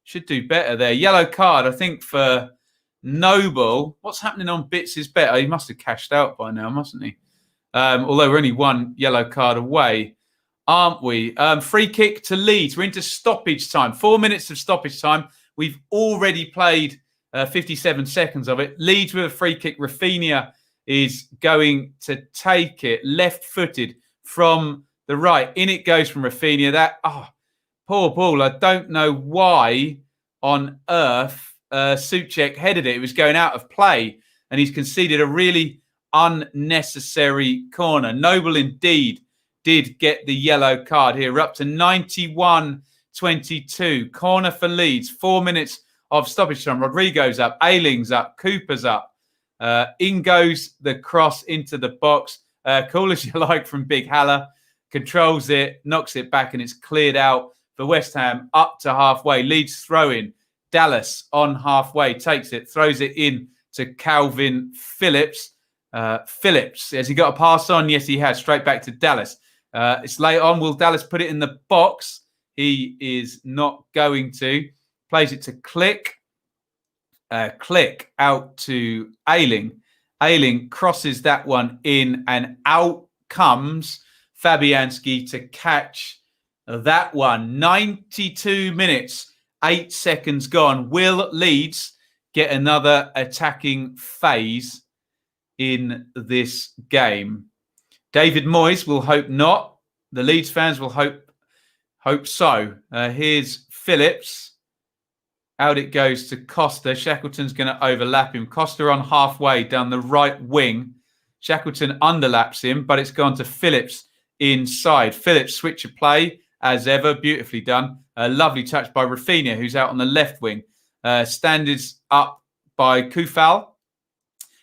Should do better there. Yellow card, I think, for Noble. What's happening on Bits is better. He must have cashed out by now, mustn't he? Although we're only one yellow card away, aren't we? Free kick to Leeds. We're into stoppage time. 4 minutes of stoppage time. We've already played 57 seconds of it. Leeds with a free kick. Raphinha is going to take it left-footed from the right. In it goes from Raphinha. Poor ball. I don't know why on earth Souček headed it. It was going out of play, and he's conceded a really unnecessary corner. Noble indeed did get the yellow card here. We're up to 91-22. Corner for Leeds. 4 minutes of stoppage time. Rodrigo's up. Ailing's up. Cooper's up. In goes the cross into the box. Cool as you like from Big Haller. Controls it, knocks it back, and it's cleared out for West Ham up to halfway. Leeds throw-in. Dallas on halfway. Takes it. Throws it in to Calvin Phillips. Phillips, has he got a pass on? Yes, he has. Straight back to Dallas. It's late on. Will Dallas put it in the box? He is not going to. Plays it to Click. Click out to Ailing. Ailing crosses that one in, and out comes Fabianski to catch that one. 92 minutes, 8 seconds gone. Will Leeds get another attacking phase in this game? David Moyes will hope not. The Leeds fans will hope so. Here's Phillips. Out it goes to Costa. Shackleton's going to overlap him. Costa on halfway down the right wing. Shackleton underlaps him, but it's gone to Phillips inside. Phillips switch of play as ever, beautifully done. A lovely touch by Rafinha, who's out on the left wing. Standards up by Kufal.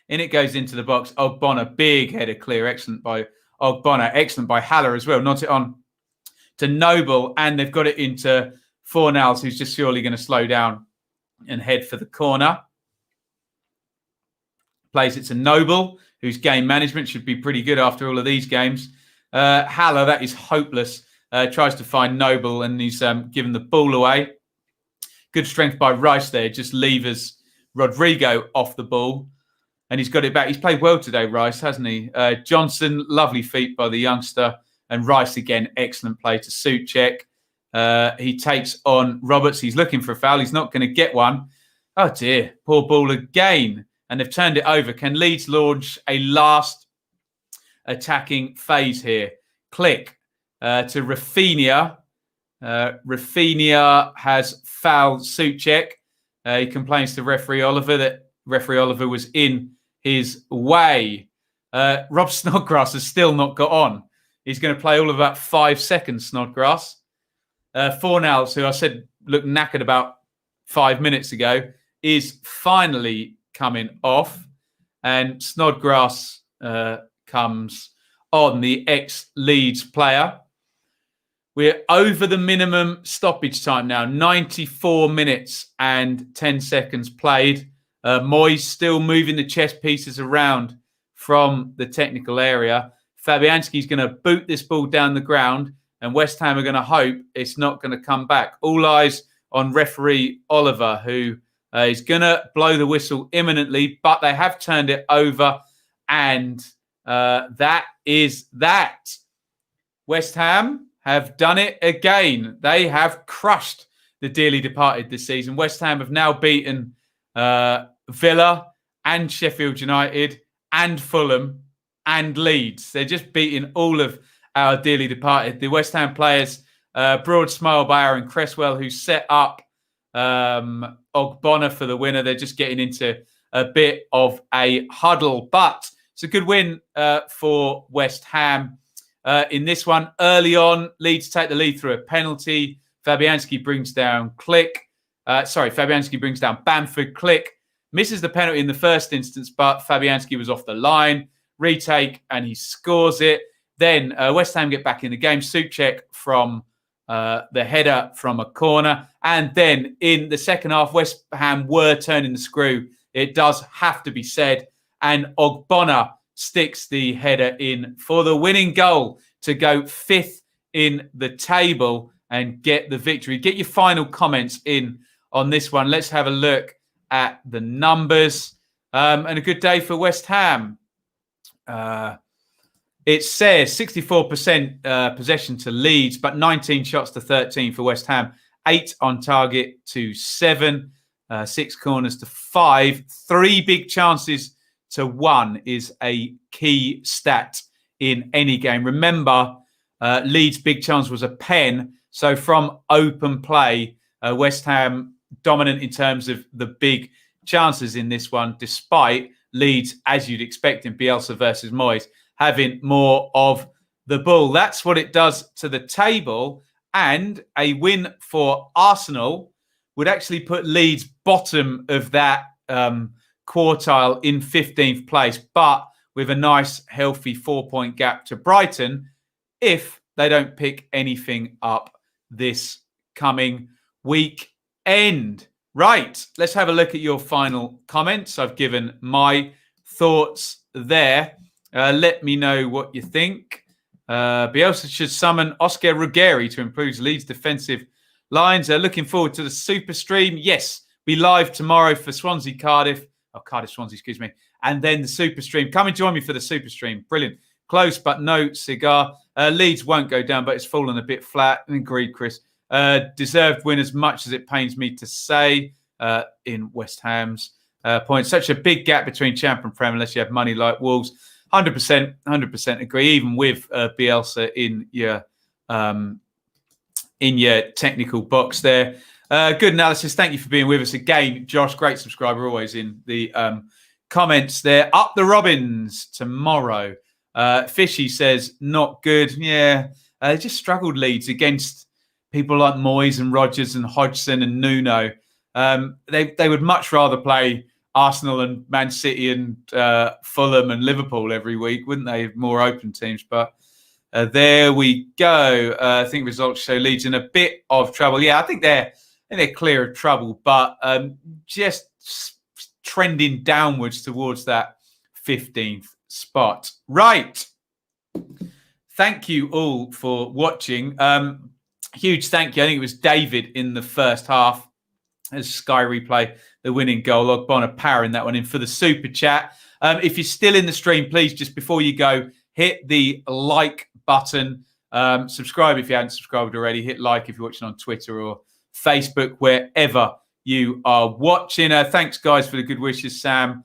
In it goes into the box. Ogbonna, big header clear. Excellent by Ogbonna. Excellent by Haller as well. Not it on to Noble. And they've got it into Fornals, who's just surely going to slow down and head for the corner. Plays it to Noble, whose game management should be pretty good after all of these games. Haller, that is hopeless. Tries to find Noble, and he's given the ball away. Good strength by Rice there. Just levers Rodrigo off the ball. And he's got it back. He's played well today, Rice, hasn't he? Johnson, lovely feat by the youngster. And Rice again, excellent play to Souček. He takes on Roberts. He's looking for a foul. He's not going to get one. Oh, dear. Poor ball again. And they've turned it over. Can Leeds launch a last attacking phase here? Click to Rafinha. Rafinha has fouled Souček. He complains to referee Oliver that referee Oliver was in his way. Rob Snodgrass has still not got on. He's going to play all of about 5 seconds, Snodgrass. Fornals, who I said looked knackered about 5 minutes ago, is finally coming off. And Snodgrass comes on, the ex-Leeds player. We're over the minimum stoppage time now. 94 minutes and 10 seconds played. Moyes still moving the chess pieces around from the technical area. Fabianski's going to boot this ball down the ground, and West Ham are going to hope it's not going to come back. All eyes on referee Oliver, who is going to blow the whistle imminently, but they have turned it over, and that is that. West Ham have done it again. They have crushed the dearly departed this season. West Ham have now beaten Villa and Sheffield United and Fulham and Leeds. They're just beating all of our dearly departed. The West Ham players, broad smile by Aaron Cresswell, who set up Ogbonna for the winner. They're just getting into a bit of a huddle, but it's a good win for West Ham. In this one, early on, Leeds take the lead through a penalty. Fabianski brings down Bamford. Click misses the penalty in the first instance, but Fabianski was off the line. Retake, and he scores it. Then West Ham get back in the game. Souček from the header from a corner. And then in the second half, West Ham were turning the screw. It does have to be said. And Ogbonna sticks the header in for the winning goal to go 5th in the table and get the victory. Get your final comments in on this one. Let's have a look at the numbers. And a good day for West Ham. It says 64% possession to Leeds, but 19 shots to 13 for West Ham. 8 on target to 7. 6 corners to 5. 3 big chances to 1 is a key stat in any game. Remember, Leeds' big chance was a pen. So from open play, West Ham dominant in terms of the big chances in this one, despite Leeds, as you'd expect in Bielsa versus Moyes, having more of the ball. That's what it does to the table. And a win for Arsenal would actually put Leeds bottom of that quartile in 15th place, but with a nice, healthy 4-point gap to Brighton if they don't pick anything up this coming weekend. Right, let's have a look at your final comments. I've given my thoughts there. Let me know what you think. Bielsa should summon Oscar Ruggeri to improve Leeds' defensive lines. Looking forward to the Super Stream. Yes, be live tomorrow for Cardiff, excuse me. And then the Super Stream. Come and join me for the Super Stream. Brilliant. Close, but no cigar. Leeds won't go down, but it's fallen a bit flat. Agreed, Chris. Deserved win as much as it pains me to say in West Ham's point. Such a big gap between Champ and Prem unless you have money like Wolves. 100% agree, even with Bielsa in your technical box there. Good analysis. Thank you for being with us again, Josh. Great subscriber, always in the comments there. Up the Robins tomorrow. Fishy says, not good. Yeah, they just struggled, Leeds, against people like Moyes and Rodgers and Hodgson and Nuno. They would much rather play Arsenal and Man City and Fulham and Liverpool every week, wouldn't they? More open teams. But there we go. I think results show Leeds in a bit of trouble. Yeah, I think they're clear of trouble, but just trending downwards towards that 15th spot. Right. Thank you all for watching. Huge thank you. I think it was David in the first half as Sky Replay, the winning goal. Ogbonna powering that one in for the super chat. If you're still in the stream, please, just before you go, hit the like button. Subscribe if you haven't subscribed already. Hit like if you're watching on Twitter or Facebook, wherever you are watching. Thanks, guys, for the good wishes. Sam,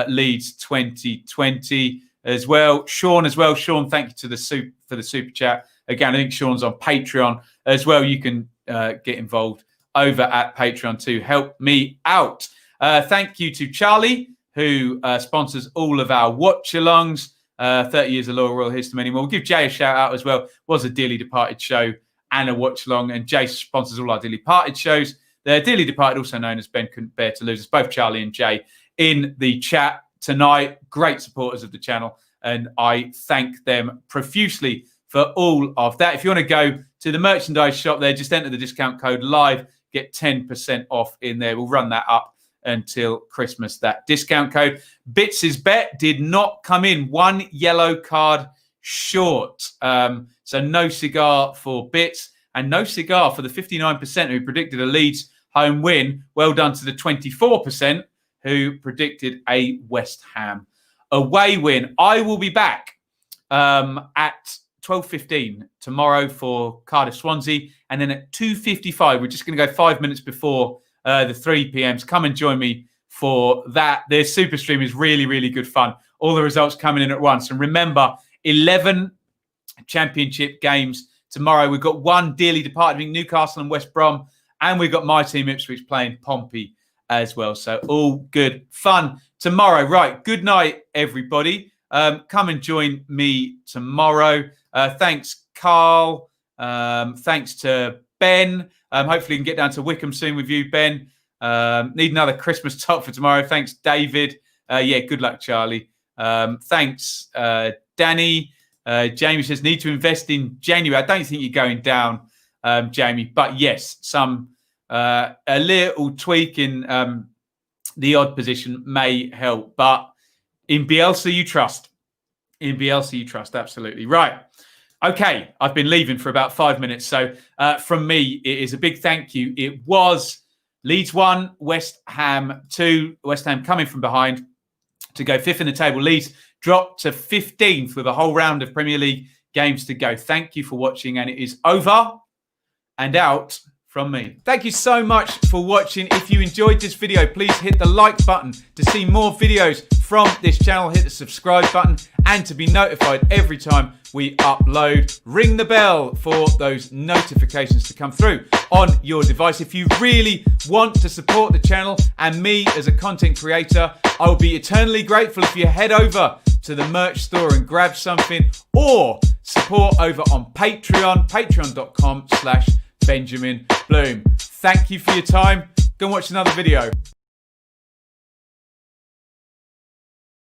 Leeds 2020 as well. Sean as well. Sean, thank you for the super chat. Again, I think Sean's on Patreon as well. You can get involved over at Patreon to help me out. Thank you to Charlie, who sponsors all of our watch-alongs. 30 years of loyal Royal History anymore. We'll give Jay a shout out as well. Was a Dearly Departed show and a watch-along, and Jay sponsors all our Dearly Departed shows. They're Dearly Departed, also known as Ben Couldn't Bear to Lose. It's both Charlie and Jay in the chat tonight. Great supporters of the channel, and I thank them profusely for all of that. If you want to go to the merchandise shop there, just enter the discount code LIVE, get 10% off in there. We'll run that up until Christmas, that discount code. Bits' bet did not come in. One yellow card short. So no cigar for Bits and no cigar for the 59% who predicted a Leeds home win. Well done to the 24% who predicted a West Ham away win. I will be back at 12:15 tomorrow for Cardiff Swansea, and then at 2:55 we're just going to go 5 minutes before the 3 p.m. Come and join me for that. The super stream is really, really good fun. All the results coming in at once. And remember, 11 championship games tomorrow. We've got one dearly departed, Newcastle and West Brom, and we've got my team Ipswich playing Pompey as well. So all good fun tomorrow. Right. Good night, everybody. Come and join me tomorrow. Thanks, Carl. Thanks to Ben. Hopefully we can get down to Wickham soon with you, Ben. Need another Christmas top for tomorrow. Thanks, David. Yeah, good luck, Charlie. Thanks, Danny. Jamie says, need to invest in January. I don't think you're going down, Jamie. But yes, a little tweak in the odd position may help. But in Bielsa, you trust. In Bielsa, you trust. Absolutely. Right. Okay, I've been leaving for about 5 minutes. So from me, it is a big thank you. It was Leeds 1, West Ham 2. West Ham coming from behind to go fifth in the table. Leeds dropped to 15th with a whole round of Premier League games to go. Thank you for watching, and it is over and out from me. Thank you so much for watching. If you enjoyed this video, please hit the like button to see more videos from this channel. Hit the subscribe button, and to be notified every time we upload, ring the bell for those notifications to come through on your device. If you really want to support the channel and me as a content creator, I will be eternally grateful if you head over to the merch store and grab something, or support over on Patreon, patreon.com/Benjamin Bloom. Thank you for your time. Go and watch another video.